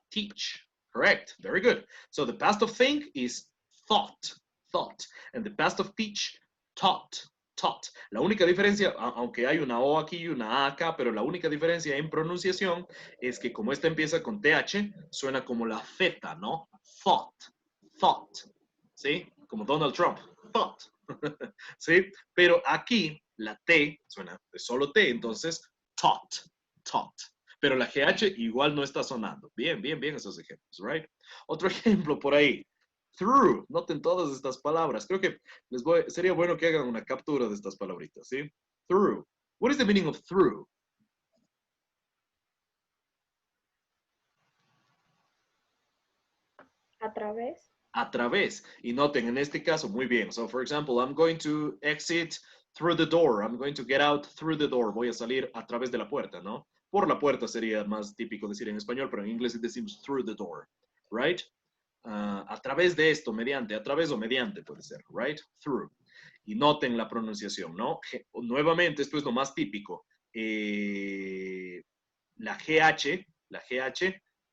teach. Correct, very good. So the past of think is thought, thought. And the past of teach, taught, taught. La única diferencia, aunque hay una O aquí y una A acá, pero la única diferencia en pronunciación es que como esta empieza con TH, suena como la Z, ¿no? Thought, thought. ¿Sí? Como Donald Trump. Thought, ¿Sí? Pero aquí la T suena de solo T, entonces taught, taught. Pero la GH igual no está sonando. Bien, bien, bien esos ejemplos, right? Otro ejemplo por ahí. Through. Noten todas estas palabras. Creo que sería bueno que hagan una captura de estas palabritas, ¿sí? Through. What is the meaning of through? A través. A través. Y noten, en este caso, muy bien. So, for example, I'm going to exit through the door. I'm going to get out through the door. Voy a salir a través de la puerta, ¿no? Por la puerta sería más típico decir en español, pero en inglés decimos through the door, right? A través de esto, mediante, a través o mediante puede ser, right? Through. Y noten la pronunciación, ¿no? Nuevamente, esto es lo más típico. La GH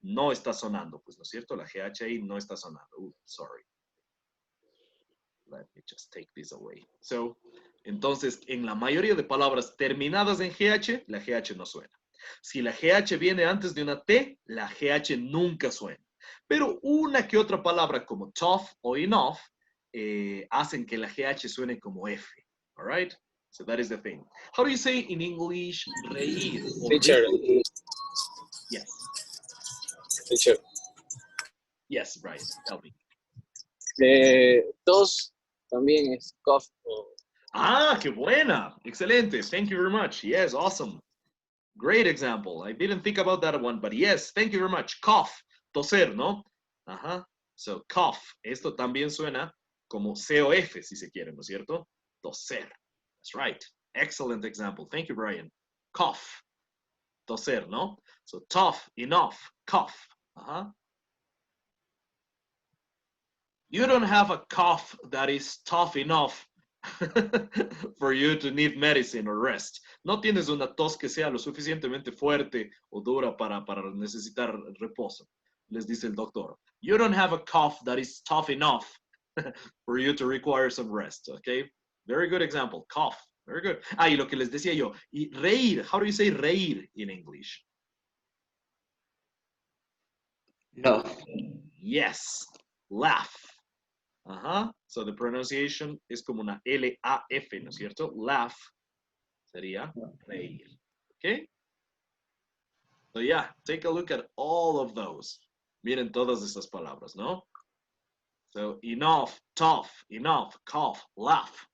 no está sonando, pues, ¿no es cierto? La GH ahí no está sonando. Sorry. Let me just take this away. So, entonces, en la mayoría de palabras terminadas en GH, la GH no suena. Si la GH viene antes de una T, la GH nunca suena. Pero una que otra palabra como tough o enough hacen que la GH suene como F. All right? So that is the thing. How do you say in English reír? Teacher, Yes. teacher. Yes, Brian. Tell me. Tos también es cough. Ah, qué buena. Excelente. Thank you very much. Yes, awesome. Great example. I didn't think about that one, but yes, thank you very much. Cough. Toser, ¿no? Ajá. So, cough. Esto también suena como COF, si se quiere, ¿no es cierto? Toser. That's right. Excellent example. Thank you, Brian. Cough. Toser, ¿no? So, tough, enough, cough. Ajá. You don't have a cough that is tough enough for you to need medicine or rest. No tienes una tos que sea lo suficientemente fuerte o dura para necesitar reposo. Les dice el doctor. You don't have a cough that is tough enough for you to require some rest. Okay? Very good example. Cough. Very good. Ah, y lo que les decía yo. Y reír. How do you say reír in English? Laugh. Yes. Laugh. Ajá. So the pronunciation es como una L-A-F, ¿no es cierto? Laugh sería reír. Okay? So yeah, take a look at all of those. Miren todas esas palabras, ¿no? So enough, tough, enough, cough, laugh.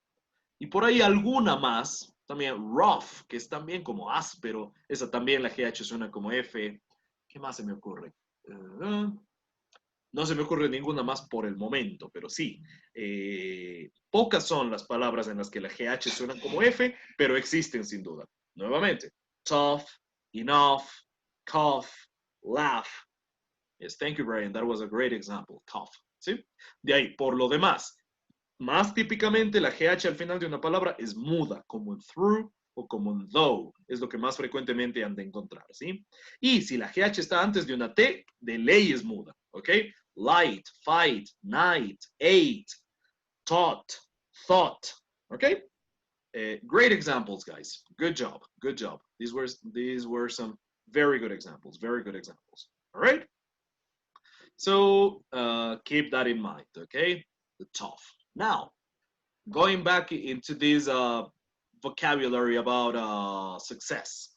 Y por ahí alguna más, también rough, que es también como áspero. Esa también la GH suena como F. ¿Qué más se me ocurre? No se me ocurre ninguna más por el momento, pero sí. Pocas son las palabras en las que la GH suena como F, pero existen sin duda. Nuevamente, tough, enough, cough, laugh. Yes, thank you, Brian. That was a great example. Cough. ¿Sí? De ahí, por lo demás, más típicamente la GH al final de una palabra es muda, como en through o como en though. Es lo que más frecuentemente han de encontrar, ¿sí? Y si la GH está antes de una T, de ley es muda, ¿ok? Light, fight, night, ate, taught, thought, ¿ok? Great examples, guys. Good job, good job. These were some very good examples, very good examples. All right? So keep that in mind, okay? The tough. Now, going back into this vocabulary about success.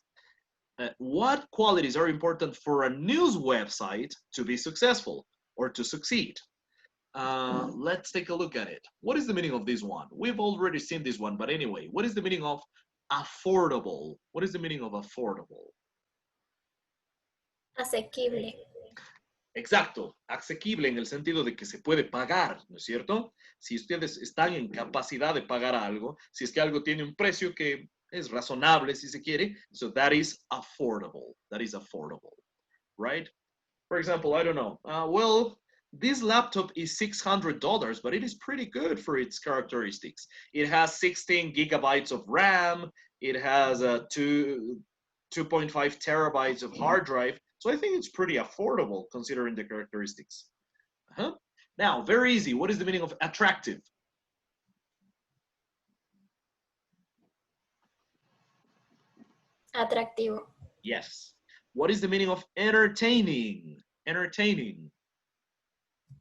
What qualities are important for a news website to be successful or to succeed? Let's take a look at it. What is the meaning of this one? We've already seen this one, but anyway, what is the meaning of affordable? What is the meaning of affordable? Asequible. Exacto, asequible en el sentido de que se puede pagar, ¿no es cierto? Si ustedes están en capacidad de pagar algo, si es que algo tiene un precio que es razonable, si se quiere, so that is affordable. That is affordable, right? For example, I don't know. Well, this laptop is $600, but it is pretty good for its characteristics. It has 16 gigabytes of RAM. It has 2.5 terabytes of hard drive. So I think it's pretty affordable considering the characteristics. Now, very easy. What is the meaning of attractive? Atractivo. Yes. What is the meaning of entertaining? Entertaining.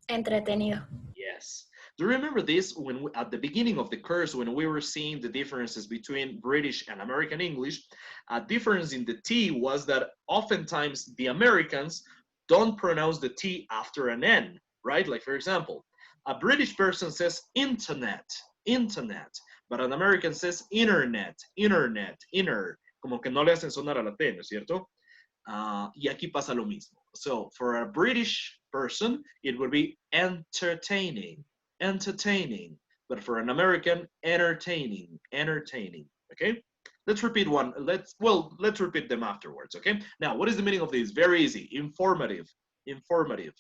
Entretenido. Yes. Do you remember this when at the beginning of the course when we were seeing the differences between British and American English? A difference in the T was that oftentimes the Americans don't pronounce the T after an N, right? Like for example, a British person says internet, internet, but an American says internet, internet, inner, como que no le hacen sonar a la T, ¿no es cierto? Y aquí pasa lo mismo. So for a British person, it would be entertaining, entertaining. But for an American, entertaining, entertaining. Okay? Let's repeat one. Let's repeat them afterwards. Okay? Now, what is the meaning of this? Very easy. Informative, informative.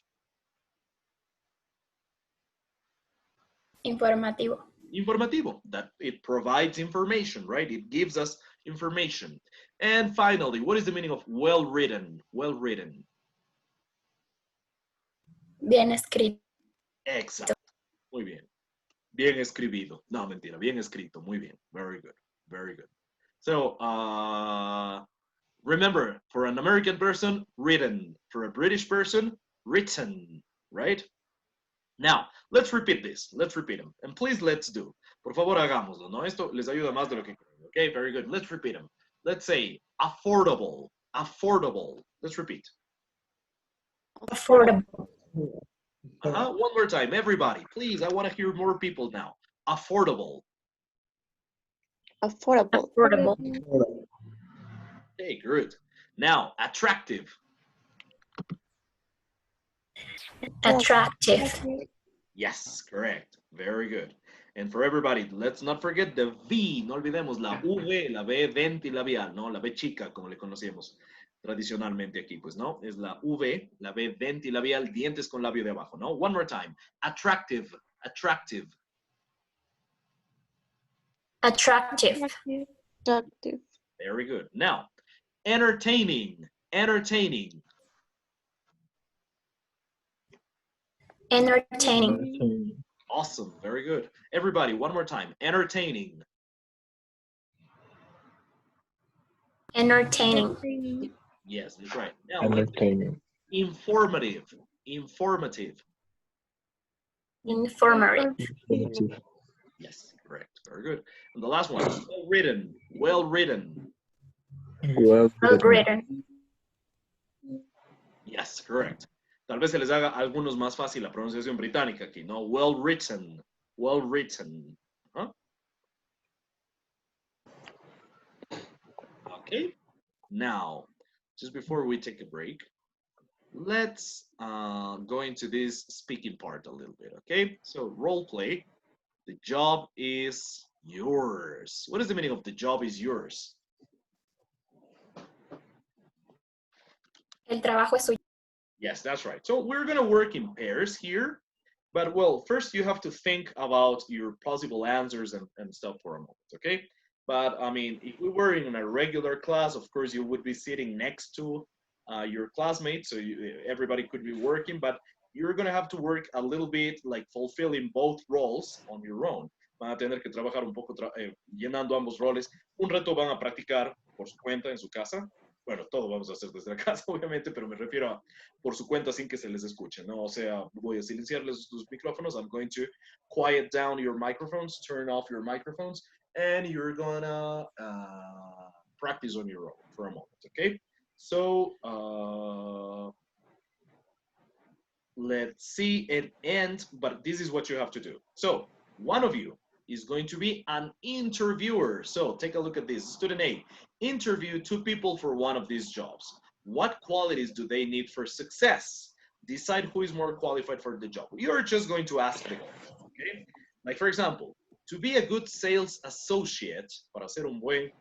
Informativo. Informativo, that it provides information, right? It gives us information. And finally, what is the meaning of well-written? Well-written. Bien escrito. Exacto. Muy bien. Bien escribido. No, mentira. Bien escrito. Muy bien. Very good. Very good. So, remember, for an American person, written. For a British person, written, right? Now, let's repeat this. Let's repeat them. And please, let's do. Por favor, hagámoslo, ¿no? Esto les ayuda más de lo que creen. Okay, very good. Let's repeat them. Let's say affordable, affordable. Let's repeat. Affordable. One more time, everybody. Please, I want to hear more people now. Affordable. Affordable. Affordable. Okay, good. Now, attractive. Attractive. Yes, correct. Very good. And for everybody, let's not forget the V. No olvidemos la V, la V ventilabial, ¿no? La V chica, como le conocíamos tradicionalmente aquí, pues, ¿no? Es la V, la V ventilabial, dientes con labio de abajo, ¿no? One more time. Attractive, attractive. Attractive. Attractive. Very good. Now, entertaining, entertaining. Entertaining. Awesome. Very good. Everybody, one more time. Entertaining. Entertaining. Yes, that's right. Now, Entertaining. informative. Informative. Informative. Informative. Yes, correct. Very good. And the last one, well written. Well written. Well Well written. Yes, correct. Tal vez se les haga a algunos más fácil la pronunciación británica aquí, ¿no? Well written. Well written. Huh? Okay. Now, just before we take a break, let's go into this speaking part a little bit, okay? So, role play. The job is yours. What is the meaning of the job is yours? El trabajo es suyo. Yes, that's right. So we're going to work in pairs here. But, well, first you have to think about your possible answers and stuff for a moment, okay? But, I mean, if we were in a regular class, of course, you would be sitting next to your classmates, so everybody could be working, but you're going to have to work a little bit, like fulfilling both roles on your own. Van a tener que trabajar un poco llenando ambos roles. Un reto van a practicar por su cuenta en su casa. Bueno, todo vamos a hacer desde la casa, obviamente, pero me refiero a por su cuenta sin que se les escuche, ¿no? O sea, voy a silenciarles sus micrófonos. I'm going to quiet down your microphones, turn off your microphones, and you're gonna practice on your own for a moment, okay? So, let's see and end, but this is what you have to do. So, one of you is going to be an interviewer. So take a look at this. Student A, interview 2 people for one of these jobs. What qualities do they need for success? Decide who is more qualified for the job. You're just going to ask them, okay? Like for example, to be a good sales associate, para ser un buen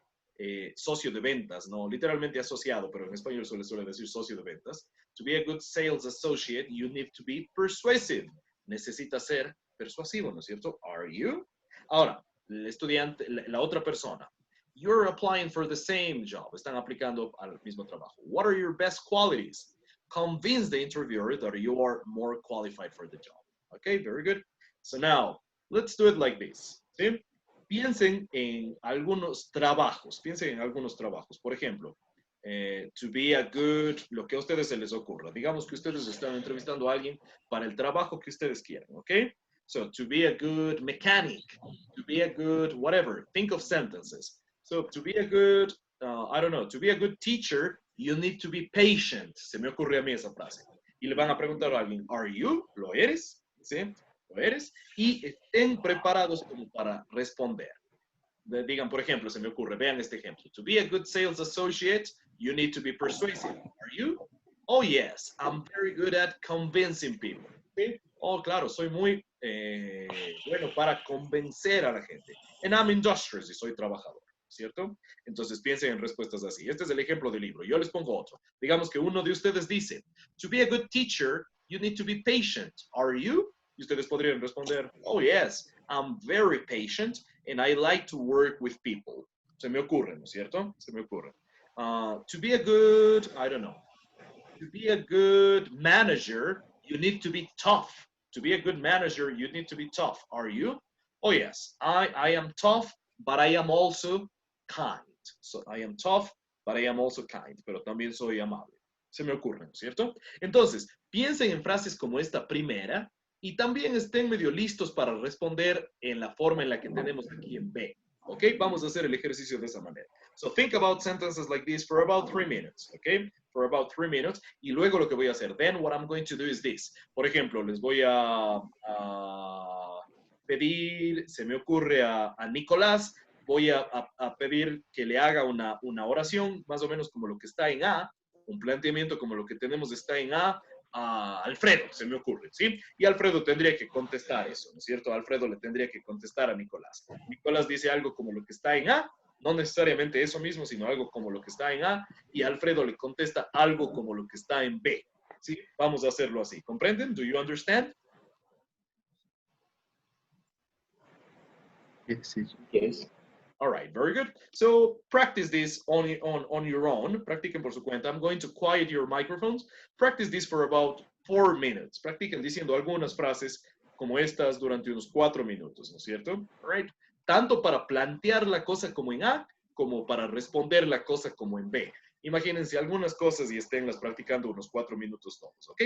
socio de ventas, no literalmente asociado, pero en español suele decir socio de ventas. To be a good sales associate, you need to be persuasive. Necesita ser persuasivo, ¿no es cierto? Are you? Ahora, el estudiante, la otra persona, you're applying for the same job. Están aplicando al mismo trabajo. What are your best qualities? Convince the interviewer that you are more qualified for the job. Okay, very good. So now, let's do it like this. ¿Sí? Piensen en algunos trabajos. Piensen en algunos trabajos. Por ejemplo, to be a good, lo que a ustedes se les ocurra. Digamos que ustedes están entrevistando a alguien para el trabajo que ustedes quieran, ¿ok? So to be a good mechanic, to be a good whatever, think of sentences. So to be a good, I don't know, to be a good teacher, you need to be patient. Se me ocurrió a mí esa frase. Y le van a preguntar a alguien, ¿are you? ¿Lo eres? ¿Sí? ¿Lo eres? Y estén preparados como para responder. Digan, por ejemplo, se me ocurre, vean este ejemplo. To be a good sales associate, you need to be persuasive. Are you? Oh, yes, I'm very good at convincing people. ¿Sí? Oh, claro, soy muy bueno para convencer a la gente. And I'm industrious y soy trabajador, ¿cierto? Entonces piensen en respuestas así. Este es el ejemplo del libro. Yo les pongo otro. Digamos que uno de ustedes dice, to be a good teacher, you need to be patient. Are you? Y ustedes podrían responder, oh, yes, I'm very patient and I like to work with people. Se me ocurre, ¿no es cierto? Se me ocurre. To be a good, I don't know, to be a good manager, you need to be tough. To be a good manager, you need to be tough. Are you? Oh, yes, I am tough, but I am also kind. So I am tough, but I am also kind. Pero también soy amable. Se me ocurre, ¿no es cierto? Entonces, piensen en frases como esta primera y también estén medio listos para responder en la forma en la que tenemos aquí en B. ¿Ok? Vamos a hacer el ejercicio de esa manera. So think about sentences like this for about 3 minutes. ¿Ok? For about 3 minutes. Y luego lo que voy a hacer. Then what I'm going to do is this. Por ejemplo, les voy a pedir, se me ocurre a Nicolás, voy a pedir que le haga una oración, más o menos como lo que está en A, un planteamiento como lo que tenemos está en A Alfredo, se me ocurre, ¿sí? Y Alfredo tendría que contestar eso, ¿no es cierto? Alfredo le tendría que contestar a Nicolás. Nicolás dice algo como lo que está en A, no necesariamente eso mismo, sino algo como lo que está en A, y Alfredo le contesta algo como lo que está en B, ¿sí? Vamos a hacerlo así, ¿comprenden? Do you understand? Yes, yes. Yes. All right, very good. So practice this on your own. Practiquen por su cuenta. I'm going to quiet your microphones. Practice this for about 4 minutes. Practiquen diciendo algunas frases como estas durante unos 4 minutos, ¿no es cierto? All right. Tanto para plantear la cosa como en A, como para responder la cosa como en B. Imagínense algunas cosas y esténlas practicando unos 4 minutos todos, ¿ok?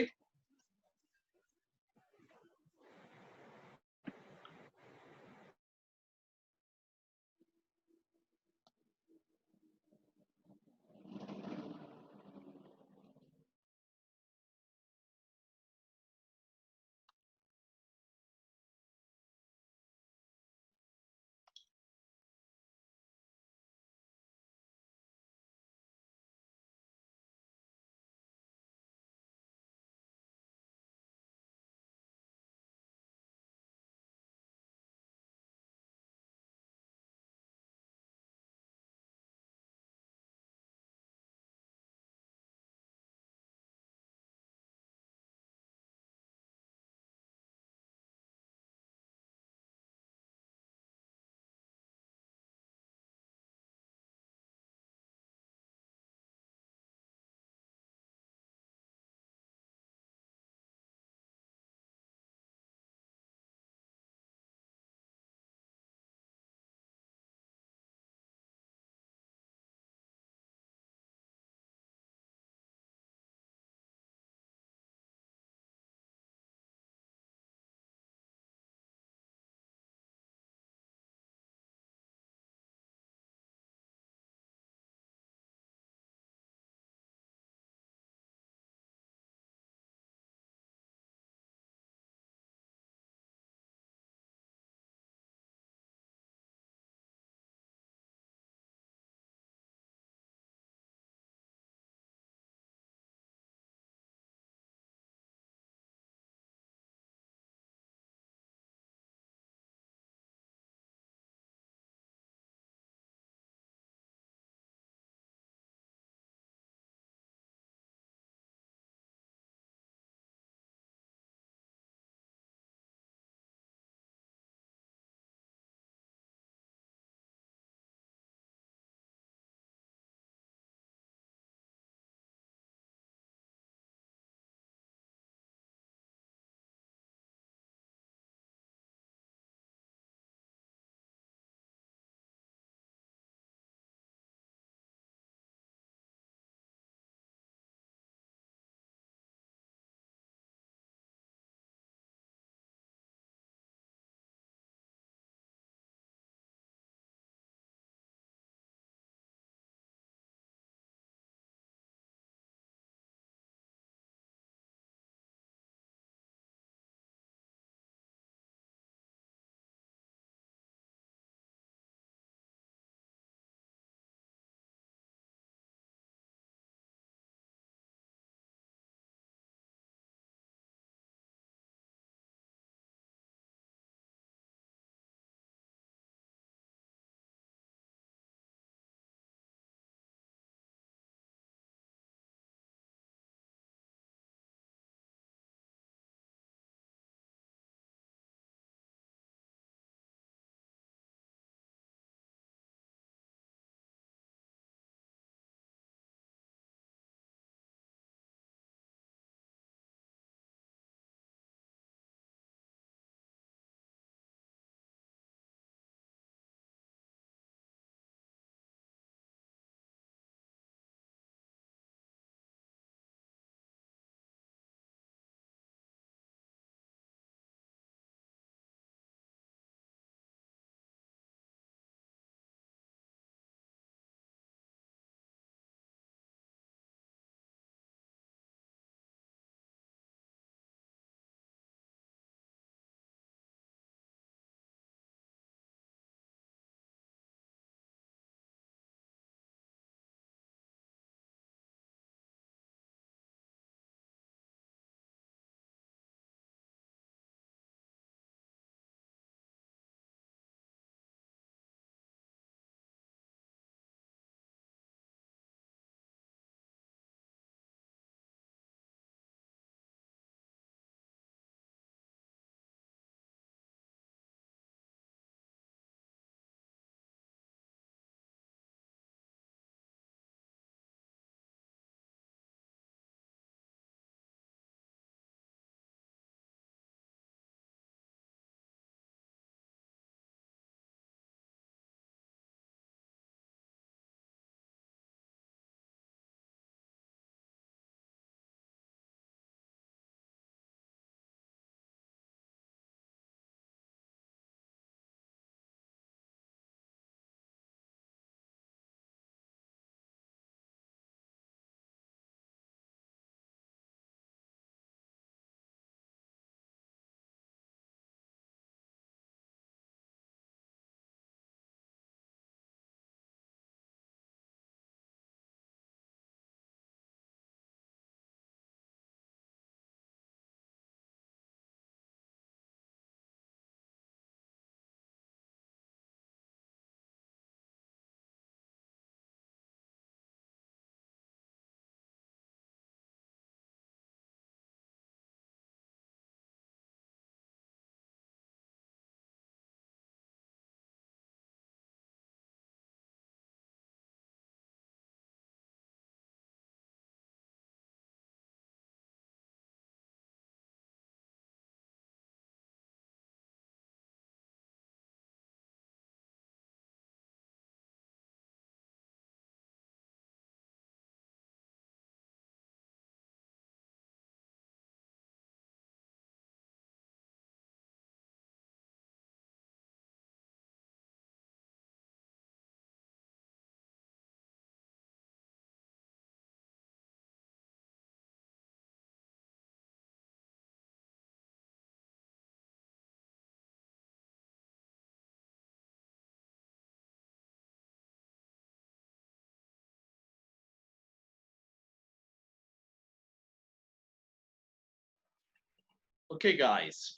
Okay, guys.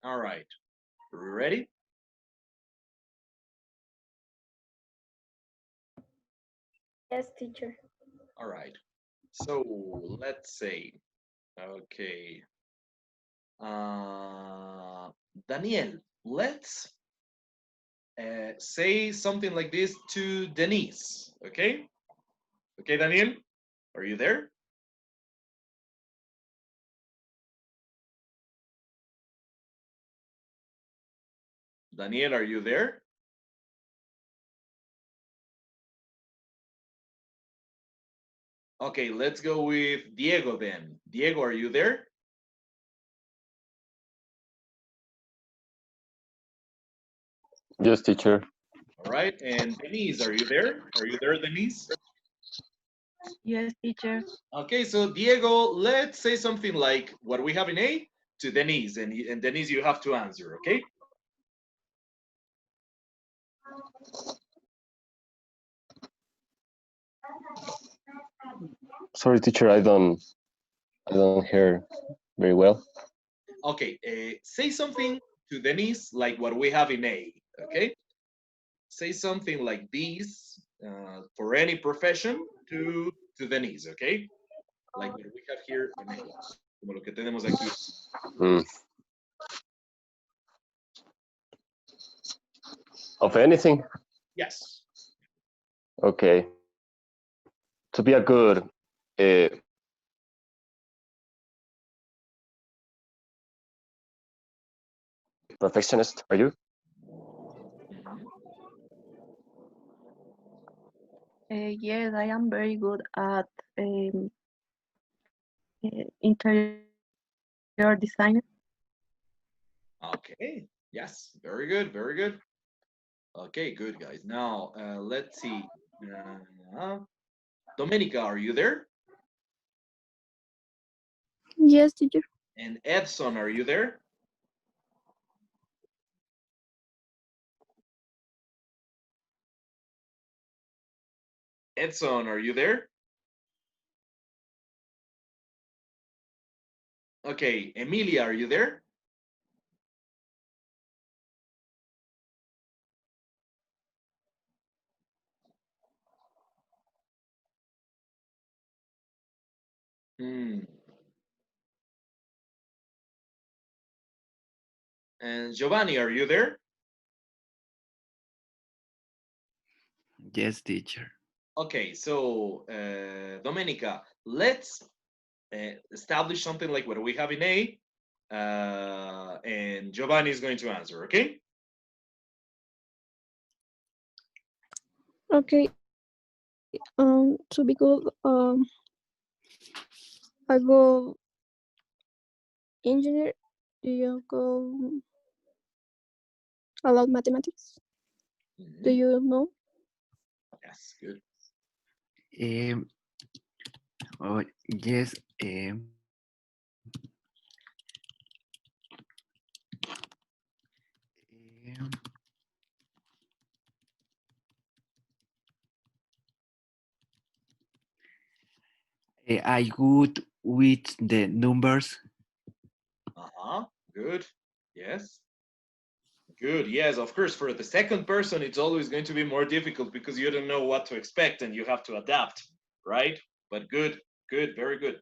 All right. Ready? Yes, teacher. All right. So let's say, okay. Daniel, let's say something like this to Denise. Okay? Okay, Daniel? Are you there? Daniel, are you there? Okay, let's go with Diego then. Diego, are you there? Yes, teacher. All right, and Denise, are you there? Are you there, Denise? Yes, teacher. Okay, so Diego, let's say something like what we have in A to Denise, and Denise, you have to answer, okay? Sorry, teacher. I don't hear very well. Okay, say something to Denise like what we have in A, okay? Say something like this for any profession to Denise, okay? Like what we have here in A, como lo que tenemos aquí. Of anything? Yes. Okay. To be a good perfectionist, are you? Yes, I am very good at interior design. Okay. Yes. Very good. Very good. Okay. Good, guys. Now let's see. Domenica, are you there? Yes, teacher. And Edson, are you there? Edson, are you there? Okay. Emilia, are you there? And Giovanni, are you there? Yes, teacher. Okay, so Domenica, let's establish something like what we have in A, and Giovanni is going to answer, okay? Okay. To be good, I go engineer. Do you go a lot mathematics? Do you know? Yes, good. Oh, yes. I good with the numbers. Good. Yes. Good. Yes, of course. For the second person, it's always going to be more difficult because you don't know what to expect and you have to adapt, right? But good, good, very good.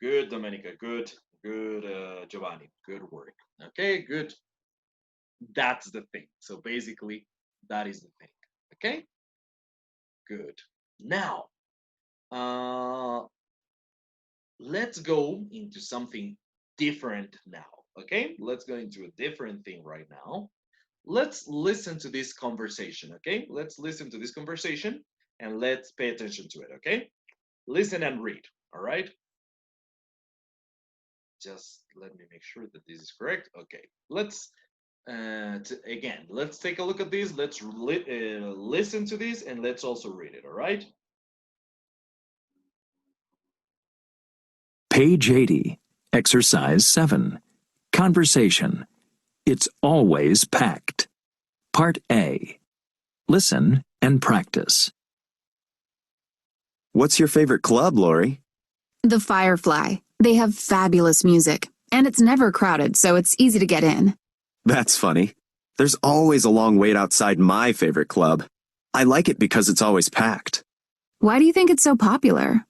Good, Domenica. Good, good, Giovanni. Good work. Okay, good. That's the thing. So basically, that is the thing. Okay? Good. Now, let's go into something different now. Okay? Let's go into a different thing right now. Let's listen to this conversation. Okay? Let's listen to this conversation and let's pay attention to it. Okay? Listen and read. All right? Just let me make sure that this is correct. Okay. Let's again, let's take a look at this. Let's listen to this and let's also read it. All right? Page 80, Exercise 7. Conversation. It's always packed. Part A. Listen and practice. What's your favorite club, Lori? The Firefly. They have fabulous music. And it's never crowded, so it's easy to get in. That's funny. There's always a long wait outside my favorite club. I like it because it's always packed. Why do you think it's so popular?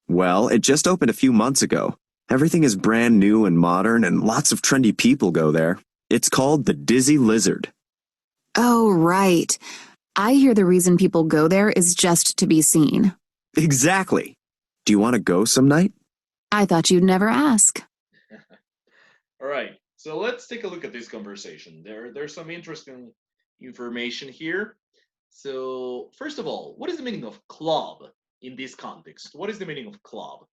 Well, it just opened a few months ago. Everything is brand new and modern, and lots of trendy people go there. It's called the Dizzy Lizard. Oh, right. I hear the reason people go there is just to be seen. Exactly. Do you want to go some night? I thought you'd never ask. All right, so let's take a look at this conversation. There's some interesting information here. So first of all, what is the meaning of club in this context? What is the meaning of club?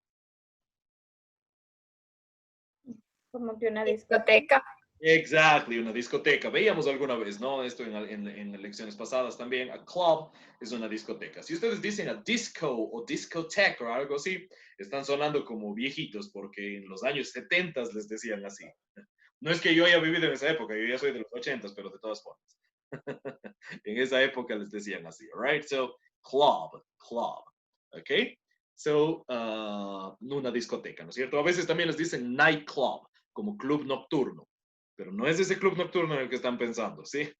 Como que una discoteca. Exactly, una discoteca. Veíamos alguna vez, ¿no? Esto en lecciones pasadas también. A club es una discoteca. Si ustedes dicen a disco o discoteca o algo así, están sonando como viejitos porque en los años 70 les decían así. No es que yo haya vivido en esa época, yo ya soy de los 80, pero de todas formas. En esa época les decían así, all right? So, club, okay? So, una discoteca, ¿no es cierto? A veces también les dicen nightclub, como club nocturno, pero no es ese club nocturno en el que están pensando, ¿sí?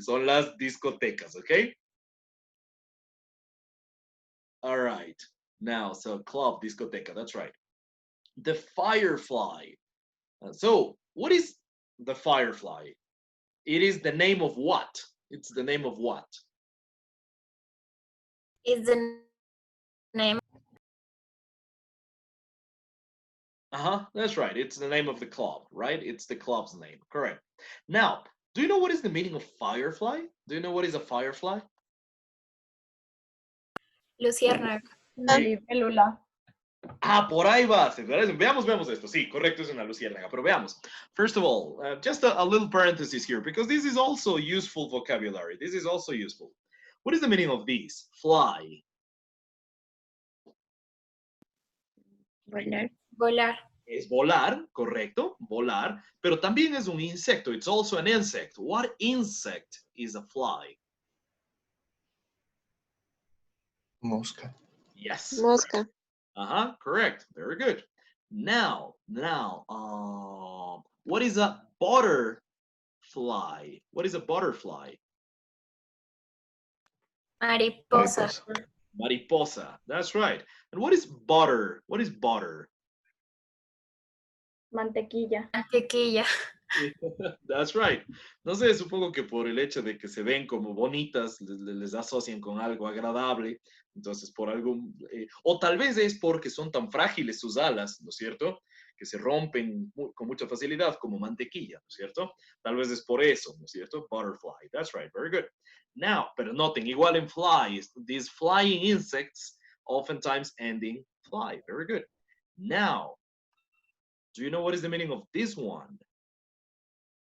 Son las discotecas, okay? All right. Now, so club, discoteca, that's right. The firefly. So, what is the firefly? It is the name of what? It's the name of what? Is the name. That's right. It's the name of the club, right? It's the club's name. Correct. Now, do you know what is the meaning of firefly? Do you know what is a firefly? Luciérnaga. Una libélula. Por ahí va. Veamos esto. Sí, correcto, es una luciérnaga. Pero veamos. First of all, just a little parenthesis here, because this is also useful vocabulary. This is also useful. What is the meaning of these? Fly. Volar. Volar. Es volar, correcto, volar, pero también es un insecto. It's also an insect. What insect is a fly? Mosca. Yes. Mosca. Correct. Very good. Now, what is a butterfly? What is a butterfly? Mariposa. Mariposa. That's right. And what is butter? What is butter? Mantequilla. Mantequilla. That's right. No sé, supongo que por el hecho de que se ven como bonitas, les asocian con algo agradable. Entonces, por algo, o tal vez es porque son tan frágiles sus alas, ¿no es cierto? Que se rompen con mucha facilidad, como mantequilla, ¿no es cierto? Tal vez es por eso, ¿no es cierto? Butterfly. That's right. Very good. Now, pero noten, igual en flies, these flying insects oftentimes ending fly. Very good. Now, do you know what is the meaning of this one?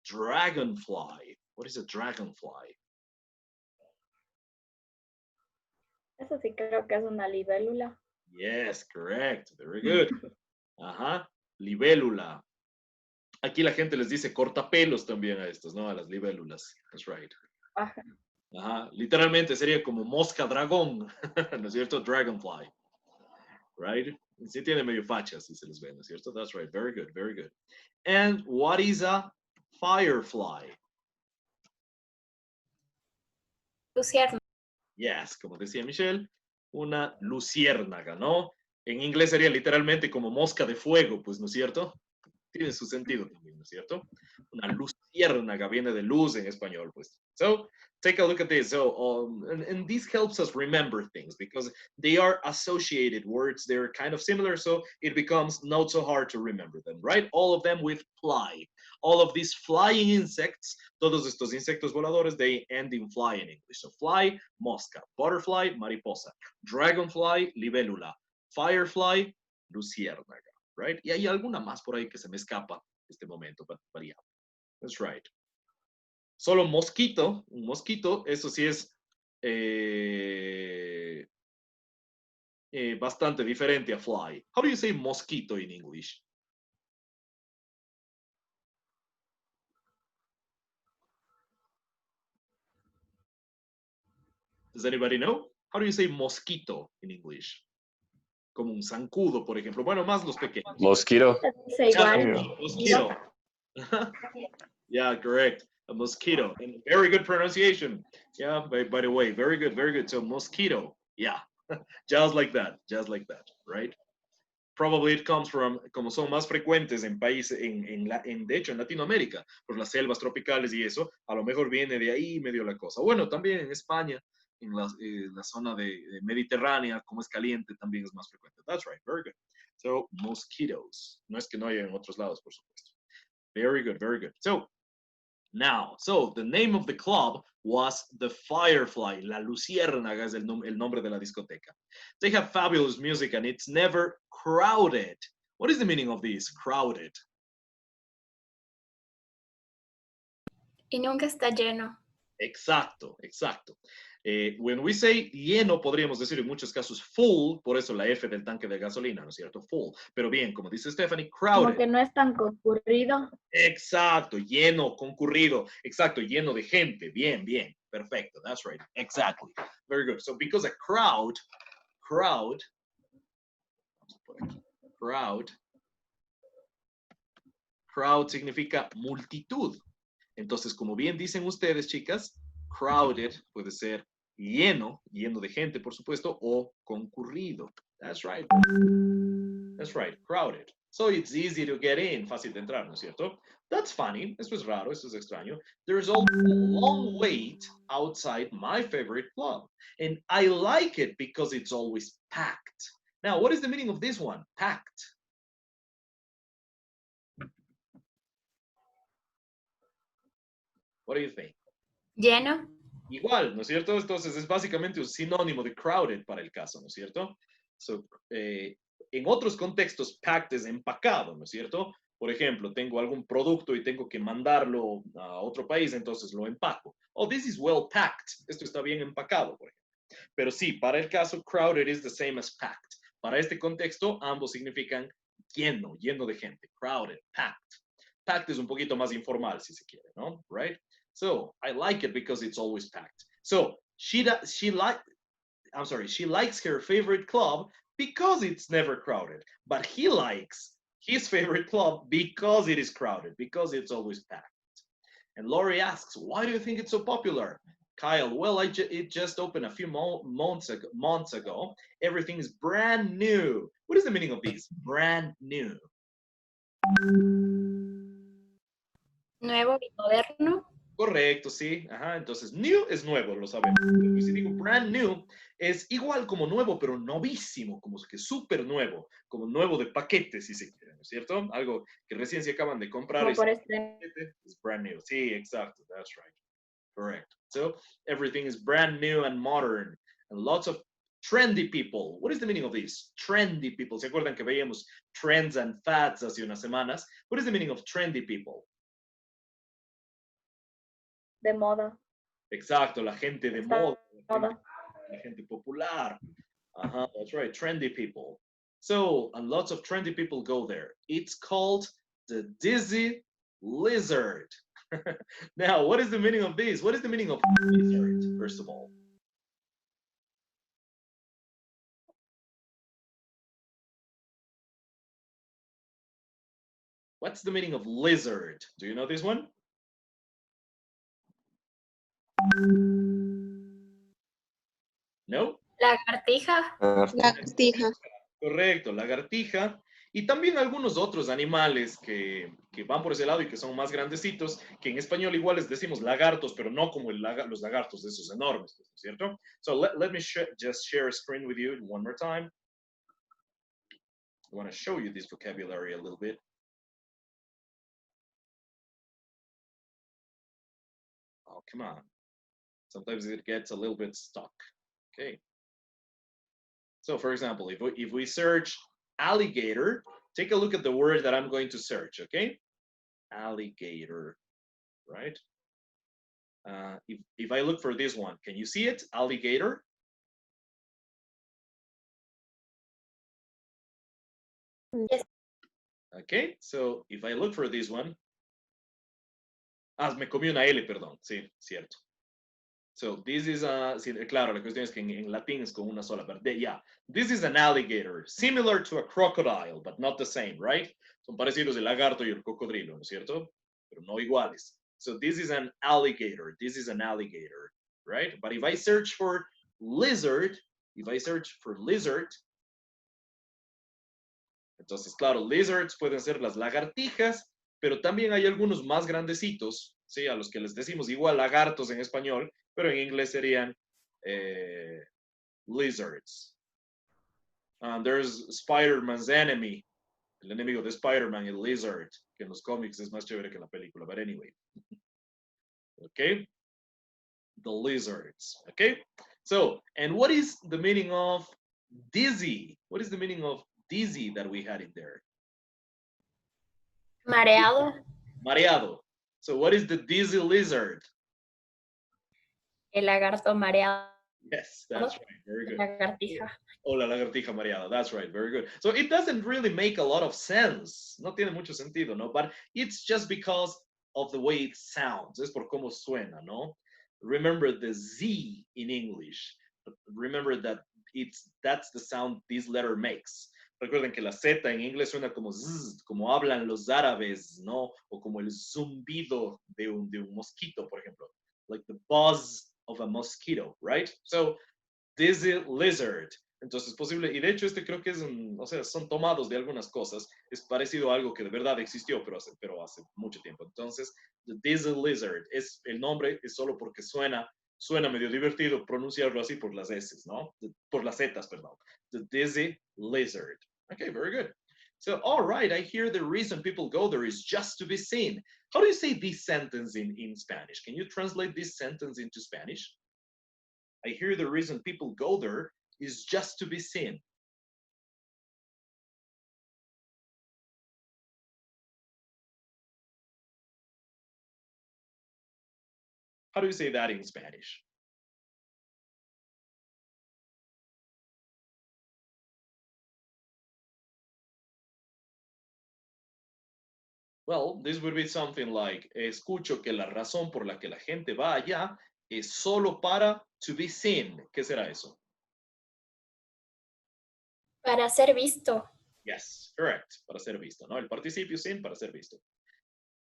Dragonfly. What is a dragonfly? Eso sí creo que es una libélula. Yes, correct. Very good. Libélula. Aquí la gente les dice cortapelos también a estos, ¿no? A las libélulas. That's right. Literalmente sería como mosca dragón, ¿no es cierto? Dragonfly. Right? Sí tiene medio facha, si se les ve, ¿no es cierto? That's right. Very good, very good. And what is a firefly? Luciérnaga. Yes, como decía Michelle, una luciérnaga, ¿no? En inglés sería literalmente como mosca de fuego, pues, ¿no es cierto? Tiene su sentido también, ¿no es cierto? Una luciérnaga viene de luz en español, pues. So, take a look at this. So, and this helps us remember things because they are associated words. They're kind of similar, so it becomes not so hard to remember them, right? All of them with fly. All of these flying insects, todos estos insectos voladores, they end in fly in English. So, fly, mosca. Butterfly, mariposa. Dragonfly, libélula. Firefly, luciérnaga. Right? Y hay alguna más por ahí que se me escapa este momento, but yeah, that's right. Solo mosquito, un mosquito, eso sí es bastante diferente a fly. How do you say mosquito in English? Does anybody know? How do you say mosquito in English? como un zancudo, por ejemplo. Bueno, más los pequeños. Mosquito. Se Yeah, igual. mosquito. Yeah, correct. A mosquito. And very good pronunciation. Yeah, by the way, very good, very good. So mosquito. Yeah, just like that, right? Probably it comes from, como son más frecuentes en países, de hecho en Latinoamérica, por las selvas tropicales y eso, a lo mejor viene de ahí medio la cosa. Bueno, también en España, en la zona de mediterránea, como es caliente, también es más frecuente. That's right, very good. So, mosquitoes. No es que no haya en otros lados, por supuesto. Very good, very good. So, now, so the name of the club was the Firefly. La Luciérnaga es el nombre de la discoteca. They have fabulous music and it's never crowded. What is the meaning of this? Crowded. Y nunca está lleno. Exacto, exacto. When we say lleno, podríamos decir en muchos casos full, por eso la F del tanque de gasolina, ¿no es cierto? Full. Pero bien, como dice Stephanie, crowded. Como que no es tan concurrido. Exacto, lleno, concurrido. Exacto, lleno de gente. Bien, bien. Perfecto. That's right. Exactly. Very good. So because a crowd, crowd significa multitud. Entonces, como bien dicen ustedes, chicas, crowded puede ser lleno, lleno de gente, por supuesto, o concurrido. That's right. That's right, crowded. So it's easy to get in, fácil de entrar, ¿no es cierto? That's funny. Esto es raro, esto es extraño. There's also a long wait outside my favorite club. And I like it because it's always packed. Now, what is the meaning of this one? Packed. What do you think? Lleno. Igual, ¿no es cierto? Entonces es básicamente un sinónimo de crowded para el caso, ¿no es cierto? So, en otros contextos, packed es empacado, ¿no es cierto? Por ejemplo, tengo algún producto y tengo que mandarlo a otro país, entonces lo empaco. Oh, this is well packed. Esto está bien empacado, por ejemplo. Pero sí, para el caso, crowded is the same as packed. Para este contexto, ambos significan lleno, lleno de gente. Crowded, packed. Packed es un poquito más informal, si se quiere, ¿no? Right? So I like it because it's always packed. So she likes her favorite club because it's never crowded. But he likes his favorite club because it is crowded, because it's always packed. And Laurie asks, why do you think it's so popular? Kyle, well, it just opened a few months ago. Everything is brand new. What is the meaning of this? Brand new. Nuevo y moderno. Correcto, sí. Ajá, entonces new es nuevo, lo sabemos. Y si digo brand new, es igual como nuevo, pero novísimo, como que súper nuevo, como nuevo de paquete, si se quiere, ¿no es cierto? Algo que recién se acaban de comprar. Como por este. Es brand new. Sí, exacto, that's right. Correct. So everything is brand new and modern, and lots of trendy people. What is the meaning of this? Trendy people. ¿Se acuerdan que veíamos trends and fads hace unas semanas? What is the meaning of trendy people? De moda. Exacto, la gente de moda, la gente popular. Uh-huh, that's right, trendy people. So, and lots of trendy people go there. It's called the Dizzy Lizard. Now, what is the meaning of this? What is the meaning of lizard, first of all? What's the meaning of lizard? Do you know this one? No? Lagartija. Lagartija. Correcto, lagartija. Y también algunos otros animales que van por ese lado y que son más grandecitos, que en español igual les decimos lagartos, pero no como los lagartos de esos enormes, ¿no es cierto? So let me just share a screen with you one more time. I want to show you this vocabulary a little bit. Oh, come on. Sometimes it gets a little bit stuck. Okay. So for example, if we search alligator, take a look at the word that I'm going to search, okay? Alligator, right? If I look for this one, can you see it? Alligator? Yes. Okay, so if I look for this one, me comí una L, perdón, sí, cierto. So this is a, sí, claro, la cuestión es que en latín es con una sola, but yeah, this is an alligator, similar to a crocodile, but not the same, right? Son parecidos el lagarto y el cocodrilo, ¿no es cierto? Pero no iguales. So this is an alligator, this is an alligator, right? But if I search for lizard, entonces, claro, lizards pueden ser las lagartijas, pero también hay algunos más grandecitos, ¿sí? A los que les decimos igual lagartos en español, pero en inglés serían lizards. There's Spider-Man's enemy, el enemigo de Spider-Man, el lizard, que en los cómics es más chévere que en la película, but anyway. Okay? The lizards, okay? So, and what is the meaning of dizzy? What is the meaning of dizzy that we had in there? Mareado. Mareado. So what is the dizzy lizard? El lagarto mareado. Yes, that's right. Very good. Lagartija. Oh, la lagartija mareada. That's right. Very good. So it doesn't really make a lot of sense. No tiene mucho sentido, ¿no? But it's just because of the way it sounds. Es por cómo suena, ¿no? Remember the Z in English. Remember that that's the sound this letter makes. Recuerden que la Z en inglés suena como zzz, como hablan los árabes, ¿no? O como el zumbido de un mosquito, por ejemplo. Like the buzz of a mosquito, right? So, dizzy lizard. Entonces, posible, y de hecho este creo que es, o sea, son tomados de algunas cosas, es parecido a algo que de verdad existió, pero hace mucho tiempo. Entonces, the dizzy lizard, el nombre es solo porque suena medio divertido pronunciarlo así por las S, ¿no? Por las Zetas, perdón. The dizzy lizard. Okay, very good. So, all right, I hear the reason people go there is just to be seen. How do you say this sentence in Spanish? Can you translate this sentence into Spanish? I hear the reason people go there is just to be seen. How do you say that in Spanish? Well, this would be something like, escucho que la razón por la que la gente va allá es solo para to be seen. ¿Qué será eso? Para ser visto. Yes, correct. Para ser visto, ¿no? El participio sin para ser visto.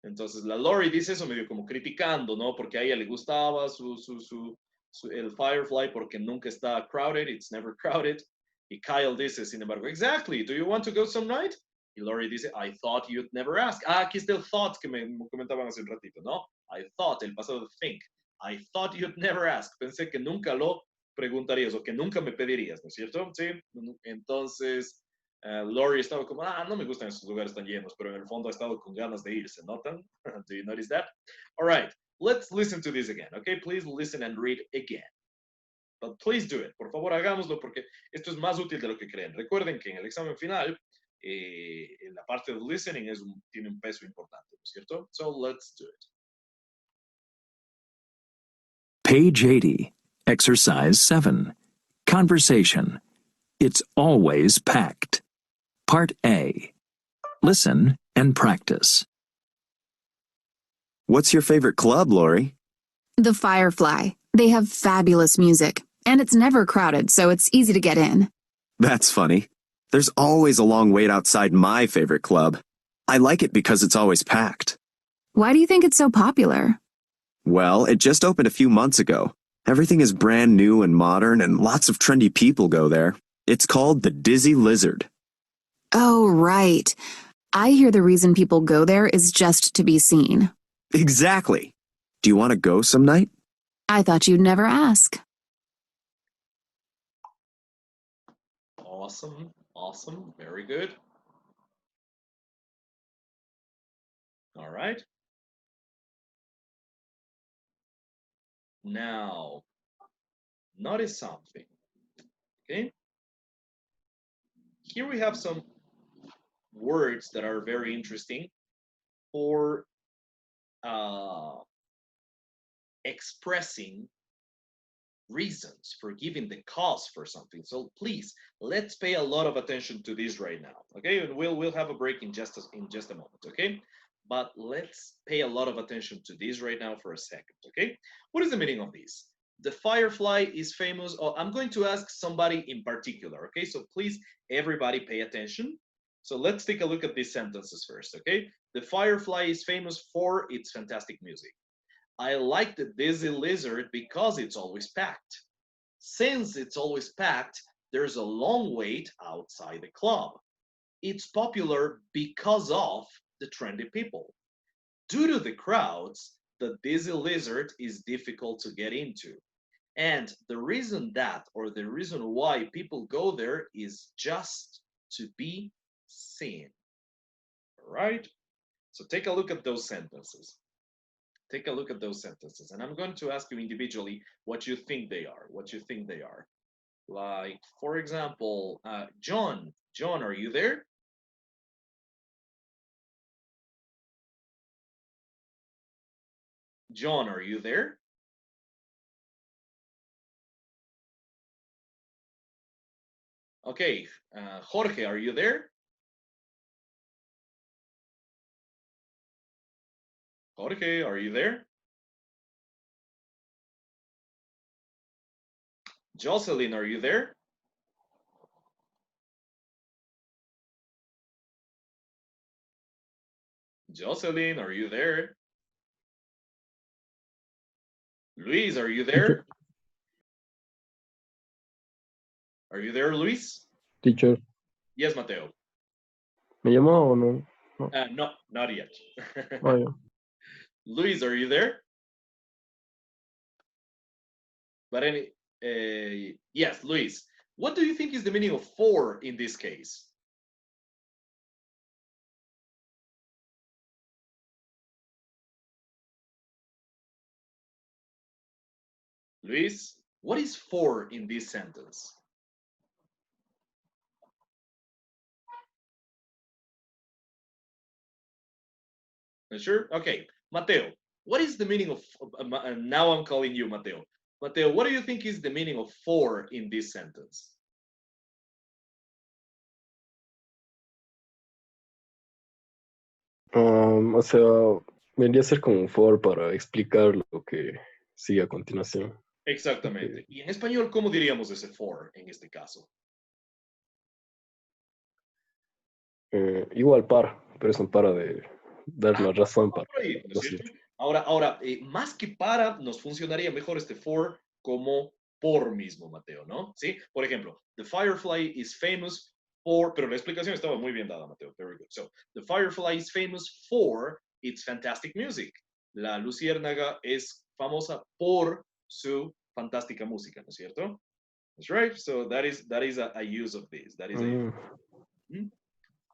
Entonces la Lori dice eso medio como criticando, ¿no? Porque a ella le gustaba el Firefly porque nunca está crowded, it's never crowded. Y Kyle dice, sin embargo, exactly, do you want to go some night? Y Lori dice, I thought you'd never ask. Ah, aquí está el thought que me comentaban hace un ratito, ¿no? I thought, el pasado de think. I thought you'd never ask. Pensé que nunca lo preguntarías o que nunca me pedirías, ¿no es cierto? Sí. Entonces, Lori estaba como, no me gustan esos lugares tan llenos, pero en el fondo ha estado con ganas de irse, ¿notan? Do you notice that? All right, let's listen to this again, okay? Please listen and read again. But please do it. Por favor, hagámoslo porque esto es más útil de lo que creen. Recuerden que en el examen final, en la parte de listening tiene un peso importante, ¿no es cierto? So let's do it. Page 80, Exercise 7. Conversation. It's always packed. Part A. Listen and practice. What's your favorite club, Lori? The Firefly. They have fabulous music, and it's never crowded, so it's easy to get in. That's funny. There's always a long wait outside my favorite club. I like it because it's always packed. Why do you think it's so popular? Well, it just opened a few months ago. Everything is brand new and modern, and lots of trendy people go there. It's called the Dizzy Lizard. Oh, right. I hear the reason people go there is just to be seen. Exactly. Do you want to go some night? I thought you'd never ask. Awesome, awesome, very good. All right. Now, notice something, okay? Here we have some words that are very interesting for expressing reasons, for giving the cause for something. So please, let's pay a lot of attention to this right now, okay? And we'll have a break in just a moment, okay? But let's pay a lot of attention to this right now for a second, okay? What is the meaning of this? the firefly is famous. Oh, I'm going to ask somebody in particular, okay? So please, everybody pay attention. So let's take a look at these sentences first, okay? The firefly is famous for its fantastic music. I like the dizzy lizard because it's always packed. Since it's always packed, there's a long wait outside the club. It's popular because of the trendy people. Due to the crowds, the dizzy lizard is difficult to get into. And the reason that, or the reason why people go there is just to be seen. All right? So take a look at those sentences. Take a look at those sentences. And I'm going to ask you individually what you think they are. What you think they are. Like, for example, John. John, are you there? John, are you there? Okay, Jorge, are you there? Jorge, are you there? Jocelyn, are you there? Jocelyn, are you there? Luis, are you there? Are you there, Luis? Teacher, Yes, Mateo. ¿me llamó o no? No. No, not yet. Ah, ya. Luis, are you there? But yes, Luis. What do you think is the meaning of for in this case? Luis, what is for in this sentence? Sure? Okay. Mateo, what is the meaning of, now I'm calling you Mateo. Mateo, what do you think is the meaning of for in this sentence? O sea, vendría a ser como un for para explicar lo que sigue a continuación. Exactamente. Y en español, ¿cómo diríamos ese for en este caso? Igual para, pero es un para de dar la razón para. ¿No es cierto? Ahora, más que para, nos funcionaría mejor este for como por mismo, Mateo, ¿no? ¿Sí? Por ejemplo, the firefly is famous for, pero la explicación estaba muy bien dada, Mateo. Very good. So, the firefly is famous for its fantastic music. La luciérnaga es famosa por su fantástica música, ¿no es cierto? That's right. So that is a use of this. That is a use.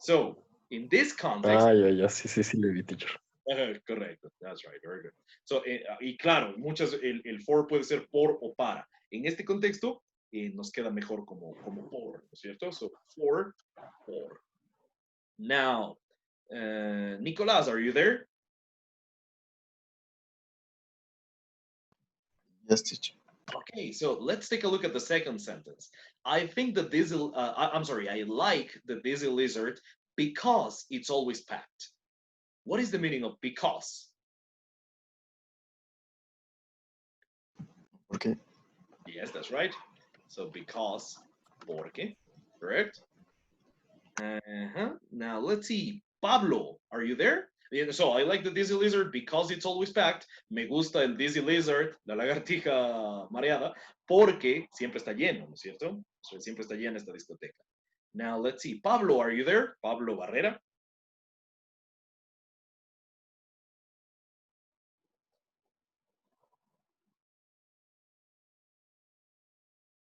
So, in this context. Ah, ya, sí, le vi, teacher. Correcto, that's right, very good. So, y claro, el for puede ser por o para. En este contexto, nos queda mejor como por, ¿no es cierto? So, for. Now, Nicolás, are you there? Yes, teacher. Okay, so let's take a look at the second sentence. I think the diesel, I'm sorry, I like the dizzy lizard because it's always packed. What is the meaning of because? Porque. Yes, that's right. So because, porque, correct? Now let's see. Pablo, are you there? So I like the dizzy lizard because it's always packed. Me gusta el dizzy lizard, la lagartija mareada, porque siempre está lleno, ¿no es cierto? So, siempre está llena esta discoteca. Now let's see. Pablo, are you there? Pablo Barrera.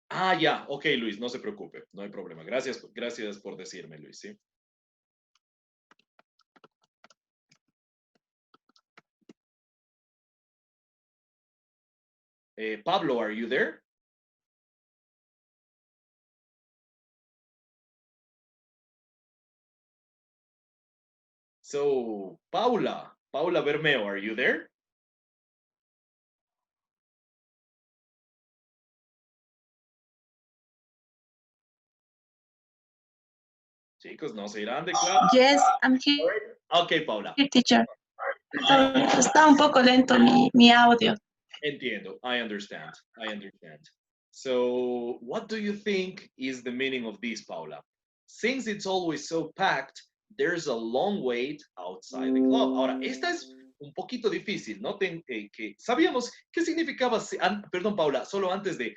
Ah, ya, ok, Luis, no se preocupe, no hay problema. Gracias por decirme, Luis, ¿sí? Pablo, are you there? So, Paula Bermeo, are you there? Chicos, no se irán de clase. Yes, I'm here. Ok, Paula. Here, teacher. Está un poco lento mi audio. Entiendo. I understand. I understand. So, what do you think is the meaning of this, Paula? Since it's always so packed, there's a long wait outside the club. Ahora, esta es un poquito difícil. Noten que sabíamos qué significaba, perdón, Paula, solo antes de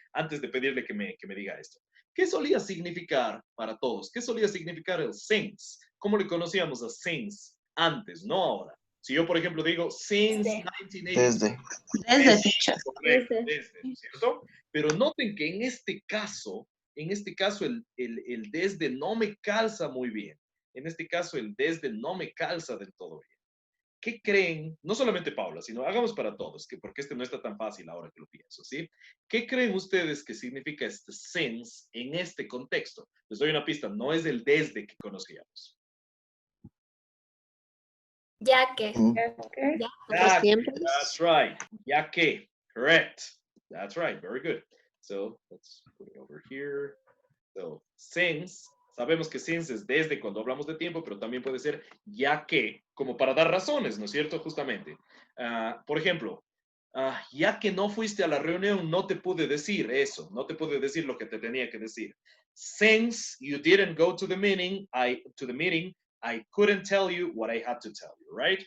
pedirle que me diga esto. ¿Qué solía significar para todos? ¿Qué solía significar el since? ¿Cómo le conocíamos a since antes, no ahora? Si yo, por ejemplo, digo since 1980. Desde. Desde, teacher. Correcto, desde, ¿cierto? Pero noten que en este caso el desde no me calza muy bien. En este caso el desde no me calza del todo bien. ¿Qué creen? No solamente Paula, sino hagamos para todos, porque este no está tan fácil ahora que lo pienso, ¿sí? ¿Qué creen ustedes que significa este since en este contexto? Les doy una pista, no es el desde que conocíamos. Ya que. Ya que, that's right. Ya que, correct. That's right, very good. So, let's put it over here. So, since, sabemos que since es desde cuando hablamos de tiempo, pero también puede ser ya que, como para dar razones, ¿no es cierto? Justamente. Por ejemplo, ya que no fuiste a la reunión, no te pude decir eso, no te pude decir lo que te tenía que decir. Since you didn't go to the meeting, I couldn't tell you what I had to tell you, right?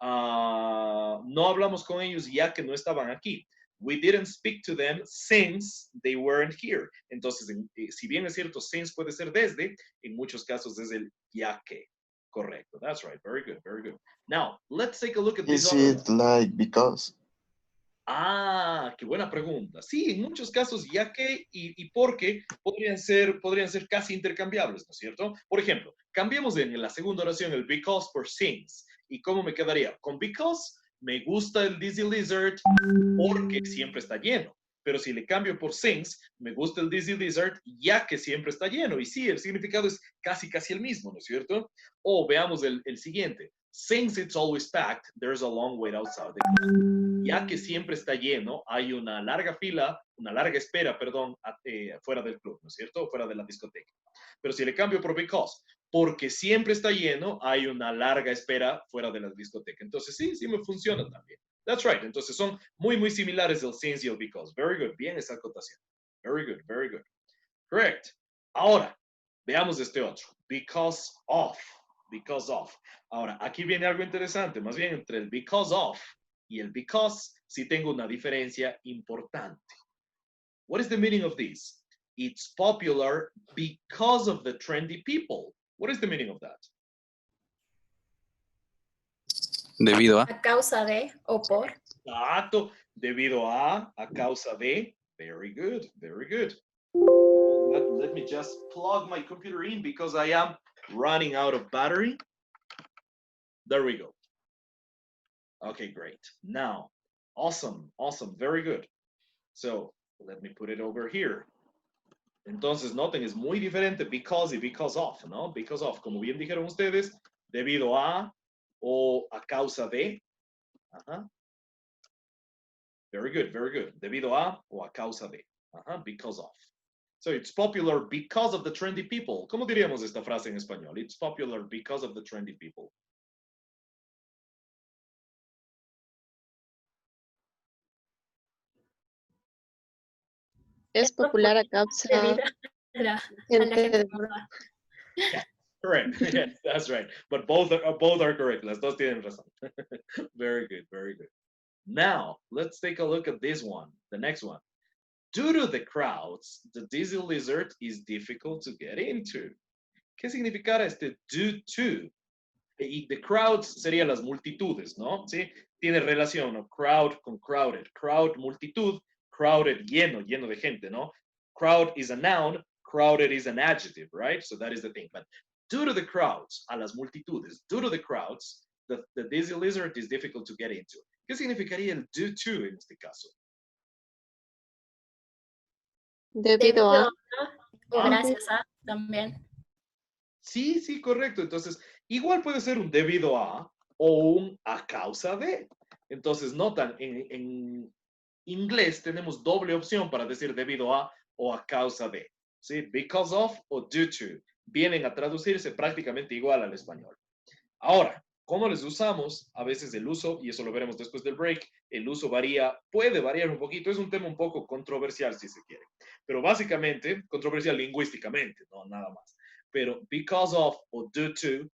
No hablamos con ellos ya que no estaban aquí. We didn't speak to them since they weren't here. Entonces, si bien es cierto, since puede ser desde, en muchos casos es el ya que. Correcto. That's right. Very good. Very good. Now, let's take a look at this Is other it like because? qué buena pregunta. Sí, en muchos casos, ya que y porque podrían ser casi intercambiables, ¿no es cierto? Por ejemplo, cambiemos en la segunda oración el because por since. ¿Y cómo me quedaría? Con because me gusta el Dizzy Lizard porque siempre está lleno. Pero si le cambio por since, me gusta el Dizzy Lizard ya que siempre está lleno. Y sí, el significado es casi el mismo, ¿no es cierto? O veamos el siguiente. Since it's always packed, there's a long wait outside the club. Ya que siempre está lleno, hay una larga espera, perdón, fuera del club, ¿no es cierto? Fuera de la discoteca. Pero si le cambio por because, porque siempre está lleno, hay una larga espera fuera de la discoteca. Entonces sí me funciona también. That's right. Entonces son muy similares el since y el because. Very good. Bien esa acotación. Very good, very good. Correct. Ahora, veamos este otro. Because of. Because of. Ahora, aquí viene algo interesante. Más bien entre el because of y el because, sí tengo una diferencia importante. What is the meaning of this? It's popular because of the trendy people. What is the meaning of that? Debido a. A causa de o por. Exacto. Debido a causa de. Very good, very good. Let me just plug my computer in because I am running out of battery. There we go. Okay, great. Now, awesome, very good. So, let me put it over here. Entonces, noten, es muy diferente because y because of, ¿no? Because of, como bien dijeron ustedes, debido a o a causa de. Ajá. Very good, very good. Debido a o a causa de. Ajá, because of. So it's popular because of the trendy people. ¿Cómo diríamos esta frase en español? It's popular because of the trendy people. Es popular a causa Debido a la gente famosa. Yeah, correct. Yes, that's right. But both are correct. Las dos tienen razón. Very good, very good. Now, let's take a look at this one, the next one. Due to the crowds, the Dizzy Lizard is difficult to get into. ¿Qué significará este due to? Y the crowds serían las multitudes, ¿no? ¿Sí? Tiene relación, ¿no? Crowd con crowded. Crowd, multitud. Crowded, lleno de gente, ¿no? Crowd is a noun. Crowded is an adjective, right? So that is the thing. But due to the crowds, a las multitudes, due to the crowds, the Dizzy Lizard is difficult to get into. ¿Qué significaría el due to en este caso? debido a. O gracias a también. Sí, correcto. Entonces, igual puede ser un debido a o un a causa de. Entonces, notan, en inglés tenemos doble opción para decir debido a o a causa de. ¿Sí? Because of o due to. Vienen a traducirse prácticamente igual al español. Ahora, ¿Cómo les usamos? A veces el uso, y eso lo veremos después del break, el uso varía, puede variar un poquito, es un tema un poco controversial si se quiere, pero básicamente, controversial lingüísticamente, no nada más. Pero because of o due to,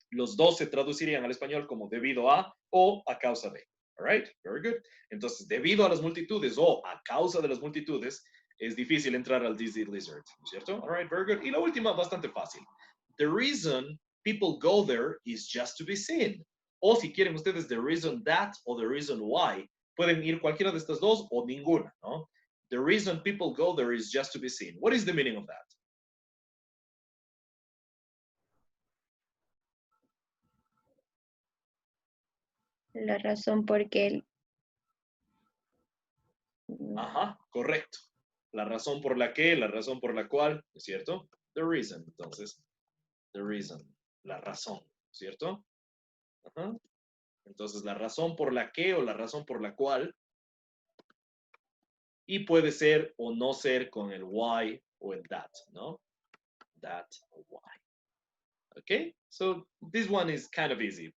los dos se traducirían al español como debido a o a causa de. All right, very good. Entonces, debido a las multitudes o a causa de las multitudes, es difícil entrar al dizzy lizard, ¿cierto? All right, very good. Y la última, bastante fácil. The reason people go there is just to be seen. O si quieren ustedes, the reason that o the reason why. Pueden ir cualquiera de estas dos o ninguna, ¿no? The reason people go there is just to be seen. What is the meaning of that? La razón por qué. Ajá, correcto. La razón por la que, la razón por la cual, ¿es cierto? The reason, entonces, the reason, la razón, ¿cierto? Ajá. Entonces, la razón por la que o la razón por la cual, y puede ser o no ser con el why o el that, ¿no? That or why. Okay, so this one is kind of easy.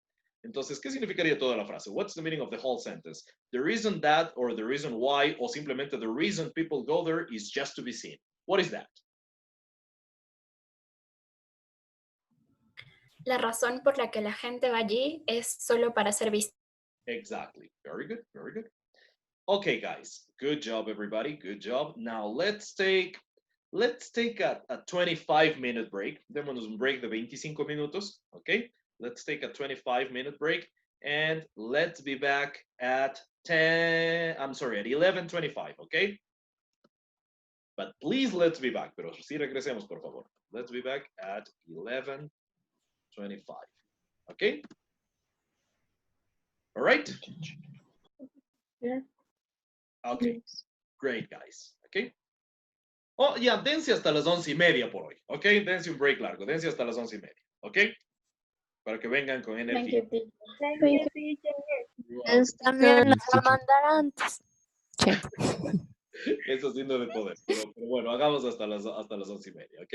Entonces, ¿qué significaría toda la frase? What's the meaning of the whole sentence? The reason that or the reason why o simplemente the reason people go there is just to be seen. What is that? La razón por la que la gente va allí es solo para ser vista. Exactly. Very good. Very good. Okay, guys. Good job, everybody. Good job. Now let's take a 25-minute break. Démonos un break de 25 minutos. Okay. Let's take a 25-minute break and let's be back at 11:25. Okay. But please let's be back. Pero sí regresemos, por favor. Let's be back at 11:25. Okay. All right. Yeah. Okay. Great, guys. Okay. Oh, ya, dense hasta las 11:30 por hoy. Ok, dense un break largo. Dense hasta las 11:30. Ok. Para que vengan con Thank energía. you, teacher. Thank Thank you. you, teacher. También las va a mandar antes. Che. Eso sí no de poder. Pero bueno, hagamos hasta las 11:30. Ok.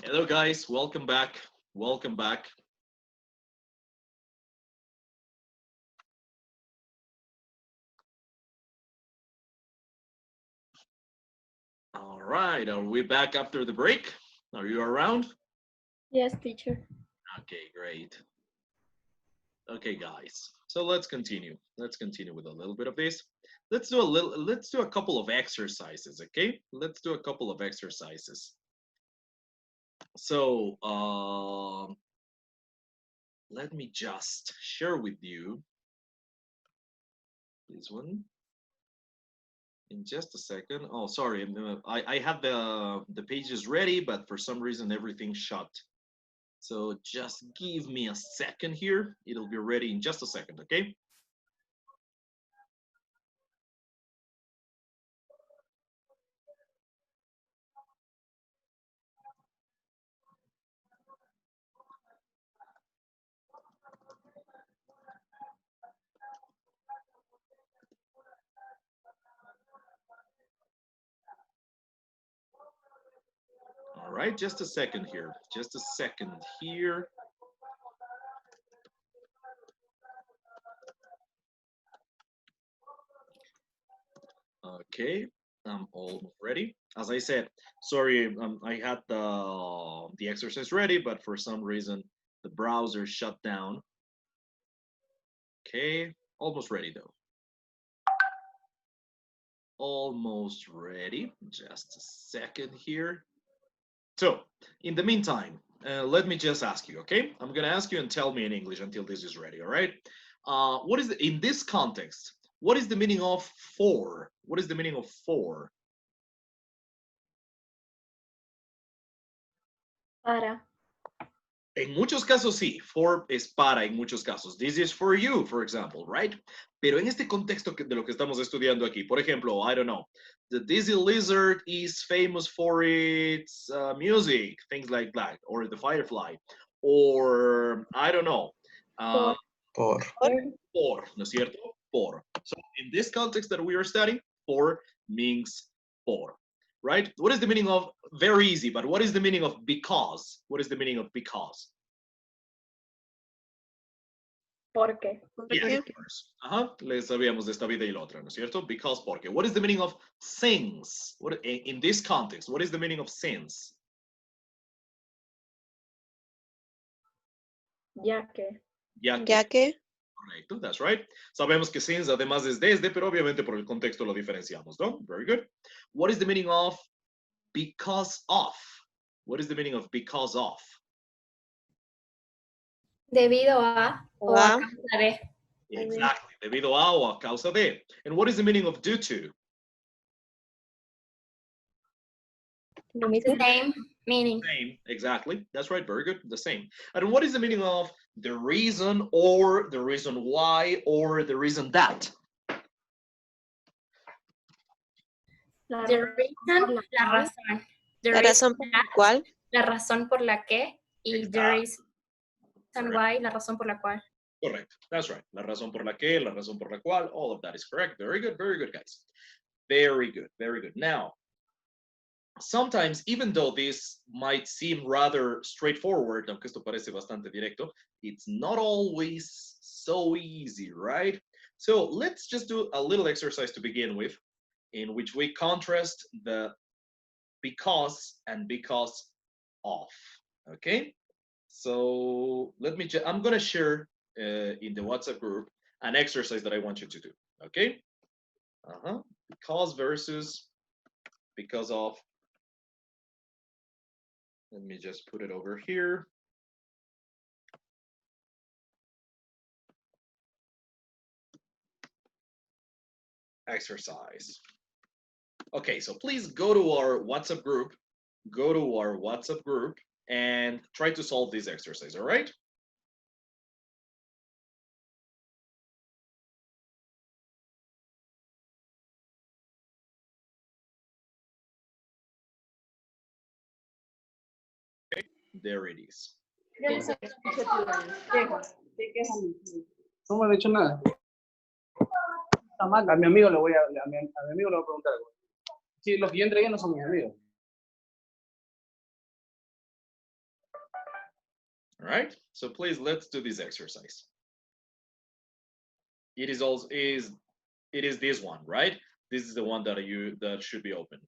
Hello, guys. Welcome back. Welcome back. All right. Are we back after the break? Are you around? Yes, teacher. Okay, great. Okay, guys. So let's continue. Let's continue with a little bit of this. Let's do a couple of exercises, okay? Let's do a couple of exercises. So, let me just share with you this one in just a second. Oh, sorry. I had the pages ready, but for some reason everything shut. So just give me a second here. It'll be ready in just a second, okay? All right, just a second here. Just a second here. Okay, I'm all ready. As I said, sorry, I had the exercise ready, but for some reason the browser shut down. Okay, almost ready though. Almost ready. Just a second here. So, in the meantime, let me just ask you, okay? I'm gonna ask you and tell me in English until this is ready, all right? What is in this context? What is the meaning of for? What is the meaning of for? Para. En muchos casos sí, for es para en muchos casos. This is for you, for example, right? Pero en este contexto de lo que estamos estudiando aquí, por ejemplo, I don't know, the dizzy lizard is famous for its music, things like that, or the firefly, or I don't know. Por. Por, ¿no es cierto? Por. So in this context that we are studying, for means por. Right? What is the meaning of, very easy, but what is the meaning of because? What is the meaning of because? Porque. Yeah, of course. Le sabíamos de esta vida y la otra, ¿no es cierto? Because, porque. What is the meaning of since? What, in this context, what is the meaning of since? Ya que. Ya que. Correcto, that's right. Sabemos que since además es desde, pero obviamente por el contexto lo diferenciamos, ¿no? Very good. What is the meaning of because of? What is the meaning of because of? Debido a o a causa de. Exactly, debido a o a causa de. And what is the meaning of due to? Same meaning. Same, exactly. That's right, very good, the same. And what is the meaning of the reason or the reason why or the reason that? The reason, la razón. The La razón por la cual. La razón por la que y the reason why, la razón por la cual. Correct. That's right. La razón por la que, la razón por la cual, all of that is correct. Very good, guys. Very good, very good. Now, sometimes, even though this might seem rather straightforward, aunque esto parece bastante directo, it's not always so easy, right? So let's just do a little exercise to begin with, in which we contrast the because and because of, okay? So let me, I'm gonna share in the WhatsApp group an exercise that I want you to do, okay? Because versus because of. Let me just put it over here. Exercise. Okay, so please go to our WhatsApp group, and try to solve this exercise, all right? Okay, there it is. No me han dicho nada. A mi amigo le voy a mi amigo le voy a preguntar algo. Sí, los que yo entregué no son mis amigos. All right, so please let's do this exercise. It is also it is this one, right? This is the one that should be opened.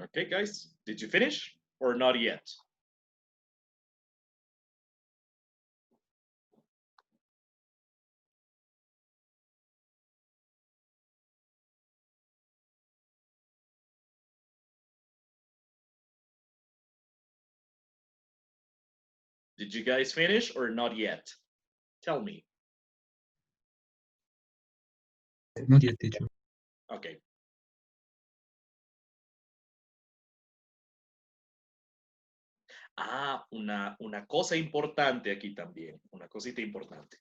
Okay, guys, did you finish or not yet? Did you guys finish or not yet? Tell me. Not yet, teacher. Okay. Una cosa importante aquí también, una cosita importante.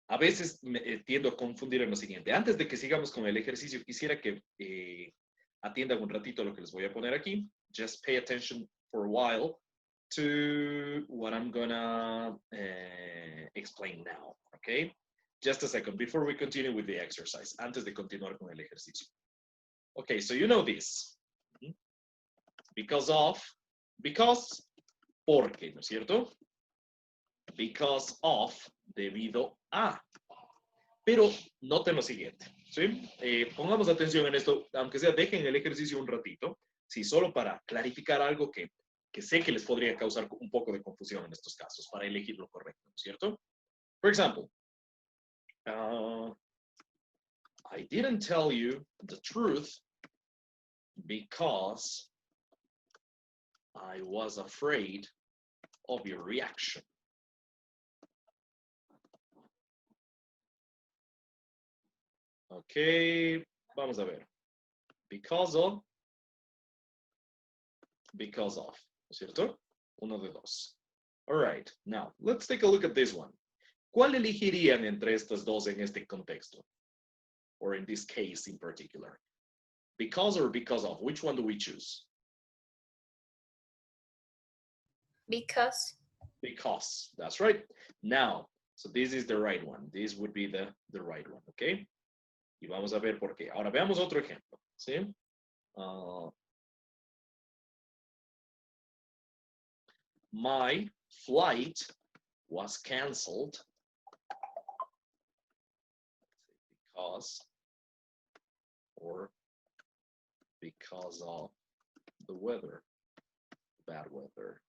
A veces tiendo a confundir en lo siguiente. Antes de que sigamos con el ejercicio, quisiera que atiendan un ratito lo que les voy a poner aquí. Just pay attention for a while to what I'm gonna explain now, okay? just a second, before we continue with the exercise, antes de continuar con el ejercicio. Okay, so you know this. Because of, because, porque, ¿no es cierto? Because of, debido a. Pero noten lo siguiente, ¿sí? Pongamos atención en esto, aunque sea dejen el ejercicio un ratito, sí, solo para clarificar algo que sé que les podría causar un poco de confusión en estos casos, para elegir lo correcto, ¿no es cierto? For example, I didn't tell you the truth because I was afraid of your reaction. Ok, vamos a ver. Because of, ¿no es cierto? Uno de dos. All right, now, let's take a look at this one. ¿Cuál elegirían entre estas dos en este contexto? Or in this case in particular? Because or because of? Which one do we choose? Because. Because, that's right. Now, so this is the right one. This would be the right one, okay? Y vamos a ver por qué. Ahora veamos otro ejemplo, ¿sí? My flight was canceled because or because of the weather, bad weather.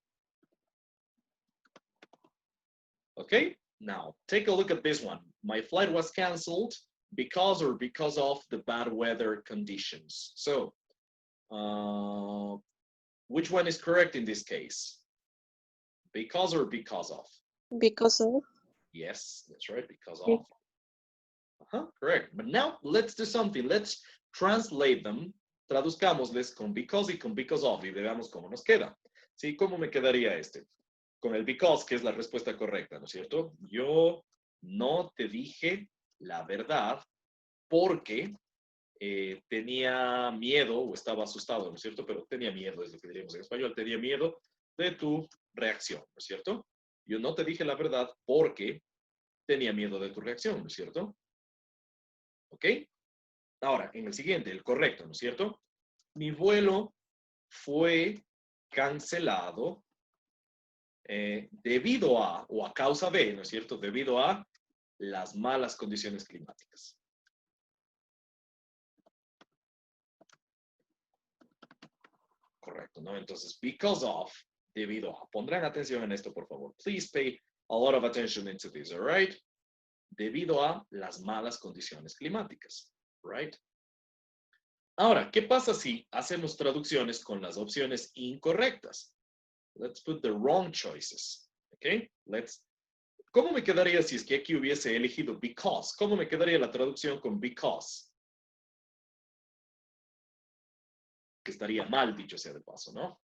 Okay, now take a look at this one. My flight was canceled because or because of the bad weather conditions. So, which one is correct in this case? Because or because of? Because of. Yes, that's right, because of. Correct. But now let's do something. Let's translate them. Traduzcámosles con because y con because of y veamos cómo nos queda. ¿Sí? ¿Cómo me quedaría este? Con el because, que es la respuesta correcta, ¿no es cierto? Yo no te dije la verdad porque tenía miedo o estaba asustado, ¿no es cierto? Pero tenía miedo, es lo que diríamos en español, tenía miedo de tu reacción, ¿no es cierto? Yo no te dije la verdad porque tenía miedo de tu reacción, ¿no es cierto? ¿Ok? Ahora, en el siguiente, el correcto, ¿no es cierto? Mi vuelo fue cancelado debido a, o a causa de, ¿no es cierto? Debido a las malas condiciones climáticas. Correcto, ¿no? Entonces, because of, debido a. Pondrán atención en esto, por favor. Please pay a lot of attention into this, all right? Debido a las malas condiciones climáticas, right? Ahora, ¿qué pasa si hacemos traducciones con las opciones incorrectas? Let's put the wrong choices, okay? ¿Cómo me quedaría si es que aquí hubiese elegido because? ¿Cómo me quedaría la traducción con because? Que estaría mal, dicho sea de paso, ¿no?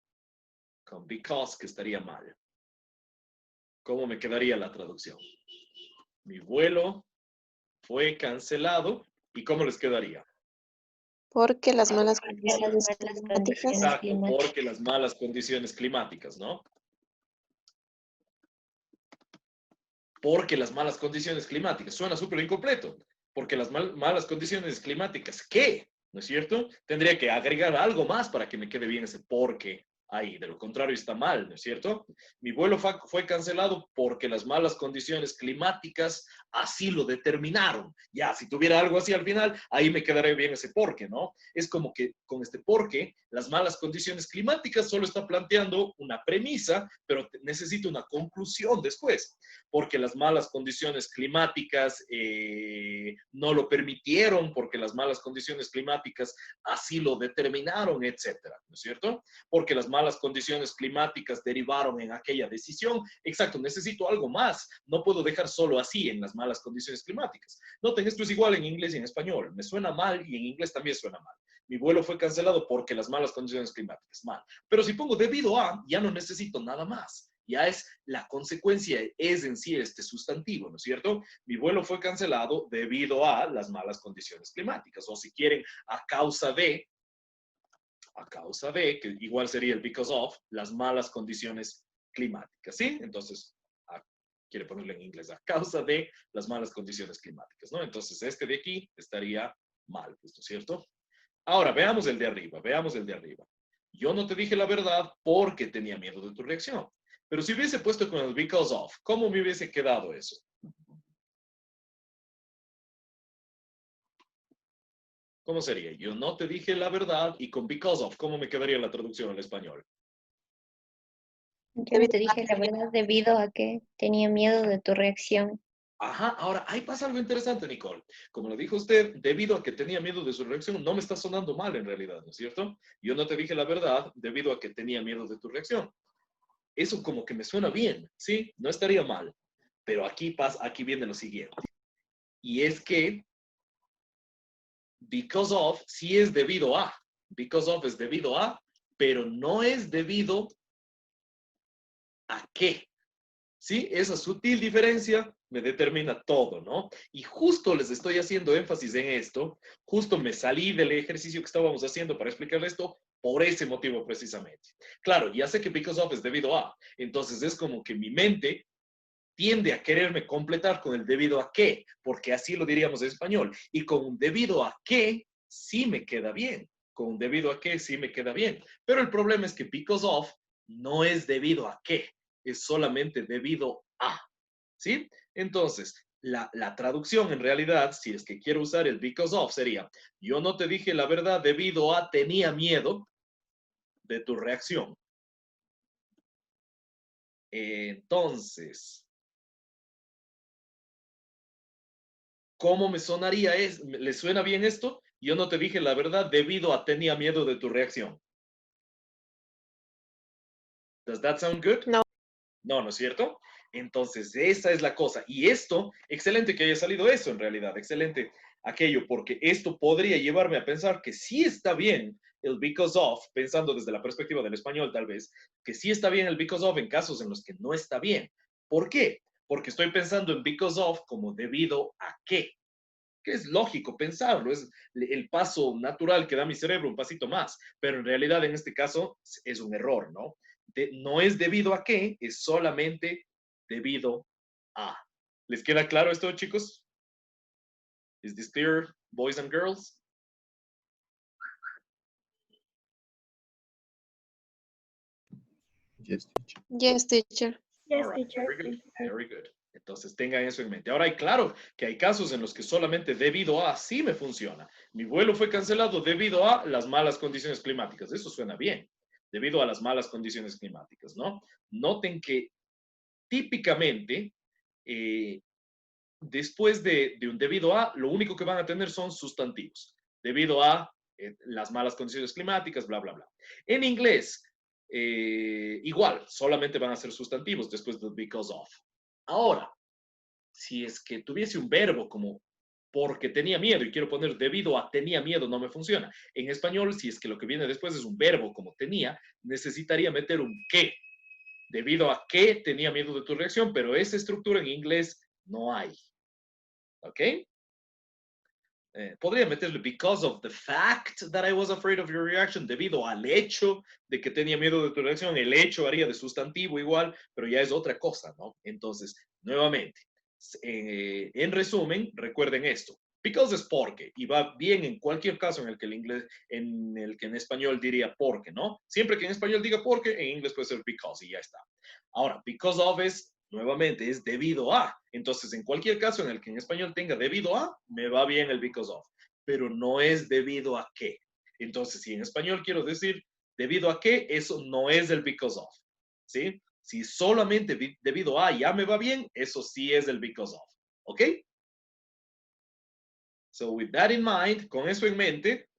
Con because, que estaría mal. ¿Cómo me quedaría la traducción? Mi vuelo fue cancelado. ¿Y cómo les quedaría? Porque las malas condiciones climáticas. Exacto, porque las malas condiciones climáticas, ¿no? Porque las malas condiciones climáticas. Suena súper incompleto. Porque las malas condiciones climáticas, ¿qué? ¿No es cierto? Tendría que agregar algo más para que me quede bien ese porque ahí. De lo contrario está mal, ¿no es cierto? Mi vuelo fue cancelado porque las malas condiciones climáticas así lo determinaron. Ya, si tuviera algo así al final, ahí me quedaría bien ese porque, ¿no? Es como que con este porque, las malas condiciones climáticas solo está planteando una premisa, pero necesita una conclusión después. Porque las malas condiciones climáticas no lo permitieron, porque las malas condiciones climáticas así lo determinaron, etcétera, ¿no es cierto? Porque las malas condiciones climáticas derivaron en aquella decisión. Exacto, necesito algo más. No puedo dejar solo así en las malas condiciones climáticas. Noten, esto es igual en inglés y en español. Me suena mal y en inglés también suena mal. Mi vuelo fue cancelado porque las malas condiciones climáticas. Mal. Pero si pongo debido a, ya no necesito nada más. Ya es la consecuencia, es en sí este sustantivo, ¿no es cierto? Mi vuelo fue cancelado debido a las malas condiciones climáticas. O si quieren, a causa de, que igual sería el because of, las malas condiciones climáticas, ¿sí? Entonces, quiere ponerlo en inglés, a causa de las malas condiciones climáticas, ¿no? Entonces, este de aquí estaría mal, pues, ¿no es cierto? Ahora, veamos el de arriba, veamos el de arriba. Yo no te dije la verdad porque tenía miedo de tu reacción. Pero si hubiese puesto con el because of, ¿cómo me hubiese quedado eso? ¿Cómo sería? Yo no te dije la verdad y con because of, ¿cómo me quedaría la traducción al español? Yo no te dije la verdad debido a que tenía miedo de tu reacción. Ajá, ahora ahí pasa algo interesante, Nicole. Como lo dijo usted, debido a que tenía miedo de su reacción, no me está sonando mal en realidad, ¿no es cierto? Yo no te dije la verdad debido a que tenía miedo de tu reacción. Eso como que me suena bien, ¿sí? No estaría mal. Pero aquí viene lo siguiente. Y es que because of sí es debido a. Because of es debido a, pero no es debido a qué. ¿Sí? Esa sutil diferencia me determina todo, ¿no? Y justo les estoy haciendo énfasis en esto, justo me salí del ejercicio que estábamos haciendo para explicarles esto por ese motivo precisamente. Claro, ya sé que because of es debido a, entonces es como que mi mente tiende a quererme completar con el debido a qué, porque así lo diríamos en español, y con un debido a qué sí me queda bien, con un debido a qué sí me queda bien, pero el problema es que because of no es debido a qué, es solamente debido a, ¿sí? Entonces, la traducción en realidad, si es que quiero usar el because of, sería, yo no te dije la verdad debido a tenía miedo de tu reacción. Entonces, ¿cómo me sonaría? ¿Le suena bien esto? Yo no te dije la verdad debido a tenía miedo de tu reacción. Does that sound good? No. No, ¿no es cierto? Entonces, esa es la cosa. Y esto, excelente que haya salido eso en realidad, excelente aquello, porque esto podría llevarme a pensar que sí está bien el because of, pensando desde la perspectiva del español tal vez, que sí está bien el because of en casos en los que no está bien. ¿Por qué? Porque estoy pensando en because of como debido a qué, que es lógico pensarlo, es el paso natural que da mi cerebro, un pasito más, pero en realidad en este caso es un error, ¿no? No es debido a qué, es solamente debido a. ¿Les queda claro esto, chicos? Is this clear, boys and girls? Yes, teacher. Yes, teacher. Yes, All right, teacher. very good, very good. Entonces tengan eso en mente. Ahora, hay claro que hay casos en los que solamente debido a sí me funciona. Mi vuelo fue cancelado debido a las malas condiciones climáticas. Eso suena bien. Debido a las malas condiciones climáticas, ¿no? Noten que típicamente, después de un debido a, lo único que van a tener son sustantivos. Debido a las malas condiciones climáticas, bla, bla, bla. En inglés, igual, solamente van a ser sustantivos después del because of. Ahora, si es que tuviese un verbo como porque tenía miedo y quiero poner debido a tenía miedo, no me funciona. En español, si es que lo que viene después es un verbo como tenía, necesitaría meter un qué, debido a que tenía miedo de tu reacción, pero esa estructura en inglés no hay. ¿Ok? Podría meterle because of the fact that I was afraid of your reaction, debido al hecho de que tenía miedo de tu reacción. El hecho haría de sustantivo igual, pero ya es otra cosa, ¿no? Entonces, nuevamente, en resumen, recuerden esto. Because es porque, y va bien en cualquier caso en el que en español diría porque, ¿no? Siempre que en español diga porque, en inglés puede ser because y ya está. Ahora, because of es, nuevamente, es debido a. Entonces, en cualquier caso en el que en español tenga debido a, me va bien el because of, pero no es debido a qué. Entonces, si en español quiero decir debido a qué, eso no es el because of, ¿sí? Si solamente debido a ya me va bien, eso sí es el because of. ¿Ok? So, with that in mind, con eso en mente,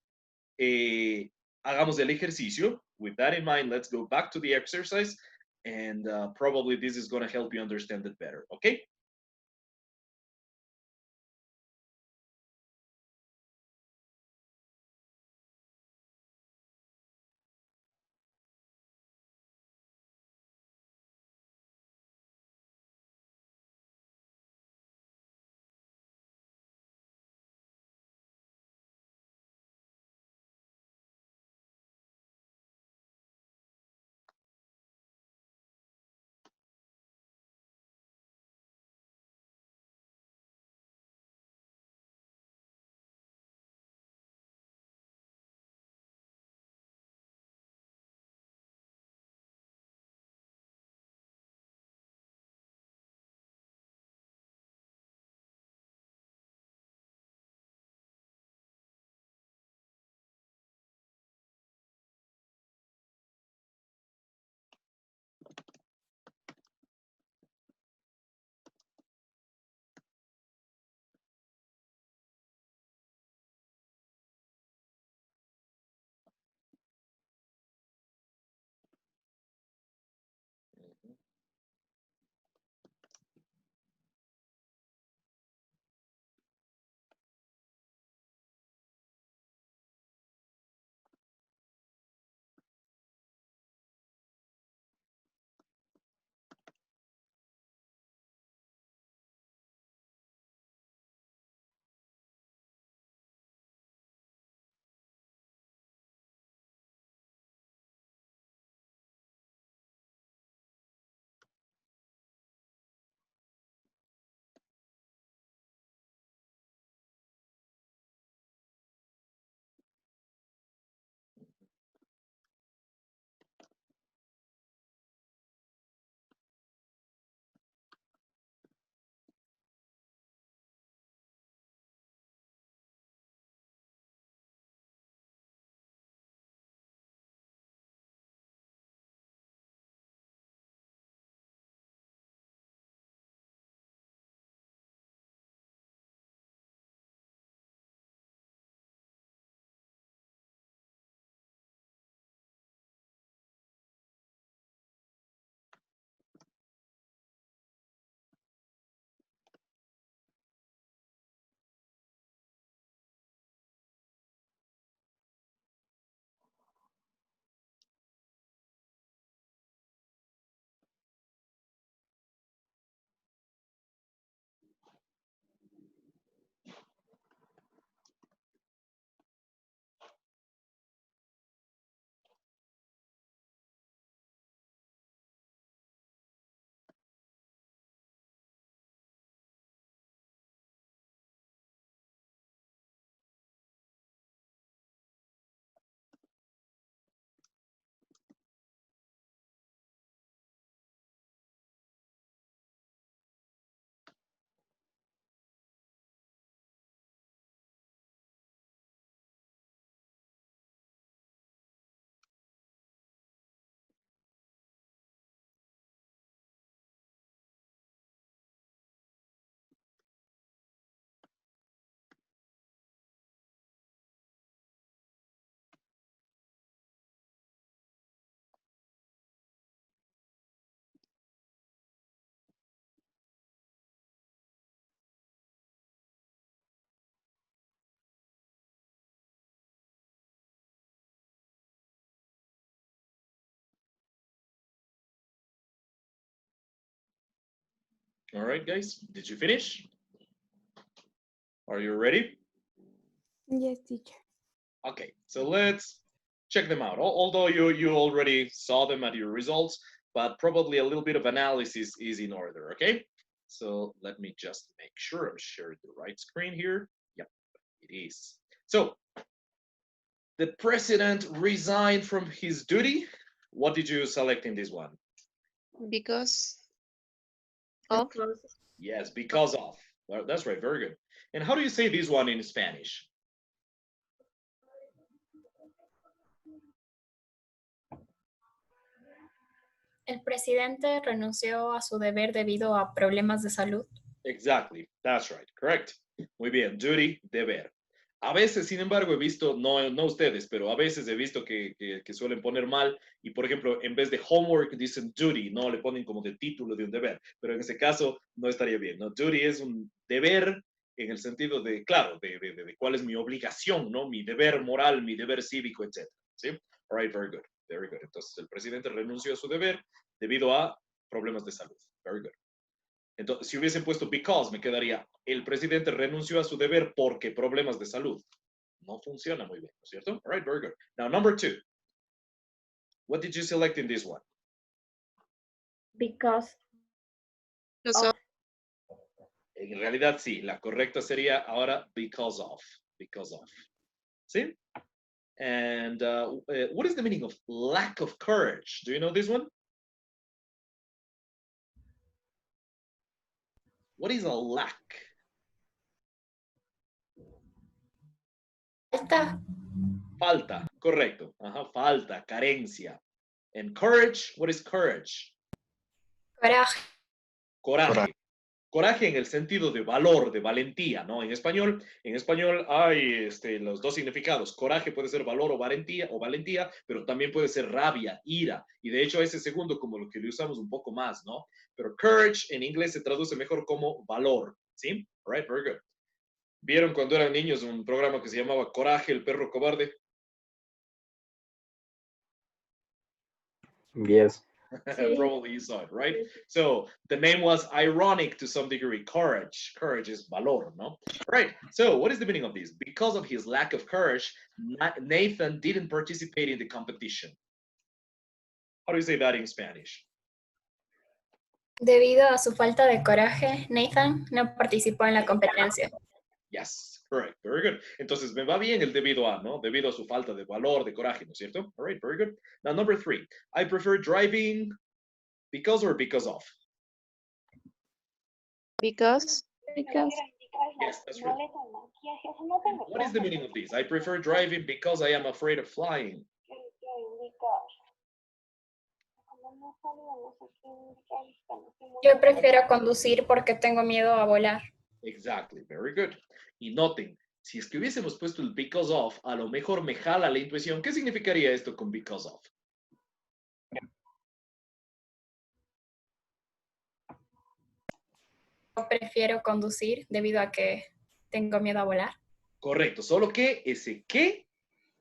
hagamos el ejercicio. With that in mind, let's go back to the exercise, and probably this is going to help you understand it better. ¿Ok? All right, guys, did you finish? Are you ready? Yes, teacher. Okay, so let's check them out. Although you already saw them at your results, but probably a little bit of analysis is in order, okay? So let me just make sure I'm sharing the right screen here. Yep, it is. So the president resigned from his duty. What did you select in this one? Because of. Yes, because of. Well, that's right, very good. And how do you say this one in Spanish? El presidente renunció a su deber debido a problemas de salud. Exactly, that's right, correct. Muy bien, duty, deber. A veces, sin embargo, he visto, no ustedes, pero a veces he visto que suelen poner mal y, por ejemplo, en vez de homework dicen duty, no le ponen como de título de un deber, pero en ese caso no estaría bien, ¿no? Duty es un deber en el sentido de, claro, de cuál es mi obligación, ¿no? Mi deber moral, mi deber cívico, etc. ¿Sí? All right, very good, very good. Entonces, el presidente renunció a su deber debido a problemas de salud. Very good. Entonces, si hubiesen puesto because, me quedaría, el presidente renunció a su deber porque problemas de salud. No funciona muy bien, ¿no es cierto? All right, very good. Now, number 2. What did you select in this one? Because Of. En realidad, sí. La correcta sería ahora because of. Because of. ¿Sí? And what is the meaning of lack of courage? Do you know this one? What is a lack? Falta, correcto. Ajá, falta, carencia. And courage, what is courage? Coraje. Coraje. Coraje en el sentido de valor, de valentía, ¿no? En español hay los dos significados. Coraje puede ser valor o valentía, pero también puede ser rabia, ira. Y de hecho ese segundo como lo que le usamos un poco más, ¿no? Pero courage en inglés se traduce mejor como valor, ¿sí? All right, very good. ¿Vieron cuando eran niños un programa que se llamaba Coraje, el perro cobarde? Yes. Probably you saw it, right? So the name was ironic to some degree. Courage. Courage is valor, no? Right. So what is the meaning of this? Because of his lack of courage, Nathan didn't participate in the competition. How do you say that in Spanish? Debido a su falta de coraje, Nathan no participó en la competencia. Yes, correct. Very good. Entonces me va bien el debido a, ¿no? Debido a su falta de valor, de coraje, ¿no es cierto? All right, very good. Now, number 3. I prefer driving because or because of? Because. Yes, that's right. What is the meaning of this? I prefer driving because I am afraid of flying. Yo prefiero conducir porque tengo miedo a volar. Exactly, very good. Y noten, si es que hubiésemos puesto el because of, a lo mejor me jala la intuición. ¿Qué significaría esto con because of? Yo prefiero conducir debido a que tengo miedo a volar. Correcto, solo que ese que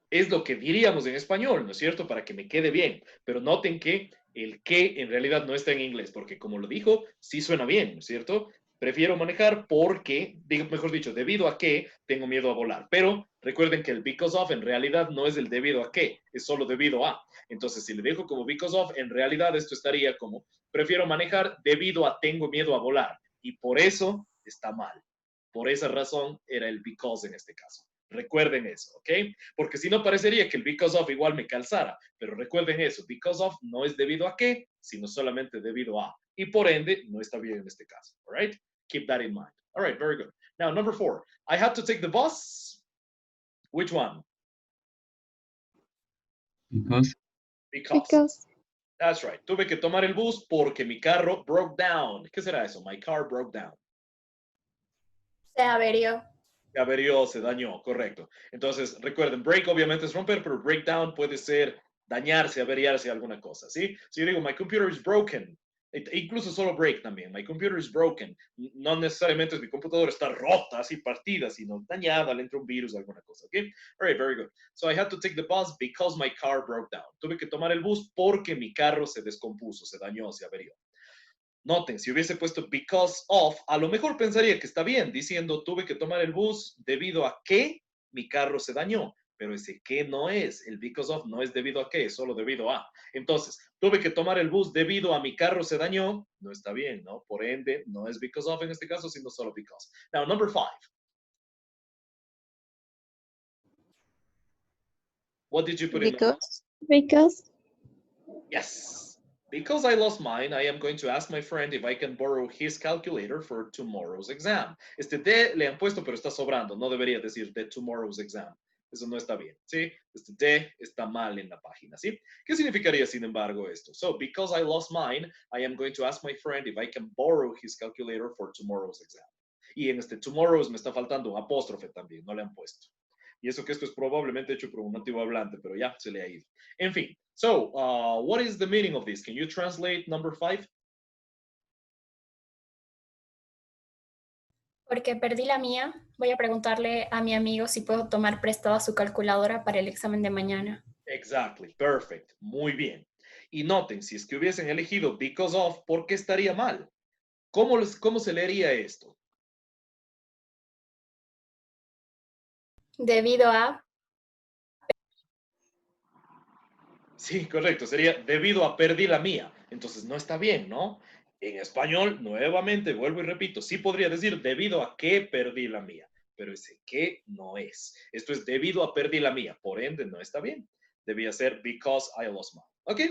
es lo que diríamos en español, ¿no es cierto? Para que me quede bien. Pero noten que el que en realidad no está en inglés, porque como lo dijo, sí suena bien, ¿no es cierto? Prefiero manejar porque, mejor dicho, debido a que tengo miedo a volar. Pero recuerden que el because of en realidad no es el debido a que, es solo debido a. Entonces, si le dejo como because of, en realidad esto estaría como prefiero manejar debido a tengo miedo a volar. Y por eso está mal. Por esa razón era el because en este caso. Recuerden eso, ¿ok? Porque si no parecería que el because of igual me calzara, pero recuerden eso, because of no es debido a qué, sino solamente debido a. Y por ende, no está bien en este caso, all right? Keep that in mind. All right, very good. Now, number 4, I had to take the bus. Which one? Because. That's right. Tuve que tomar el bus porque mi carro broke down. ¿Qué será eso? My car broke down. Se averió. Se averió, se dañó, correcto. Entonces, recuerden, break obviamente es romper, pero breakdown puede ser dañarse, averiarse, alguna cosa, ¿sí? Si yo digo, my computer is broken, incluso solo break también, my computer is broken, no necesariamente es mi computadora está rota, así partida, sino dañada, le entra un virus, alguna cosa, ¿ok? All right, very good. So I had to take the bus because my car broke down. Tuve que tomar el bus porque mi carro se descompuso, se dañó, se averió. Noten, si hubiese puesto because of, a lo mejor pensaría que está bien, diciendo tuve que tomar el bus debido a que mi carro se dañó. Pero ese que no es, el because of no es debido a que, es solo debido a. Entonces, tuve que tomar el bus debido a mi carro se dañó, no está bien, ¿no? Por ende, no es because of en este caso, sino solo because. Now, number 5. What did you put in? Because. Yes. Because I lost mine, I am going to ask my friend if I can borrow his calculator for tomorrow's exam. Este de le han puesto, pero está sobrando. No debería decir de tomorrow's exam. Eso no está bien, ¿sí? Este de está mal en la página, ¿sí? ¿Qué significaría, sin embargo, esto? So, because I lost mine, I am going to ask my friend if I can borrow his calculator for tomorrow's exam. Y en este tomorrow's me está faltando un apóstrofe también, no le han puesto. Y eso que esto es probablemente hecho por un nativo hablante, pero ya se le ha ido. En fin, so what is the meaning of this? Can you translate number 5? Porque perdí la mía, voy a preguntarle a mi amigo si puedo tomar prestada su calculadora para el examen de mañana. Exactly, perfect, muy bien. Y noten, si es que hubiesen elegido because of, ¿por qué estaría mal? ¿Cómo se leería esto? Debido a. Sí, correcto, sería debido a perdí la mía. Entonces no está bien, ¿no? En español, nuevamente, vuelvo y repito, sí podría decir debido a que perdí la mía, pero ese que no es. Esto es debido a perdí la mía, por ende no está bien. Debía ser because I lost mine. ¿Ok?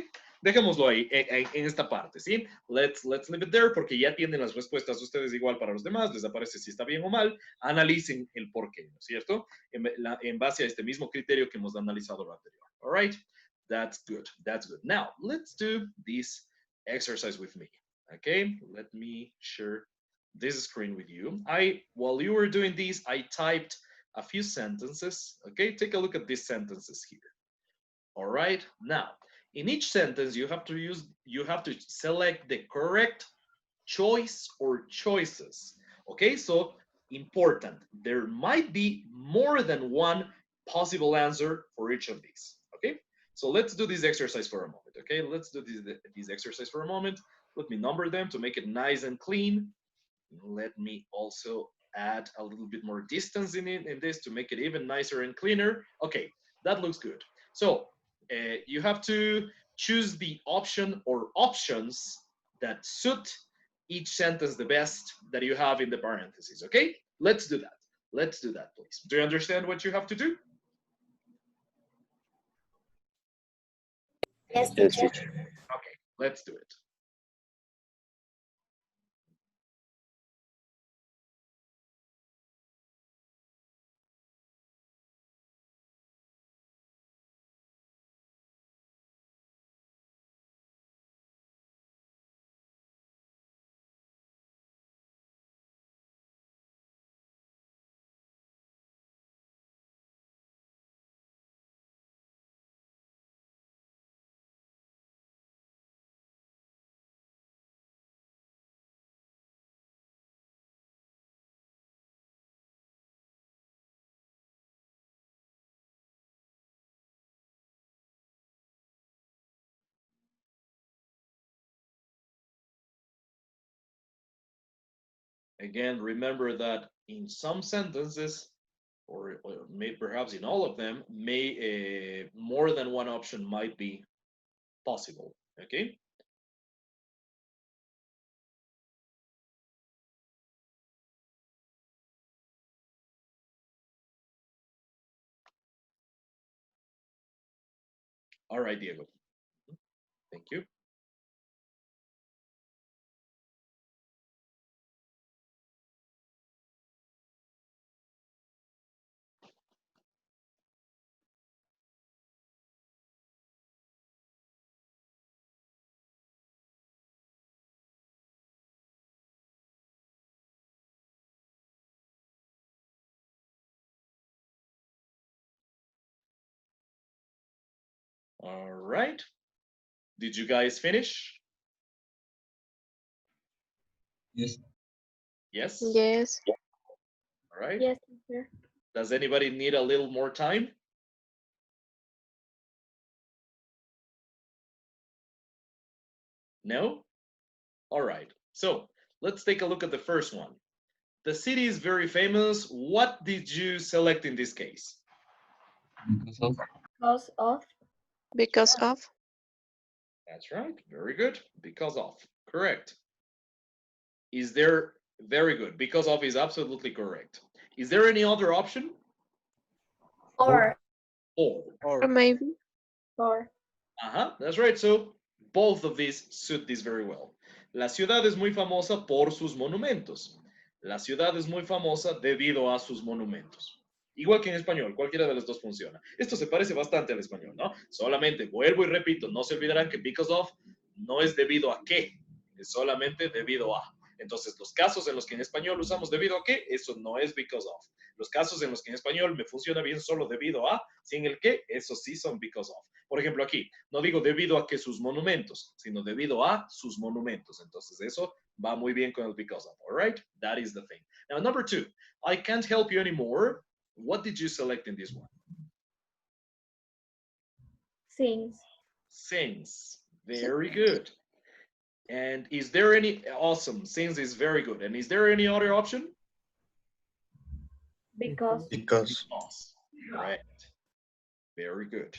Dejémoslo ahí, en esta parte, ¿sí? Let's leave it there, porque ya tienen las respuestas ustedes igual para los demás, les aparece si está bien o mal, analicen el por qué, ¿no es cierto? En base a este mismo criterio que hemos analizado lo anterior. All right? That's good. That's good. Now, let's do this exercise with me. Okay, let me share this screen with you. While you were doing this, I typed a few sentences. Okay, take a look at these sentences here. All right, now, in each sentence, you have to select the correct choice or choices. Okay, so important. There might be more than one possible answer for each of these. Okay, so let's do this exercise for a moment. Okay, let's do this exercise for a moment. Let me number them to make it nice and clean. Let me also add a little bit more distance in this to make it even nicer and cleaner. Okay, that looks good. So you have to choose the option or options that suit each sentence the best that you have in the parentheses. Okay, let's do that. Let's do that, please. Do you understand what you have to do? Yes, Yes, teacher. teacher. Okay, let's do it. Again, remember that in some sentences, or perhaps in all of them, more than one option might be possible. Okay. All right, Diego. Thank you. All right. Did you guys finish? Yes. Yes? Yes. All right. Yes, teacher. Does anybody need a little more time? No? All right. So let's take a look at the first one. The city is very famous. What did you select in this case? Because of. Because of. Because of. That's right. Very good. Because of. Correct. Is there, very good. Because of is absolutely correct. Is there any other option? Or. Or maybe. Or. That's right. So both of these suit this very well. La ciudad es muy famosa por sus monumentos. La ciudad es muy famosa debido a sus monumentos. Igual que en español, cualquiera de las dos funciona. Esto se parece bastante al español, ¿no? Solamente vuelvo y repito, no se olvidarán que because of no es debido a qué, es solamente debido a. Entonces, los casos en los que en español usamos debido a qué, eso no es because of. Los casos en los que en español me funciona bien solo debido a, sin el qué, eso sí son because of. Por ejemplo, aquí, no digo debido a que sus monumentos, sino debido a sus monumentos. Entonces, eso va muy bien con el because of, all right? That is the thing. Now, number 2, I can't help you anymore. What did you select in this one? Sings. Sings. Very good. And is there any, awesome, sings is very good. And is there any other option? Because. Because. Correct. Very good.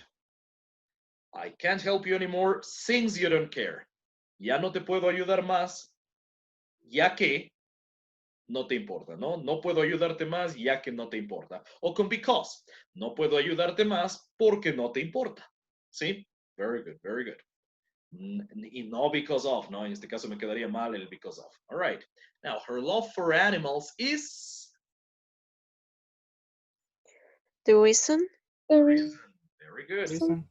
I can't help you anymore. Sings you don't care. Ya no te puedo ayudar más, ya que no te importa, ¿no? No puedo ayudarte más ya que no te importa. O con because. No puedo ayudarte más porque no te importa. ¿Sí? Very good, very good. Y no because of, ¿no? En este caso me quedaría mal el because of. All right. Now, her love for animals is... The reason. Very good. The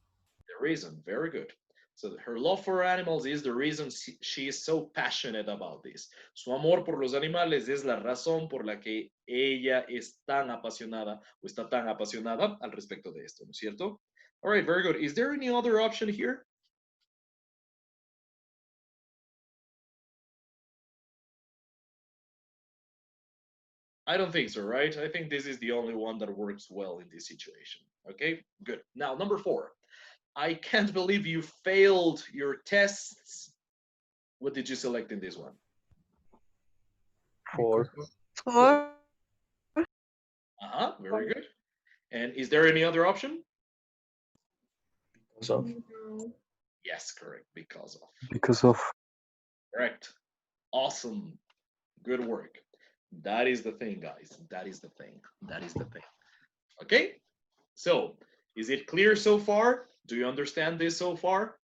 reason, very good. So her love for animals is the reason she is so passionate about this. Su amor por los animales es la razón por la que ella es tan apasionada o está tan apasionada al respecto de esto, ¿no es cierto? All right, very good. Is there any other option here? I don't think so, right? I think this is the only one that works well in this situation. Okay, good. Now, number 4. I can't believe you failed your tests. What did you select in this one? For. Very good. And is there any other option? Because of. Yes, correct. Because of. Because of. Correct. Awesome. Good work. That is the thing, guys. That is the thing. That is the thing. Okay? So, is it clear so far? Do you understand this so far?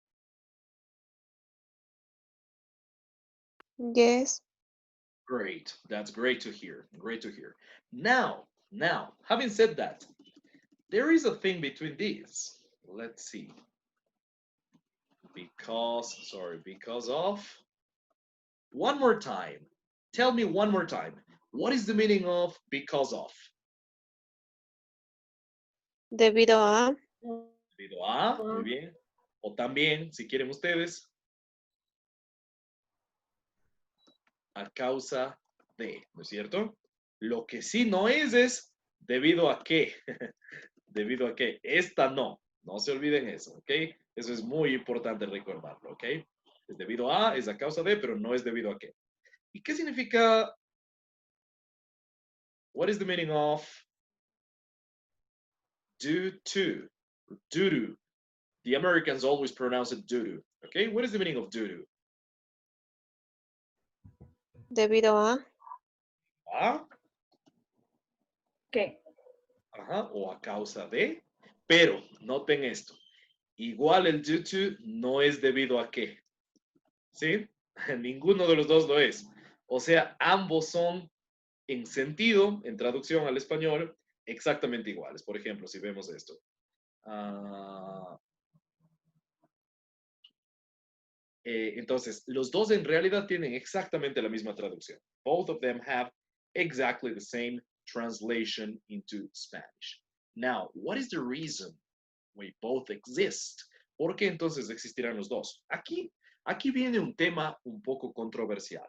Yes. Great. That's great to hear. Great to hear. Now, having said that, there is a thing between these. Let's see. Because of. One more time. Tell me one more time. What is the meaning of because of? Debido a. Debido a, muy bien. O también, si quieren ustedes, a causa de, ¿no es cierto? Lo que sí no es debido a qué. Debido a qué. Esta no. No se olviden eso, ¿ok? Eso es muy importante recordarlo, ¿ok? Es debido a, es a causa de, pero no es debido a qué. ¿Y qué significa? What is the meaning of due to? Due to. The Americans always pronounce it due to. Okay, what is the meaning of due to? Debido a. ¿Qué? O a causa de. Pero noten esto. Igual el due to no es debido a qué. ¿Sí? Ninguno de los dos lo es. O sea, ambos son en sentido, en traducción al español, exactamente iguales. Por ejemplo, si vemos esto. Entonces, los dos en realidad tienen exactamente la misma traducción. Both of them have exactly the same translation into Spanish. Now, what is the reason we both exist? ¿Por qué entonces existirán los dos? Aquí viene un tema un poco controversial.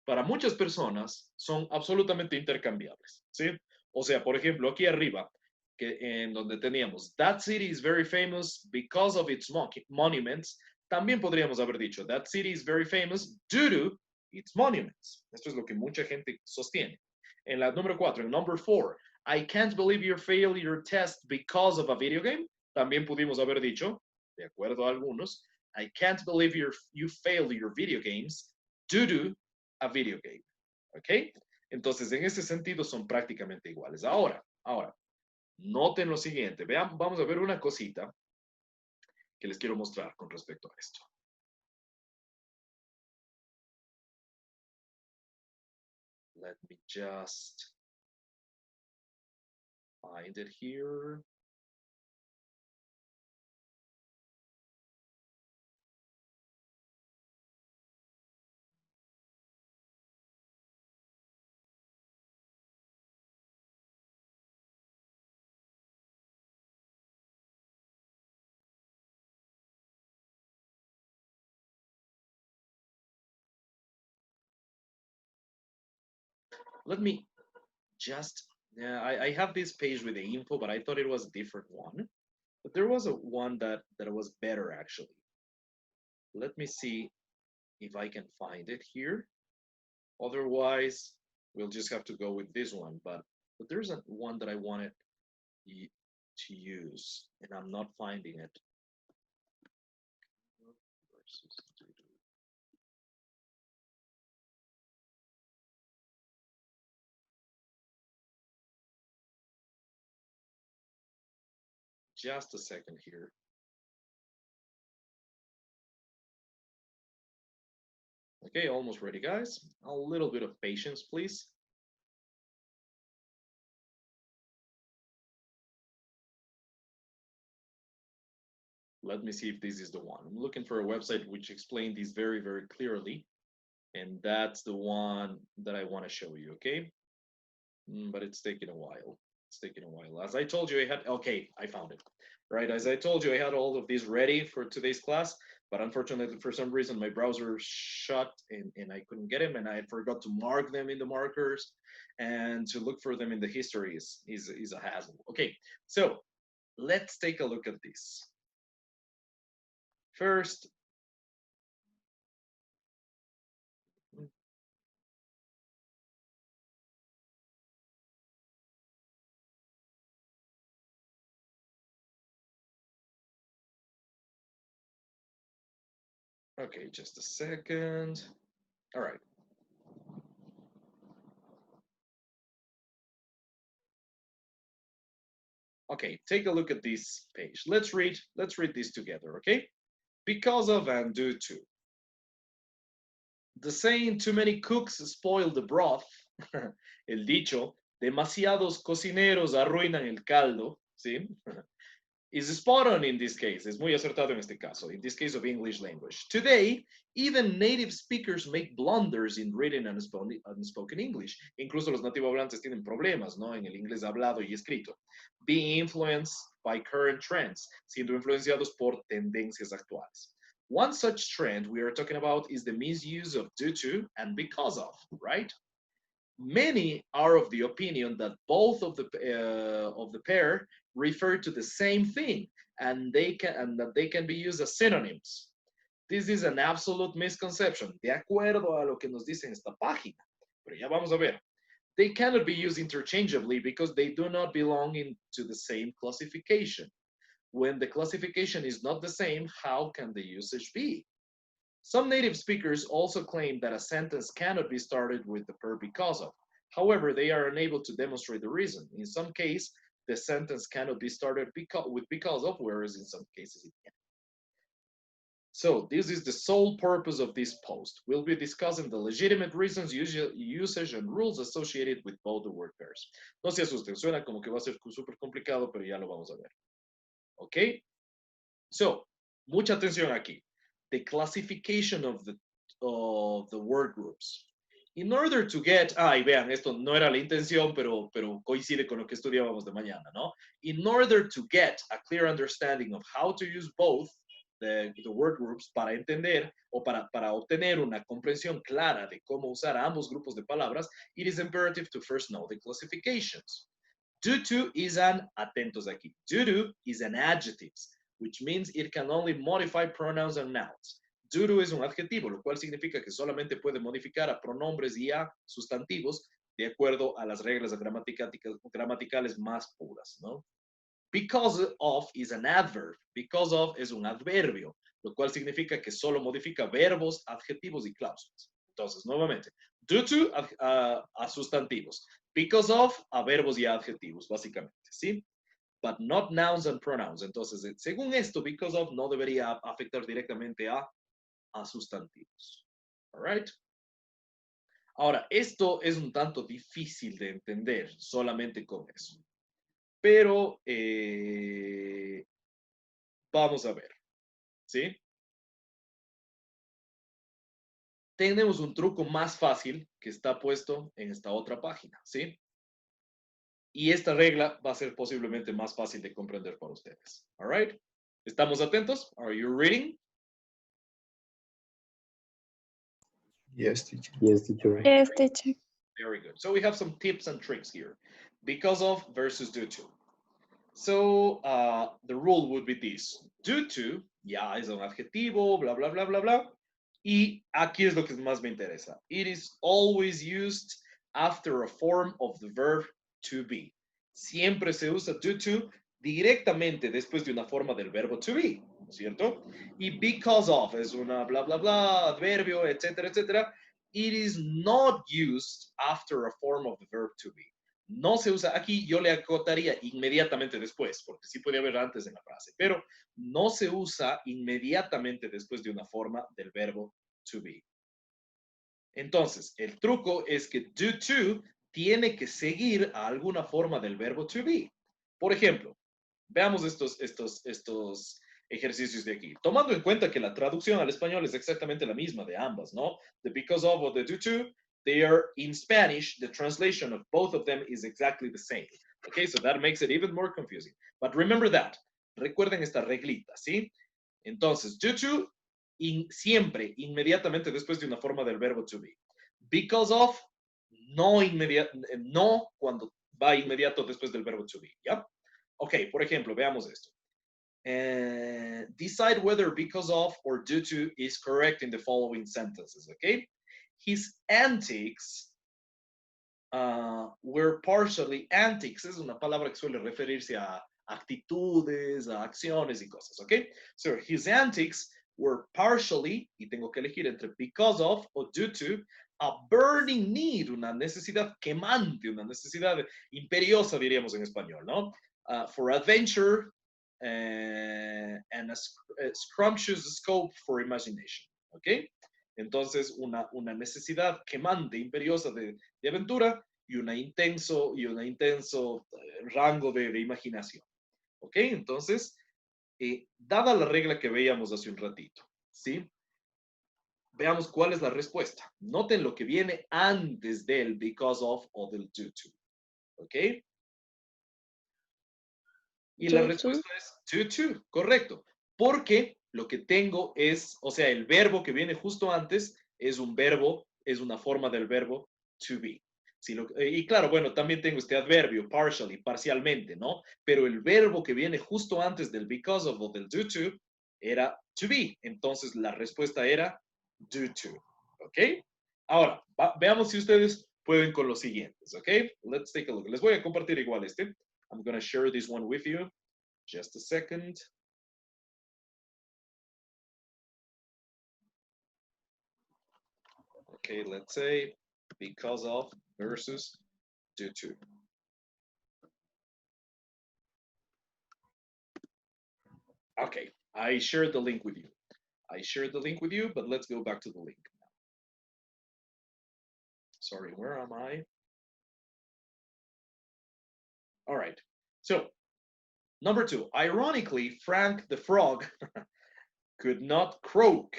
Para muchas personas son absolutamente intercambiables, ¿sí? O sea, por ejemplo, aquí arriba, que en donde teníamos, that city is very famous because of its monuments, también podríamos haber dicho, that city is very famous due to It's monuments. Esto es lo que mucha gente sostiene. En la número 4, en number 4, I can't believe you failed your test because of a video game. También pudimos haber dicho, de acuerdo a algunos, I can't believe you failed your video games due to a video game. ¿Ok? Entonces, en ese sentido son prácticamente iguales. Ahora, noten lo siguiente. Vean, vamos a ver una cosita que les quiero mostrar con respecto a esto. Let me just find it here. Let me just, I have this page with the info, but I thought it was a different one. But there was a one that was better actually. Let me see if I can find it here. Otherwise, we'll just have to go with this one. But there's one that I wanted to use, and I'm not finding it. Just a second here. Okay, almost ready, guys. A little bit of patience, please. Let me see if this is the one. I'm looking for a website which explained this very, very clearly. And that's the one that I want to show you, okay? But it's taking a while. It's taking a while. As I told you, okay, I found it. Right, as I told you, I had all of these ready for today's class, but unfortunately, for some reason, my browser shut and I couldn't get them, and I forgot to mark them in the markers, and to look for them in the history is a hassle. Okay, so let's take a look at this. First, okay, just a second. All right. Okay, take a look at this page. Let's read this together, okay? Because of and due to. The saying too many cooks spoil the broth, el dicho, demasiados cocineros arruinan el caldo, ¿sí? Is spot on in this case. Es muy acertado en este caso, in this case of English language. Today, even native speakers make blunders in written and spoken English. Incluso los nativohablantes tienen problemas, ¿no? En el inglés hablado y escrito. Being influenced by current trends, siendo influenciados por tendencias actuales. One such trend we are talking about is the misuse of due to and because of, right? Many are of the opinion that both of the pair refer to the same thing and that they can be used as synonyms. This is an absolute misconception, de acuerdo a lo que nos dice en esta página. Pero ya vamos a ver. They cannot be used interchangeably because they do not belong into the same classification. When the classification is not the same, how can the usage be? Some native speakers also claim that a sentence cannot be started with the verb because of. However, they are unable to demonstrate the reason. In some cases, the sentence cannot be started with because of, whereas in some cases it can. So this is the sole purpose of this post. We'll be discussing the legitimate reasons, usage, and rules associated with both the word pairs. No se asusten, suena como que va a ser súper complicado, pero ya lo vamos a ver. Okay? So, mucha atención aquí. The classification of the word groups. In order to get, y vean, esto no era la intención, pero coincide con lo que estudiábamos de mañana, ¿no? In order to get a clear understanding of how to use both the word groups para entender o para obtener una comprensión clara de cómo usar ambos grupos de palabras, it is imperative to first know the classifications. Due to is an, atentos aquí, due to is an adjective, which means it can only modify pronouns and nouns. Due to es un adjetivo, lo cual significa que solamente puede modificar a pronombres y a sustantivos de acuerdo a las reglas gramaticales más puras, ¿no? Because of is an adverb. Because of es un adverbio, lo cual significa que solo modifica verbos, adjetivos y cláusulas. Entonces, nuevamente, due to a sustantivos. Because of a verbos y a adjetivos, básicamente, ¿sí? But not nouns and pronouns. Entonces, según esto, because of no debería afectar directamente a sustantivos. All right? Ahora, esto es un tanto difícil de entender solamente con eso. Pero vamos a ver. ¿Sí? Tenemos un truco más fácil que está puesto en esta otra página. ¿Sí? Y esta regla va a ser posiblemente más fácil de comprender para ustedes. All right? ¿Estamos atentos? Are you reading? Yes, teacher. Yes, teacher. Yes, teacher. Very good. So we have some tips and tricks here. Because of versus due to. So the rule would be this. Due to, ya es un adjetivo, bla, bla, bla, bla, bla. Y aquí es lo que más me interesa. It is always used after a form of the verb to be. Siempre se usa due to directamente después de una forma del verbo to be, ¿no es cierto? Y because of es una bla, bla, bla, adverbio, etcétera, etcétera. It is not used after a form of the verb to be. No se usa aquí, yo le acotaría inmediatamente después, porque sí puede haber antes en la frase, pero no se usa inmediatamente después de una forma del verbo to be. Entonces, el truco es que due to tiene que seguir a alguna forma del verbo to be. Por ejemplo, veamos estos ejercicios de aquí. Tomando en cuenta que la traducción al español es exactamente la misma de ambas, ¿no? The because of o the due to, they are in Spanish, the translation of both of them is exactly the same. Okay, so that makes it even more confusing. But remember that. Recuerden esta reglita, ¿sí? Entonces, due to, siempre, inmediatamente después de una forma del verbo to be. Because of, no cuando va inmediato después del verbo to be, ¿ya? Ok, por ejemplo, veamos esto. Decide whether because of or due to is correct in the following sentences, okay? His antics were partially antics. Es una palabra que suele referirse a actitudes, a acciones y cosas, okay? So his antics were partially, y tengo que elegir entre because of o due to, a burning need, una necesidad quemante, una necesidad imperiosa, diríamos en español, ¿no? For adventure and a scrumptious scope for imagination, ¿ok? Entonces, una necesidad quemante, imperiosa de aventura y un intenso rango de imaginación, ¿ok? Entonces, dada la regla que veíamos hace un ratito, ¿sí? Veamos cuál es la respuesta. Noten lo que viene antes del because of o del due to, ¿ok? Y la respuesta es due to, correcto. Porque lo que tengo es, o sea, el verbo que viene justo antes es un verbo, es una forma del verbo to be. Y claro, bueno, también tengo este adverbio, partially, parcialmente, ¿no? Pero el verbo que viene justo antes del because of o del due to era to be. Entonces la respuesta era due to, ¿ok? Ahora, veamos si ustedes pueden con los siguientes, ¿ok? Let's take a look. Les voy a compartir igual este. I'm going to share this one with you. Just a second. Okay, let's say because of versus due to. Okay, I shared the link with you. But let's go back to the link now. Sorry, where am I? All right, so number 2, ironically, Frank the Frog could not croak.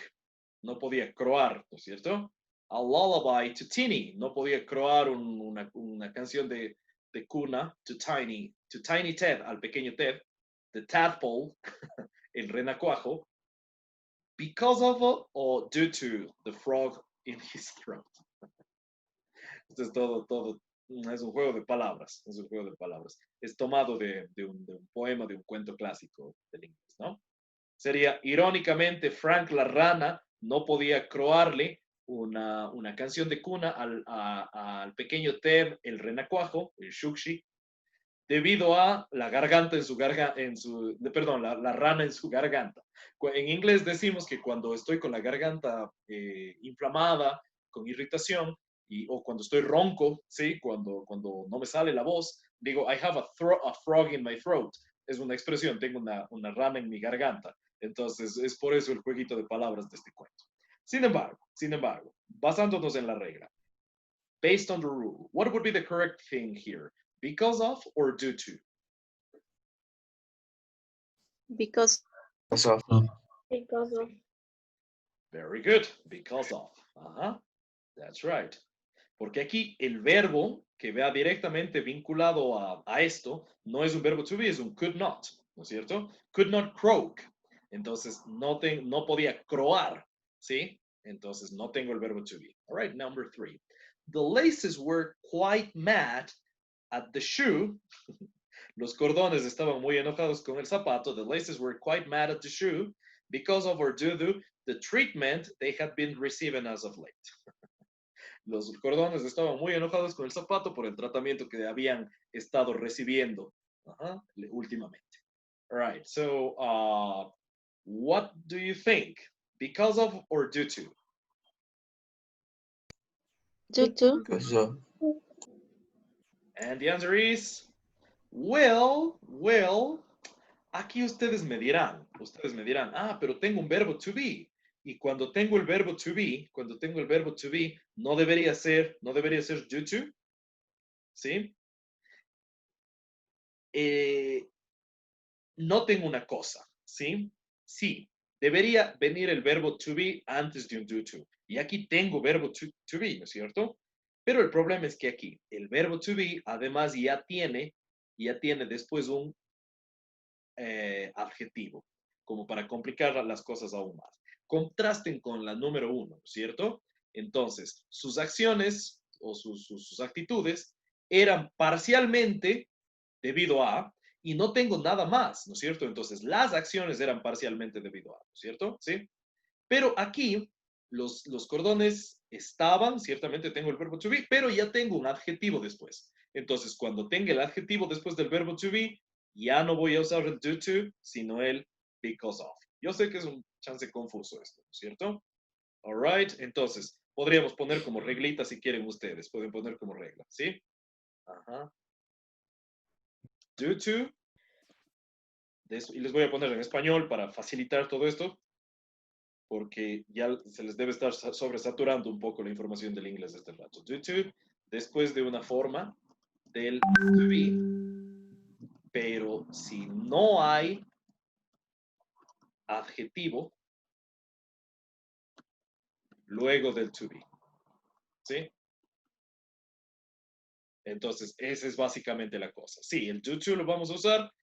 No podía croar, ¿no es cierto? A lullaby to Tinny. No podía croar una canción de cuna to Tiny Ted, al pequeño Ted. The tadpole, el renacuajo. Because of or due to the frog in his throat. Esto es todo. Es un juego de palabras. Es tomado de un poema, de un cuento clásico del inglés, ¿no? Sería, irónicamente, Frank la rana no podía croarle una canción de cuna al pequeño Ted, el renacuajo, el Shukshi, debido a la garganta en su garganta, perdón, la rana en su garganta. En inglés decimos que cuando estoy con la garganta inflamada, con irritación, o cuando estoy ronco, ¿sí? Cuando no me sale la voz, digo, I have a frog in my throat. Es una expresión, tengo una rana en mi garganta. Entonces, es por eso el jueguito de palabras de este cuento. Sin embargo, basándonos en la regla, based on the rule, what would be the correct thing here? Because of or due to? Because. Because of. Very good. Because of. That's right. Porque aquí el verbo que vea directamente vinculado a esto no es un verbo to be, es un could not, ¿no es cierto? Could not croak. Entonces no podía croar, ¿sí? Entonces no tengo el verbo to be. All right, number 3. The laces were quite mad at the shoe. Los cordones estaban muy enojados con el zapato. The laces were quite mad at the shoe because of or due to the treatment they had been receiving as of late. Los cordones estaban muy enojados con el zapato por el tratamiento que habían estado recibiendo últimamente. All right, so what do you think? Because of or due to? Due to. Because of. And the answer is, well, aquí ustedes me dirán, pero tengo un verbo to be. Y cuando tengo el verbo to be, no debería ser due to, ¿sí? Noten una cosa, ¿sí? Sí, debería venir el verbo to be antes de un due to. Y aquí tengo verbo to be, ¿no es cierto? Pero el problema es que aquí el verbo to be además ya tiene después un adjetivo, como para complicar las cosas aún más. Contrasten con la número 1, ¿cierto? Entonces, sus acciones o sus actitudes eran parcialmente debido a, y no tengo nada más, ¿no es cierto? Entonces, las acciones eran parcialmente debido a, ¿no es cierto? ¿Sí? Pero aquí, los cordones estaban, ciertamente tengo el verbo to be, pero ya tengo un adjetivo después. Entonces, cuando tenga el adjetivo después del verbo to be, ya no voy a usar el due to, sino el because of. Yo sé que es un chance confuso esto, ¿no es cierto? All right, entonces, podríamos poner como reglita si quieren ustedes, pueden poner como regla, ¿sí? Ajá. Due to, y les voy a poner en español para facilitar todo esto, porque ya se les debe estar sobresaturando un poco la información del inglés de este rato. Due to, después de una forma del to be, pero si no hay adjetivo luego del to be, ¿sí? Entonces, esa es básicamente la cosa. Sí, el due to lo vamos a usar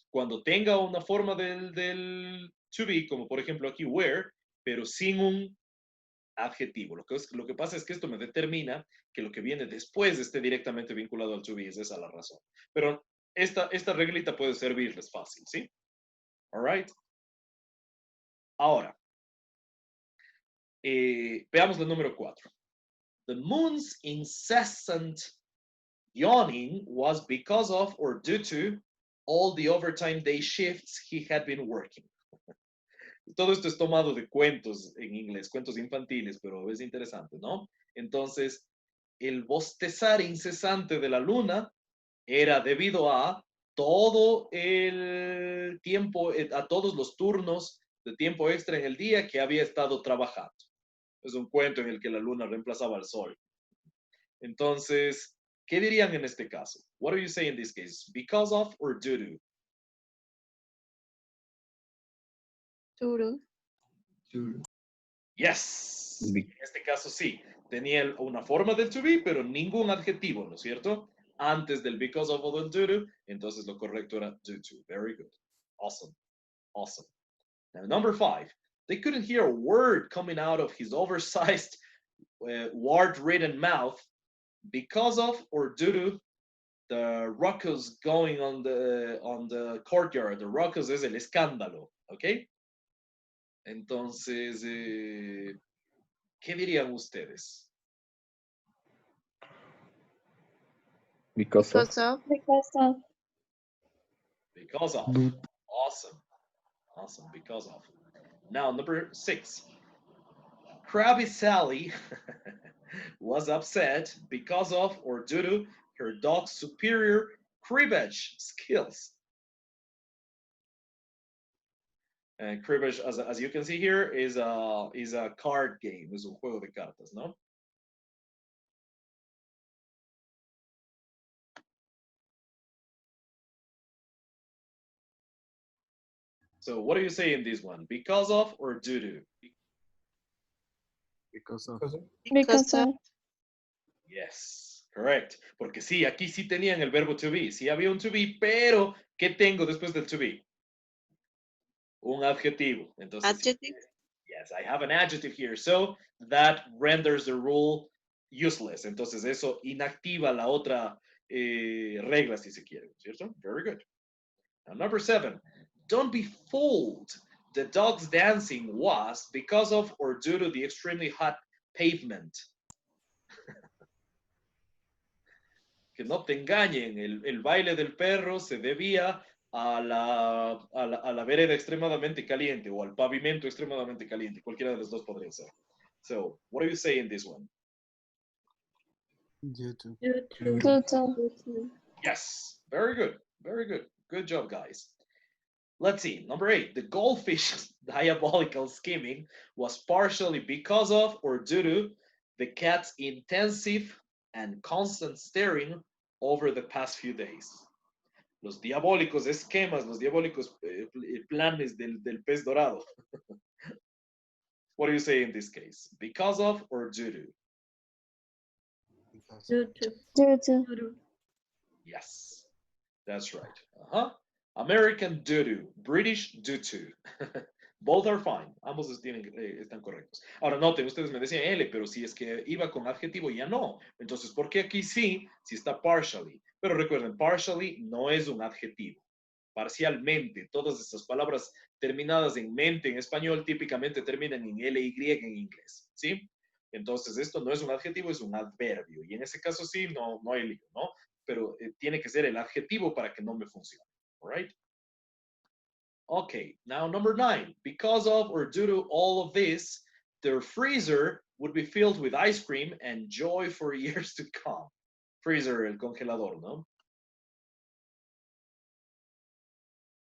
cuando tenga una forma del to be, como por ejemplo aquí where, pero sin un adjetivo. Lo que pasa es que esto me determina que lo que viene después esté directamente vinculado al to be, es esa la razón. Pero esta reglita puede servirles fácil, ¿sí? All right. Ahora, veamos la número 4. The moon's incessant yawning was because of or due to all the overtime day shifts he had been working. Todo esto es tomado de cuentos en inglés, cuentos infantiles, pero es interesante, ¿no? Entonces, el bostezar incesante de la luna era debido a todo el tiempo, a todos los turnos de tiempo extra en el día que había estado trabajando. Es un cuento en el que la luna reemplazaba al sol. Entonces, ¿qué dirían en este caso? What do you say in this case? Because of or due to? Due to. Yes. En este caso sí. Tenía una forma del to be, pero ningún adjetivo, ¿no es cierto? Antes del because of o del due to, entonces lo correcto era due to. Very good. Awesome. Awesome. Now, number 5. They couldn't hear a word coming out of his oversized, word-ridden mouth because of or due to the ruckus going on the courtyard. The ruckus es el escándalo, ¿ok? Entonces, ¿qué dirían ustedes? Because of. Because of. Because of. Because of. But Awesome. Awesome. Because of. Now, number 6. Krabby Sally was upset because of or due to her dog's superior cribbage skills. And cribbage, as you can see here, is a card game. Es un juego de cartas, ¿no? So what do you say in this one? Because of or due to? because of. Because of. Yes, correct. Porque sí, aquí sí tenían el verbo to be. Sí había un to be, pero ¿qué tengo después del to be? Un adjetivo. Entonces, Adjective. yes, I have an adjective here. So that renders the rule useless. Entonces eso inactiva la otra regla si se quiere, ¿cierto? Very good. Now, number 7. Don't be fooled. The dog's dancing was because of or due to the extremely hot pavement. Que no te engañen, el baile del perro se debía a la vereda extremadamente caliente o al pavimento extremadamente caliente. Cualquiera de los dos podría ser. So, what do you say in this one? Due to. Due to. Yes, very good, very good. Good job, guys. Let's see, number 8. The goldfish's diabolical scheming was partially because of or due to the cat's intensive and constant staring over the past few days. Los diabólicos esquemas, los diabólicos planes del pez dorado. What do you say in this case? Because of or due to? Due to. Due to. Yes, that's right. American due to, British due to. Both are fine. Ambos están correctos. Ahora noten, ustedes me decían L, pero si es que iba con adjetivo ya no. Entonces, ¿por qué aquí sí? Si está partially. Pero recuerden, partially no es un adjetivo. Parcialmente, todas estas palabras terminadas en mente en español típicamente terminan en LY en inglés. ¿Sí? Entonces, esto no es un adjetivo, es un adverbio. Y en ese caso sí, no hay lío, ¿no? Pero tiene que ser el adjetivo para que no me funcione. All right? Okay, now number 9. Because of or due to all of this, their freezer would be filled with ice cream and joy for years to come. Freezer, el congelador, ¿no?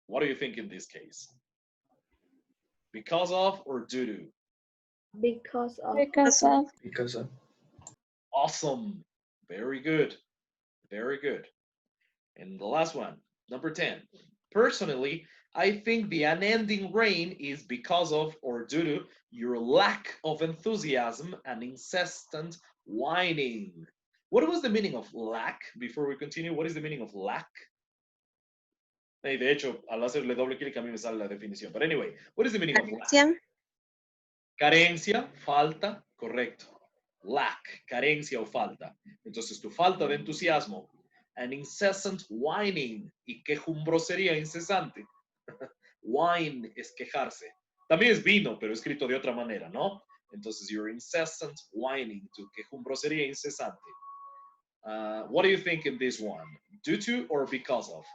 What do you think in this case? Because of or due to? Because of. Because of. Awesome. Very good. Very good. And the last one, number 10. Personally, I think the unending rain is because of or due to your lack of enthusiasm and incessant whining. What was the meaning of lack? Before we continue, what is the meaning of lack? Hey, de hecho, al hacerle doble clic a mí me sale la definición. But anyway, what is the meaning of lack? Carencia, falta, correcto. Lack, carencia o falta. Entonces, tu falta de entusiasmo. An incessant whining. ¿Y quejumbrosería incesante? Whine es quejarse. También es vino, pero escrito de otra manera, ¿no? Entonces, your incessant whining, tu quejumbrosería incesante. What do you think in this one? Due to or because of?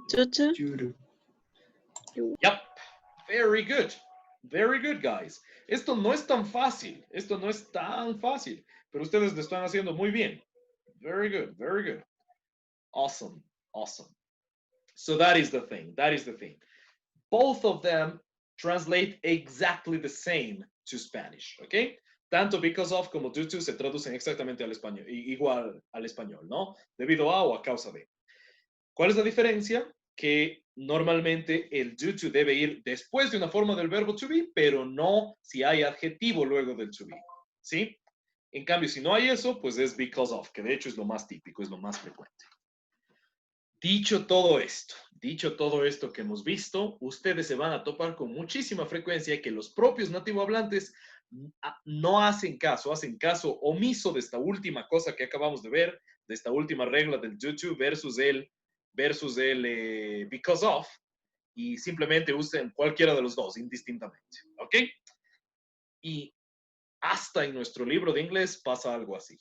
Due to. Yep. Very good. Very good, guys. Esto no es tan fácil. Esto no es tan fácil. Pero ustedes lo están haciendo muy bien. Very good. Very good. Awesome. Awesome. So that is the thing. That is the thing. Both of them translate exactly the same to Spanish. ¿Ok? Tanto because of como due to se traducen exactamente al español, igual al español, ¿no? Debido a o a causa de. ¿Cuál es la diferencia? Que normalmente el due to debe ir después de una forma del verbo to be, pero no si hay adjetivo luego del to be. ¿Sí? En cambio, si no hay eso, pues es because of, que de hecho es lo más típico, es lo más frecuente. Dicho todo esto que hemos visto, ustedes se van a topar con muchísima frecuencia que los propios nativohablantes no hacen caso omiso de esta última cosa que acabamos de ver, de esta última regla del due to versus el because of, y simplemente usen cualquiera de los dos indistintamente, ¿ok? Y hasta en nuestro libro de inglés pasa algo así,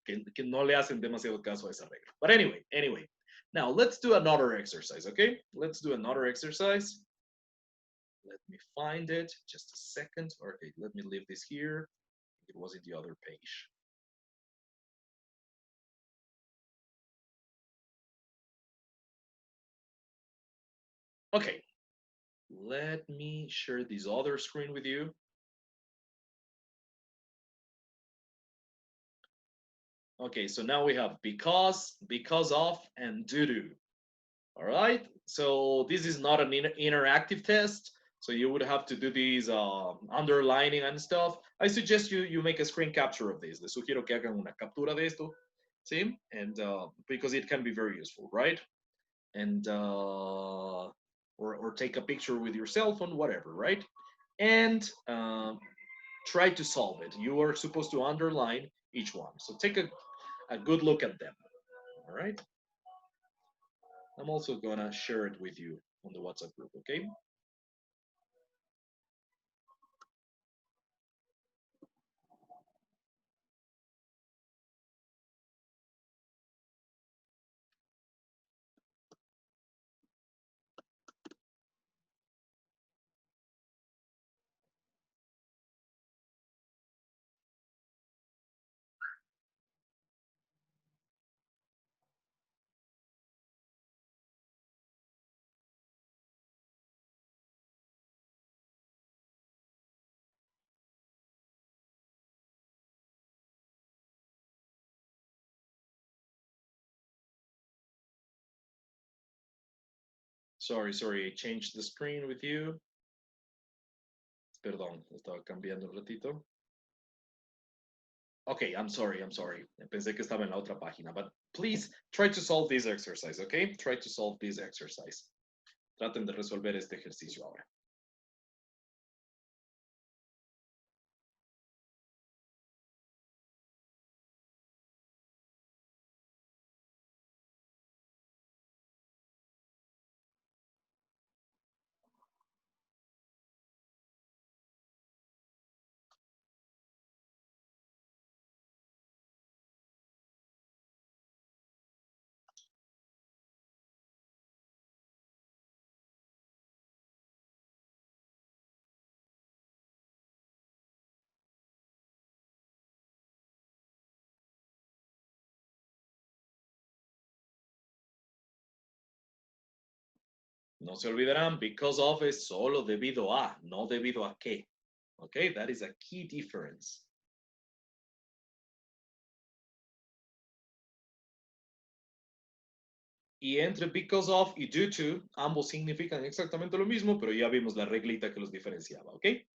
que no le hacen demasiado caso a esa regla. But anyway, now let's do another exercise, okay? Let's do another exercise. Let me find it, just a second. Okay, let me leave this here. It was in the other page. Okay, let me share this other screen with you. Okay, so now we have because of, and due to. All right, so this is not an interactive test, so you would have to do these underlining and stuff. I suggest you make a screen capture of this. Les sugiero que hagan una captura de esto, ¿sí? And because it can be very useful, right? And or take a picture with your cell phone, whatever, right? And try to solve it. You are supposed to underline each one. So take a good look at them. All right. I'm also gonna share it with you on the WhatsApp group, okay? Sorry, I changed the screen with you. Perdón, estaba cambiando un ratito. Okay, I'm sorry. Pensé que estaba en la otra página, but please try to solve this exercise, okay? Try to solve this exercise. Traten de resolver este ejercicio ahora. No se olvidarán, because of es solo debido a, no debido a qué. Okay, that is a key difference. Y entre because of y due to, ambos significan exactamente lo mismo, pero ya vimos la reglita que los diferenciaba, ¿ok?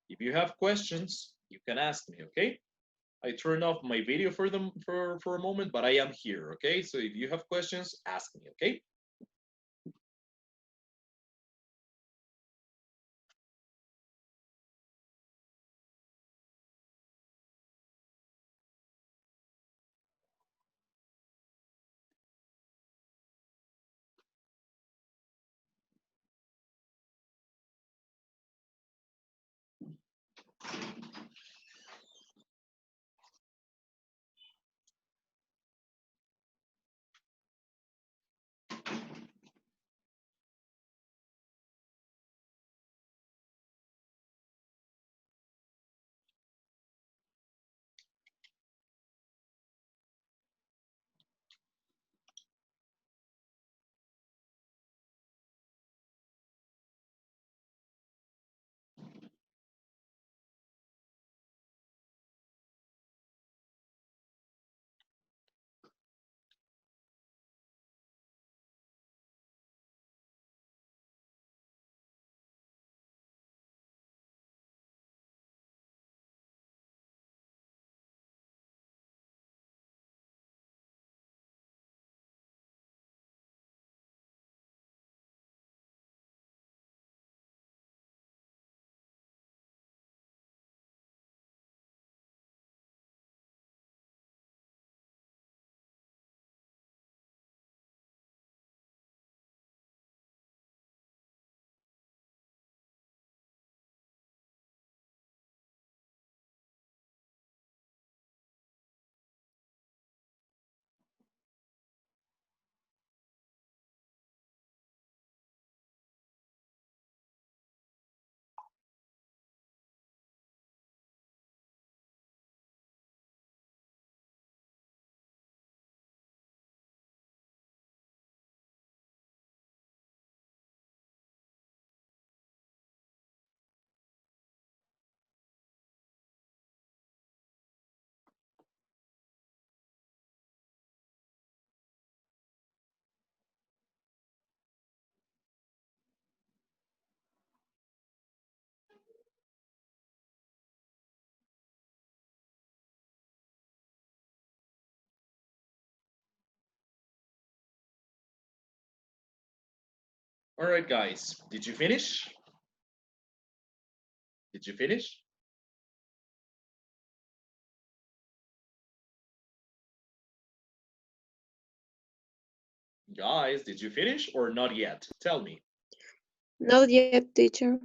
If you have questions, you can ask me, okay? I turned off my video for them for a moment, but I am here, okay? So if you have questions, ask me, okay? All right, guys, did you finish? Did you finish? Guys, did you finish or not yet? Tell me. Not yet, teacher.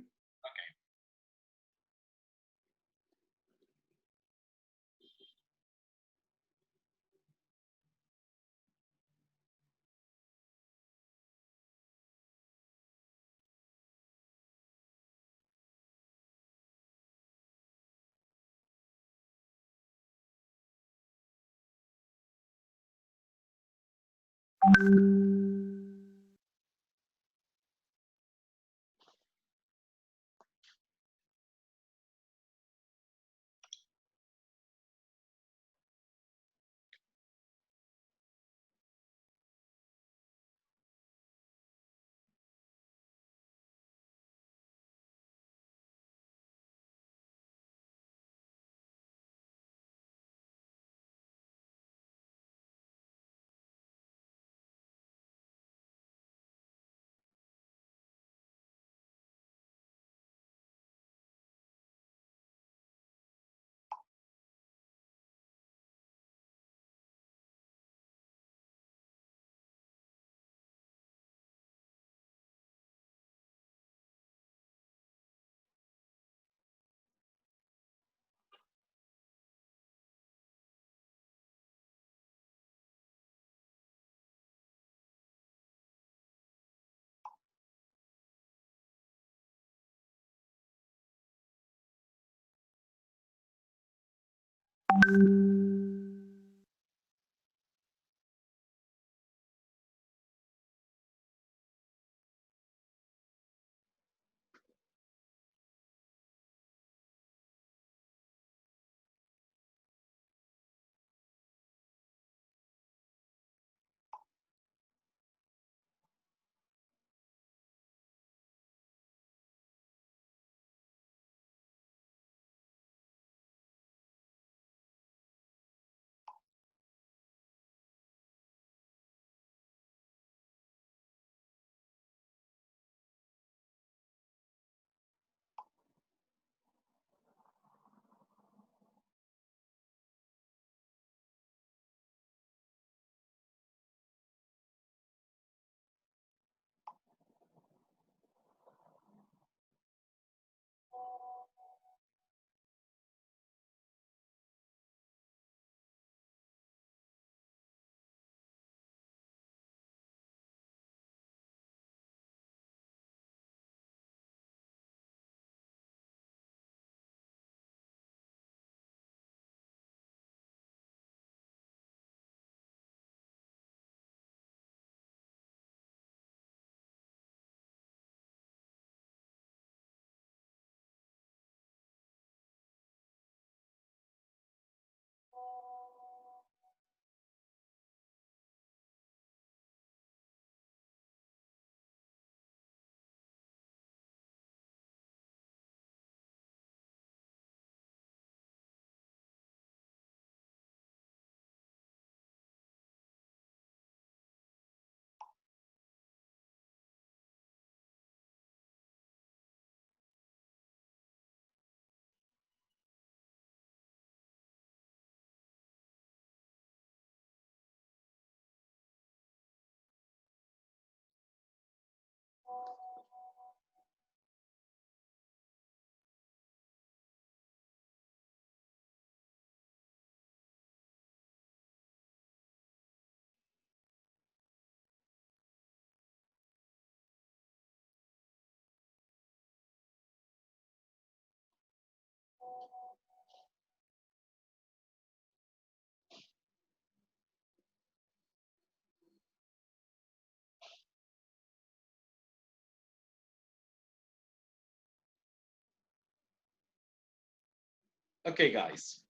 Okay, guys.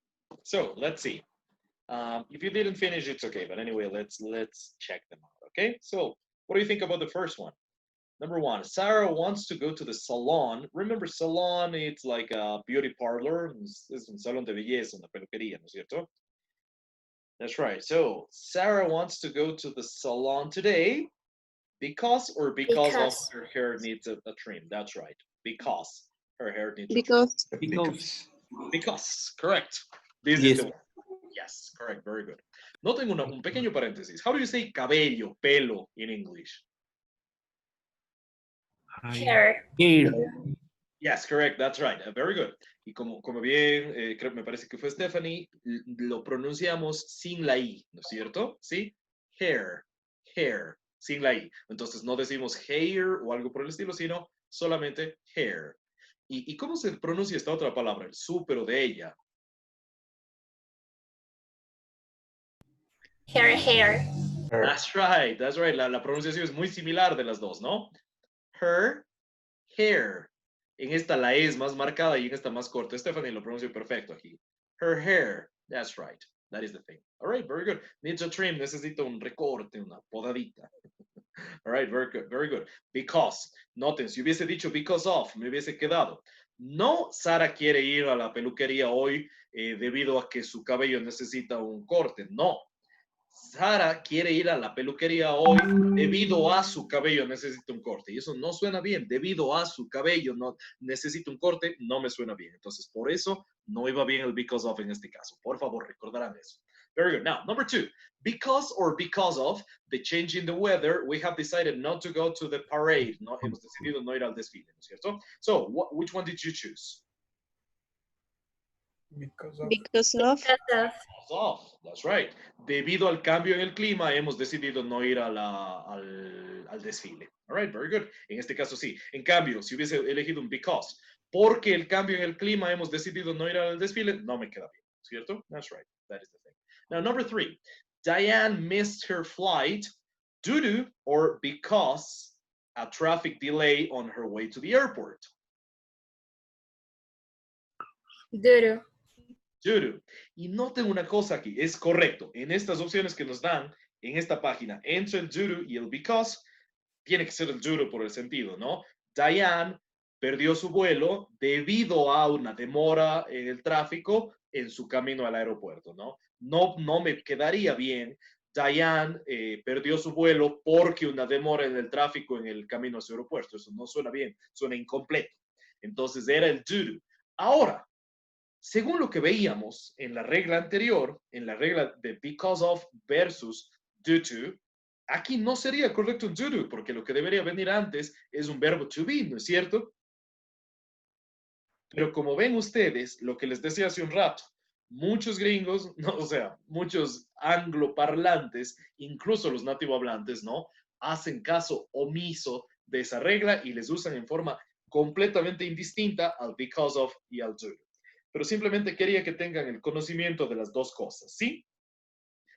So let's see. If you didn't finish, it's okay. But anyway, let's check them out. Okay. So what do you think about the first one? Number one, Sarah wants to go to the salon. Remember, salon, it's like a beauty parlor. Es un salón de belleza, una peluquería, ¿no es cierto? That's right. So Sarah wants to go to the salon today Because or because of Because. her hair needs a trim. That's right. Because her hair needs a trim. Because. Because. Because, correct. This is Yes. the one. Yes, correct. Very good. Noten un pequeño paréntesis. How do you say cabello, pelo in English? Hair. Hair. Yes, correct. That's right. Very good. Y como bien, creo, me parece que fue Stephanie, lo pronunciamos sin la I, ¿no es cierto? ¿Sí? Hair, hair, sin la I. Entonces no decimos hair o algo por el estilo, sino solamente hair. ¿Y cómo se pronuncia esta otra palabra? El su, pero de ella. Hair, hair. That's right, that's right. La pronunciación es muy similar de las dos, ¿no? Her, hair. En esta la E es más marcada y en esta más corta. Stephanie lo pronuncia perfecto aquí. Her hair. That's right. That is the thing. All right, very good. Needs a trim. Necesita un recorte, una podadita. All right, very good, very good. Because. Noten, si hubiese dicho because of, me hubiese quedado. No, Sara quiere ir a la peluquería hoy debido a que su cabello necesita un corte. No. Sara quiere ir a la peluquería hoy debido a su cabello necesita un corte. Y eso no suena bien. Debido a su cabello no necesita un corte, no me suena bien. Entonces, por eso no iba bien el because of en este caso. Por favor, recordarán eso. Very good. Now, number 2. Because or because of the change in the weather, we have decided not to go to the parade. No, hemos decidido no ir al desfile, ¿no es cierto? So, which one did you choose? Because of. Because of. Off, that's right. Debido al cambio en el clima, hemos decidido no ir a al desfile. All right, very good. En este caso sí. En cambio, si hubiese elegido un because, porque el cambio en el clima hemos decidido no ir al desfile, no me queda bien, ¿cierto? That's right. That is the thing. Now, number 3. Diane missed her flight due to or because a traffic delay on her way to the airport. Due to. Y noten una cosa aquí, es correcto. En estas opciones que nos dan en esta página, entre el due to y el because, tiene que ser el due to por el sentido, ¿no? Diane perdió su vuelo debido a una demora en el tráfico en su camino al aeropuerto, ¿no? No me quedaría bien. Diane perdió su vuelo porque una demora en el tráfico en el camino a su aeropuerto. Eso no suena bien, suena incompleto. Entonces era el due to. Ahora, según lo que veíamos en la regla anterior, en la regla de because of versus due to, aquí no sería correcto un due to, porque lo que debería venir antes es un verbo to be, ¿no es cierto? Pero como ven ustedes, lo que les decía hace un rato, muchos gringos, no, o sea, muchos angloparlantes, incluso los nativohablantes, ¿no? Hacen caso omiso de esa regla y les usan en forma completamente indistinta al because of y al due to. Pero simplemente quería que tengan el conocimiento de las dos cosas, ¿sí?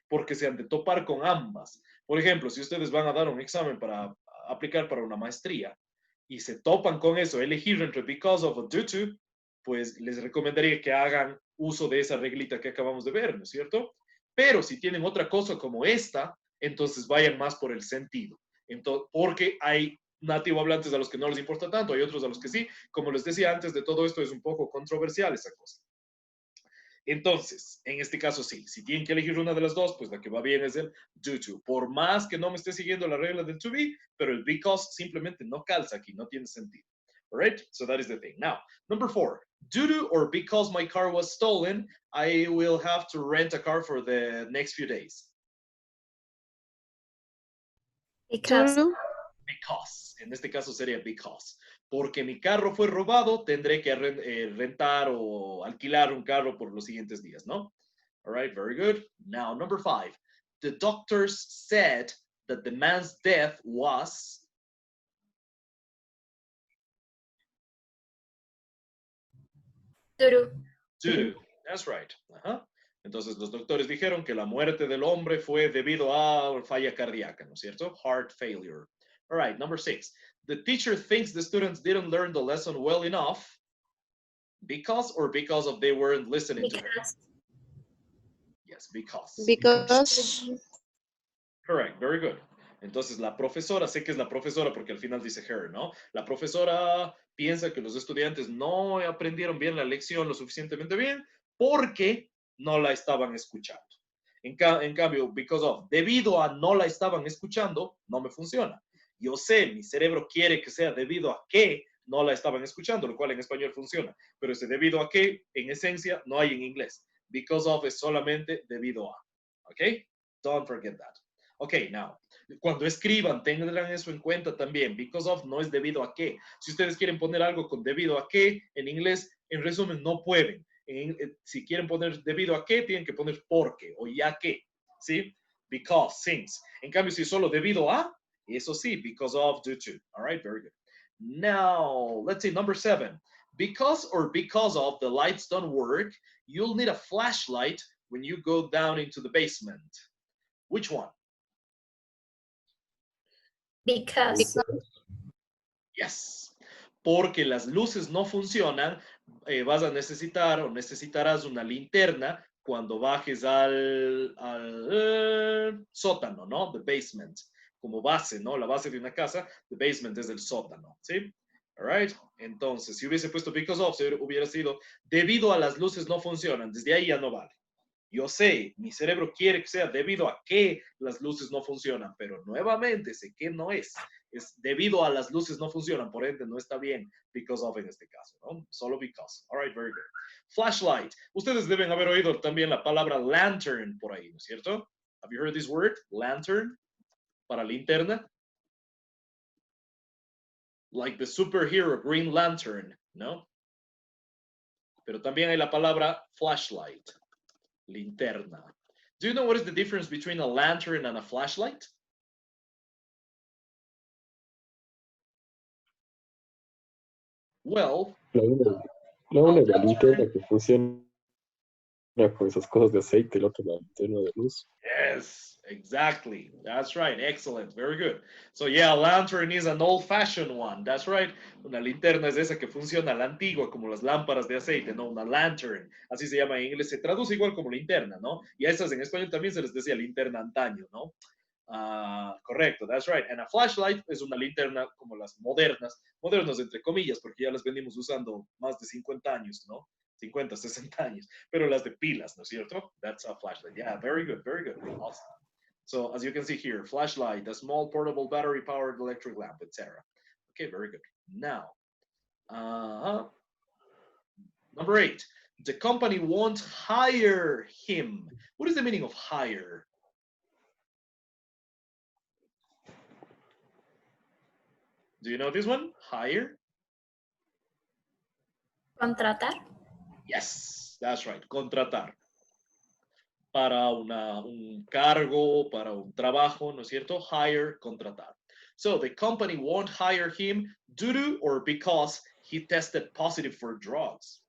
Porque se han de topar con ambas. Por ejemplo, si ustedes van a dar un examen para aplicar para una maestría y se topan con eso, elegir entre because of o due to, pues les recomendaría que hagan uso de esa reglita que acabamos de ver, ¿no es cierto? Pero si tienen otra cosa como esta, entonces vayan más por el sentido. Entonces, porque hay nativohablantes a los que no les importa tanto, hay otros a los que sí. Como les decía antes, de todo esto es un poco controversial esa cosa. Entonces, en este caso sí, si tienen que elegir una de las dos, pues la que va bien es el due to. Por más que no me esté siguiendo la regla del to be, pero el because simplemente no calza aquí, no tiene sentido. All right, so that is the thing. Now, number 4, due to or because my car was stolen, I will have to rent a car for the next few days. Because. Because. En este caso sería because. Porque mi carro fue robado, tendré que rentar o alquilar un carro por los siguientes días, ¿no? All right, very good. Now, number 5. The doctors said that the man's death was... Due to. That's right. Entonces, los doctores dijeron que la muerte del hombre fue debido a falla cardíaca, ¿no es cierto? Heart failure. All right, number 6. The teacher thinks the students didn't learn the lesson well enough because or because of they weren't listening to her. Yes, because. Because. Correct, very good. Entonces la profesora, sé que es la profesora porque al final dice her, ¿no? La profesora piensa que los estudiantes no aprendieron bien la lección lo suficientemente bien porque no la estaban escuchando. En cambio, because of, debido a no la estaban escuchando, no me funciona. Yo sé, mi cerebro quiere que sea debido a que no la estaban escuchando, lo cual en español funciona. Pero ese debido a que, en esencia, no hay en inglés. Because of es solamente debido a. ¿Ok? Don't forget that. Ok, now. Cuando escriban, tendrán eso en cuenta también. Because of no es debido a qué. Si ustedes quieren poner algo con debido a qué, en inglés, en resumen, no pueden. Si quieren poner debido a qué, tienen que poner porque o ya que. ¿Sí? Because, since. En cambio, si solo debido a, eso sí, because of, due to. All right, very good. Now, let's see, number 7. Because or because of the lights don't work, you'll need a flashlight when you go down into the basement. Which one? Because. Yes. Porque las luces no funcionan, vas a necesitar o necesitarás una linterna cuando bajes al sótano, ¿no? The basement. Como base, ¿no? La base de una casa, the basement es el sótano, ¿sí? All right. Entonces, si hubiese puesto because of, hubiera sido debido a las luces no funcionan. Desde ahí ya no vale. Yo sé, mi cerebro quiere que sea debido a que las luces no funcionan, pero nuevamente sé que no es. Es debido a las luces no funcionan, por ende no está bien because of en este caso, ¿no? Solo because. All right, very good. Flashlight. Ustedes deben haber oído también la palabra lantern por ahí, ¿no es cierto? Have you heard this word? Lantern. Para linterna. Like the superhero Green Lantern, ¿no? Pero también hay la palabra flashlight. Linterna. Do you know what is the difference between a lantern and a flashlight? Well, una es la linterna que funciona con esas cosas de aceite, el otro la linterna de luz. yes, exactly. That's right. Excellent. Very good. So yeah, a lantern is an old-fashioned one. That's right. Una linterna es esa que funciona a la antigua, como las lámparas de aceite, ¿no? Una lantern. Así se llama en inglés. Se traduce igual como linterna, ¿no? Y a esas en español también se les decía linterna antaño, ¿no? Correcto, that's right. And a flashlight es una linterna como las modernas, modernas entre comillas, porque ya las venimos usando más de 50 años, ¿no? 50, 60 años, pero las de pilas, ¿no es cierto? That's a flashlight. Yeah, very good, very good. Awesome. So as you can see here, flashlight, a small portable battery-powered electric lamp, etc. Okay, very good. Now, number 8. The company won't hire him. What is the meaning of hire? Do you know this one? Hire? Contratar. Yes, that's right. Contratar. Para un cargo, para un trabajo, ¿no es cierto? Hire, contratar. So the company won't hire him due to or because he tested positive for drugs.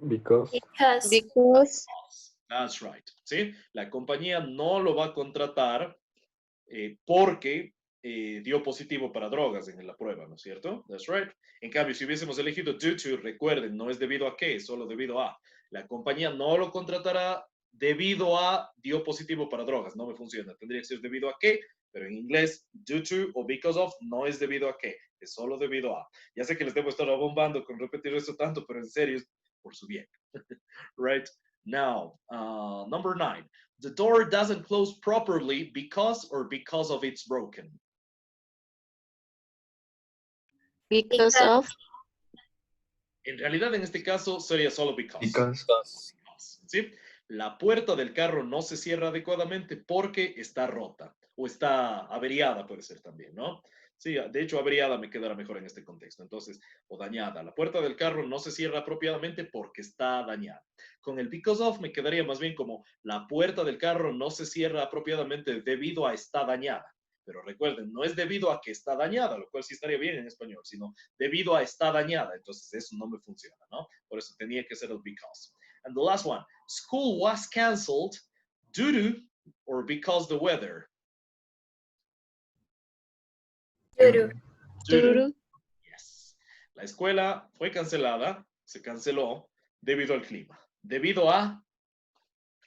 Because. That's right. ¿Sí? La compañía no lo va a contratar porque dio positivo para drogas en la prueba, ¿no es cierto? That's right. En cambio, si hubiésemos elegido due to, recuerden, no es debido a qué, solo debido a. La compañía no lo contratará debido a dio positivo para drogas. No me funciona. Tendría que ser debido a qué, pero en inglés, due to o because of no es debido a qué, es solo debido a. Ya sé que les debo estar abombando con repetir esto tanto, pero en serio es por su bien. Right? Now, number 9. The door doesn't close properly because or because of it's broken. Because of. En realidad, en este caso, sería solo because. Because. ¿Sí? La puerta del carro no se cierra adecuadamente porque está rota o está averiada, puede ser también, ¿no? Sí, de hecho, averiada me quedará mejor en este contexto. Entonces, o dañada. La puerta del carro no se cierra apropiadamente porque está dañada. Con el because of me quedaría más bien como la puerta del carro no se cierra apropiadamente debido a está dañada. Pero recuerden, no es debido a que está dañada, lo cual sí estaría bien en español, sino debido a está dañada. Entonces, eso no me funciona, ¿no? Por eso tenía que ser el because. And the last one, school was canceled due to or because the weather. Due to. Yes. La escuela fue cancelada, se canceló debido al clima. Debido a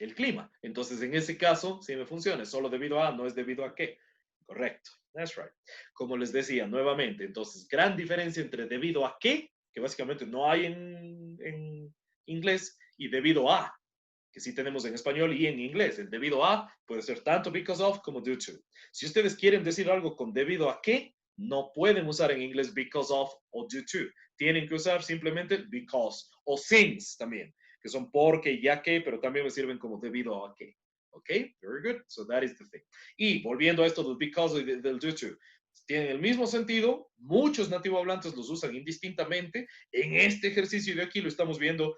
el clima. Entonces, en ese caso, sí me funciona. Solo debido a, no es debido a qué. Correcto. That's right. Como les decía nuevamente, entonces, gran diferencia entre debido a qué, que básicamente no hay en inglés, y debido a, que sí tenemos en español y en inglés. El debido a puede ser tanto because of como due to. Si ustedes quieren decir algo con debido a qué, no pueden usar en inglés because of o due to. Tienen que usar simplemente because o since también, que son porque, ya que, pero también me sirven como debido a qué. ¿Ok? Very good. So that is the thing. Y volviendo a esto del because y del due to, tienen el mismo sentido, muchos nativohablantes los usan indistintamente. En este ejercicio de aquí lo estamos viendo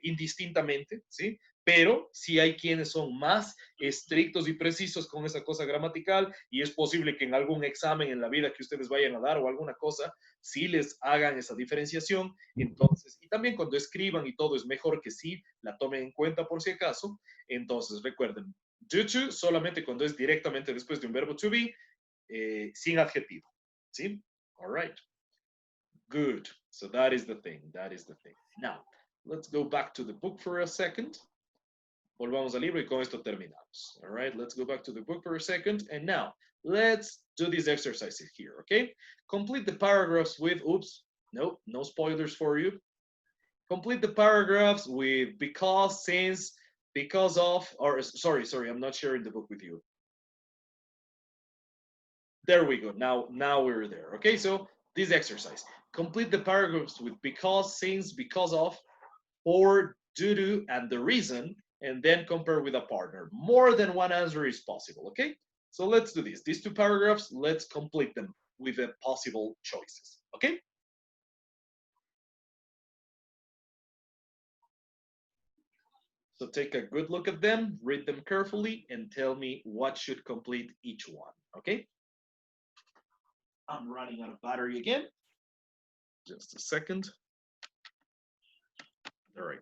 indistintamente, ¿sí? Pero sí hay quienes son más estrictos y precisos con esa cosa gramatical y es posible que en algún examen en la vida que ustedes vayan a dar o alguna cosa, sí les hagan esa diferenciación. Entonces, y también cuando escriban y todo es mejor que sí la tomen en cuenta por si acaso. Entonces, recuerden, due to solamente cuando es directamente después de un verbo to be, sin adjetivo, ¿sí? All right. Good. So that is the thing. That is the thing. Now, let's go back to the book for a second. Volvamos al libro y con esto terminamos. All right, let's go back to the book for a second. And now, let's do these exercises here, okay? Complete the paragraphs with, oops, no spoilers for you. Complete the paragraphs with because, since, because of, or sorry, I'm not sharing the book with you. There we go. Now we're there. Okay, so this exercise. Complete the paragraphs with because, since, because of, for, due to, and the reason, and then compare with a partner. More than one answer is possible, okay? So let's do this. These two paragraphs, let's complete them with the possible choices, okay? So take a good look at them, read them carefully, and tell me what should complete each one, okay? I'm running out of battery again. Just a second. There I go.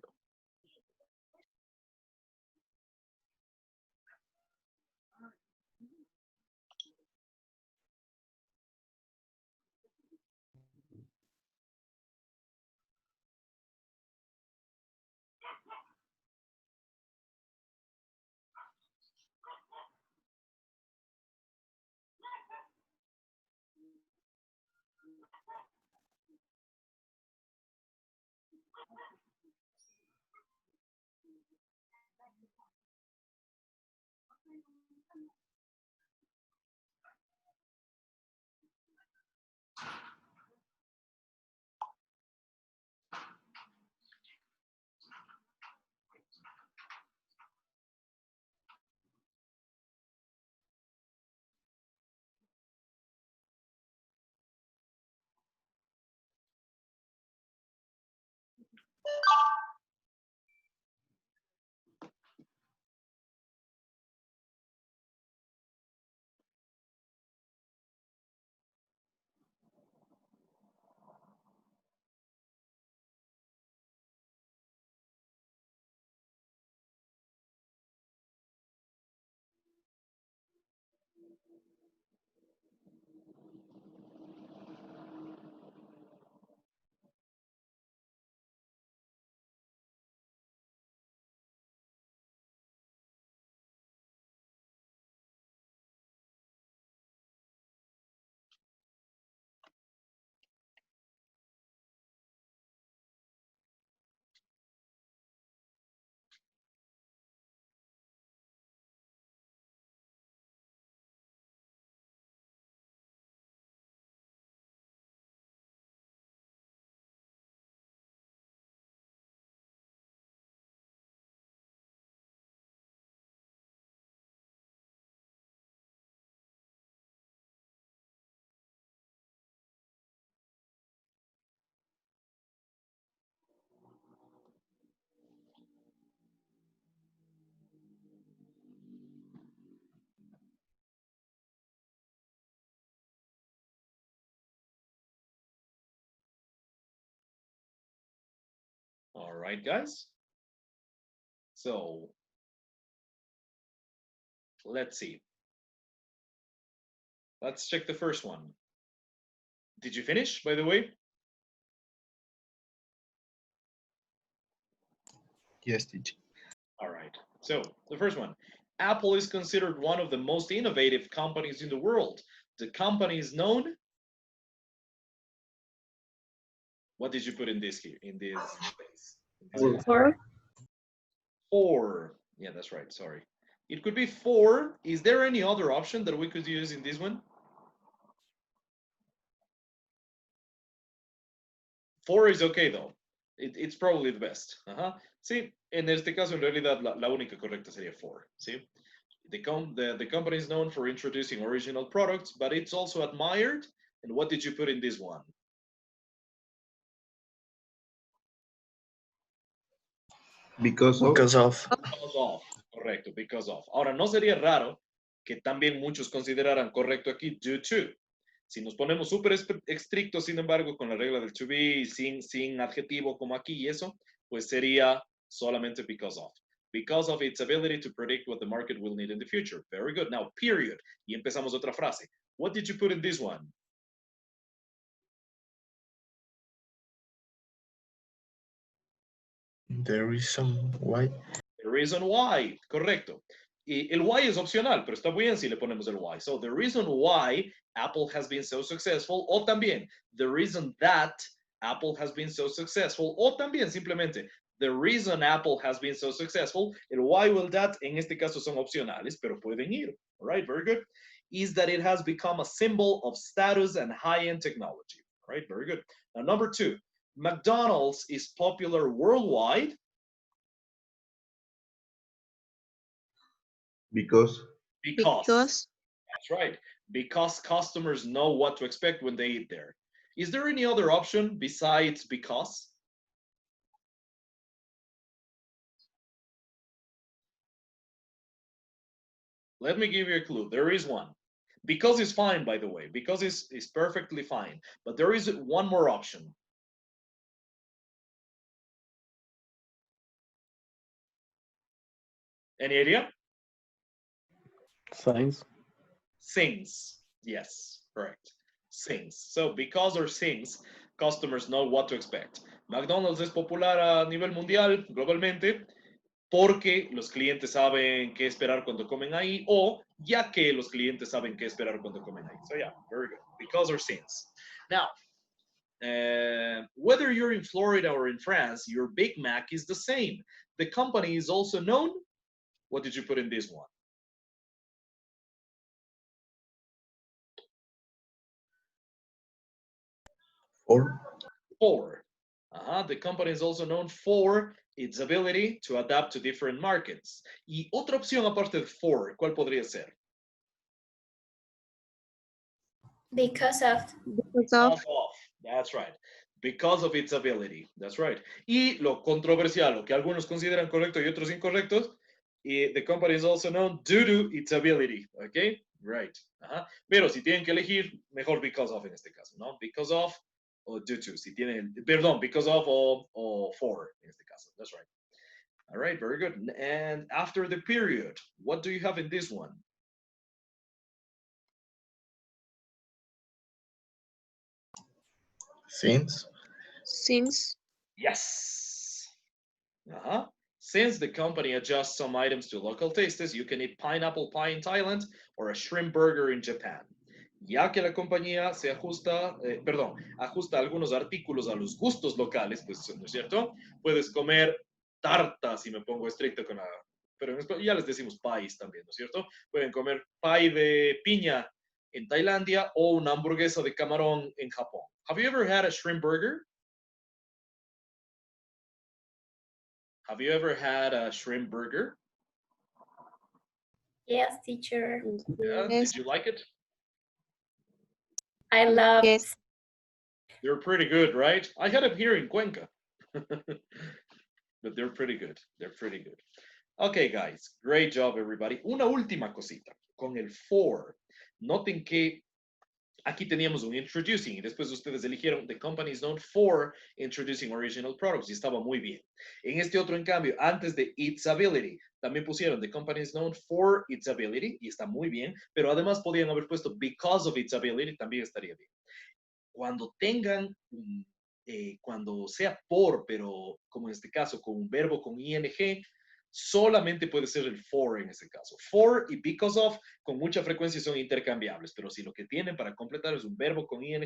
All right, guys. So let's see. Let's check the first one. Did you finish, by the way? Yes, teacher. All right. So the first one. Apple is considered one of the most innovative companies in the world. The company is known. What did you put in this here? In this space? In this For For. Yeah, that's right. Sorry. It could be for. Is there any other option that we could use in this one? For is okay though. It's probably the best. Sí, en este caso en realidad la única correcta sería for. ¿Sí? The company is known for introducing original products, but it's also admired. And what did you put in this one? Because of. Because of, correcto, because of. Ahora, no sería raro que también muchos consideraran correcto aquí due to. Si nos ponemos súper estrictos, sin embargo, con la regla del to be, sin adjetivo como aquí y eso, pues sería solamente because of. Because of its ability to predict what the market will need in the future. Very good. Now, period. Y empezamos otra frase. What did you put in this one? The reason why. The reason why, correcto. Y el why es opcional, pero está bien si le ponemos el why. So the reason why Apple has been so successful, o también the reason that Apple has been so successful, o también simplemente the reason Apple has been so successful, el why will that en este caso son opcionales, pero pueden ir. All right, very good. Is that it has become a symbol of status and high-end technology. All right, very good. Now, number 2, McDonald's is popular worldwide. Because. Because. That's right. Because customers know what to expect when they eat there. Is there any other option besides because? Let me give you a clue. There is one. Because is fine, by the way. Because is perfectly fine. But there is one more option. Any idea? Science. Since. Yes, correct. Since. So because or since, customers know what to expect. McDonald's es popular a nivel mundial, globalmente, porque los clientes saben qué esperar cuando comen ahí, o ya que los clientes saben qué esperar cuando comen ahí. So yeah, very good. Because or since. Now, whether you're in Florida or in France, your Big Mac is the same. The company is also known. What did you put in this one? For. The company is also known for its ability to adapt to different markets. Y otra opción aparte de for, ¿cuál podría ser? Because of. Because of. That's right. Because of its ability. That's right. Y lo controversial, lo que algunos consideran correcto y otros incorrectos, the company is also known due to its ability. Okay? Right. Pero si tienen que elegir, mejor because of en este caso, ¿no? Because of o due to. Si tienen, perdón, because of o for en este caso. That's right. All right, very good. And after the period, what do you have in this one? Since. Yes. Since the company adjusts some items to local tastes, you can eat pineapple pie in Thailand or a shrimp burger in Japan. Ya que la compañía se ajusta, ajusta algunos artículos a los gustos locales, pues, ¿no es cierto? Puedes comer tarta, si me pongo estricto con la... Pero en español ya les decimos pies también, ¿no es cierto? Pueden comer pie de piña en Tailandia o una hamburguesa de camarón en Japón. Have you ever had a shrimp burger? Have you ever had a shrimp burger? Yes, teacher. Yeah. Yes. Did you like it? I love. Yes. They're pretty good, right? I had it here in Cuenca. But they're pretty good. They're pretty good. Okay, guys. Great job, everybody. Una última cosita. Con el for. Noten que aquí teníamos un introducing y después ustedes eligieron the company is known for introducing original products y estaba muy bien. En este otro, en cambio, antes de its ability, también pusieron the company is known for its ability y está muy bien, pero además podían haber puesto because of its ability, también estaría bien. Cuando tengan, cuando sea por, pero como en este caso, con un verbo con ing, solamente puede ser el for en ese caso. For y because of con mucha frecuencia son intercambiables, pero si lo que tienen para completar es un verbo con ing,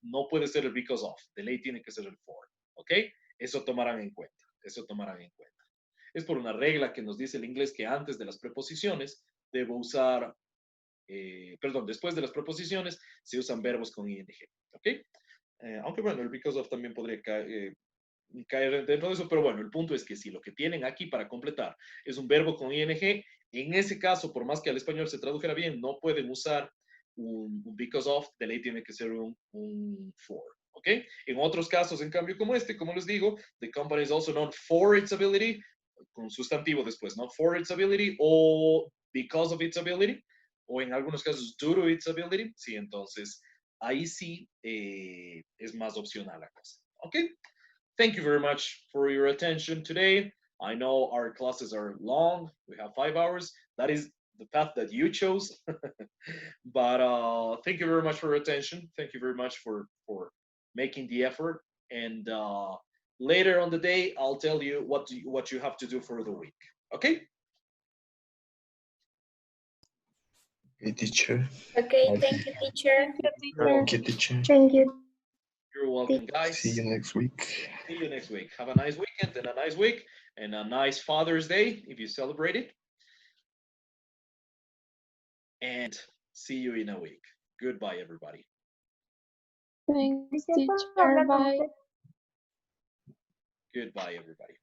no puede ser el because of. De ley tiene que ser el for. ¿Ok? Eso tomarán en cuenta. Eso tomarán en cuenta. Es por una regla que nos dice el inglés que antes de las preposiciones debo usar, después de las preposiciones se usan verbos con ing, ¿ok? Aunque bueno, el because of también podría caer dentro de eso, pero bueno, el punto es que si lo que tienen aquí para completar es un verbo con ing, en ese caso, por más que al español se tradujera bien, no pueden usar un because of, de ley tiene que ser un for, ¿ok? En otros casos, en cambio, como este, como les digo, the company is also known for its ability, con sustantivo después, ¿no? For its ability o because of its ability, o en algunos casos due to its ability, sí, entonces ahí sí es más opcional la cosa, ¿ok? Thank you very much for your attention today. I know our classes are long. We have 5 hours. That is the path that you chose. But thank you very much for your attention. Thank you very much for making the effort. And later on the day, I'll tell you what you have to do for the week. Okay? Okay, teacher. Okay, thank you, teacher. Okay, teacher. Thank you. You're welcome, guys. See you next week. See you next week. Have a nice weekend and a nice week and a nice Father's Day if you celebrate it. And see you in a week. Goodbye, everybody. Thanks, teacher. Bye. Goodbye, everybody.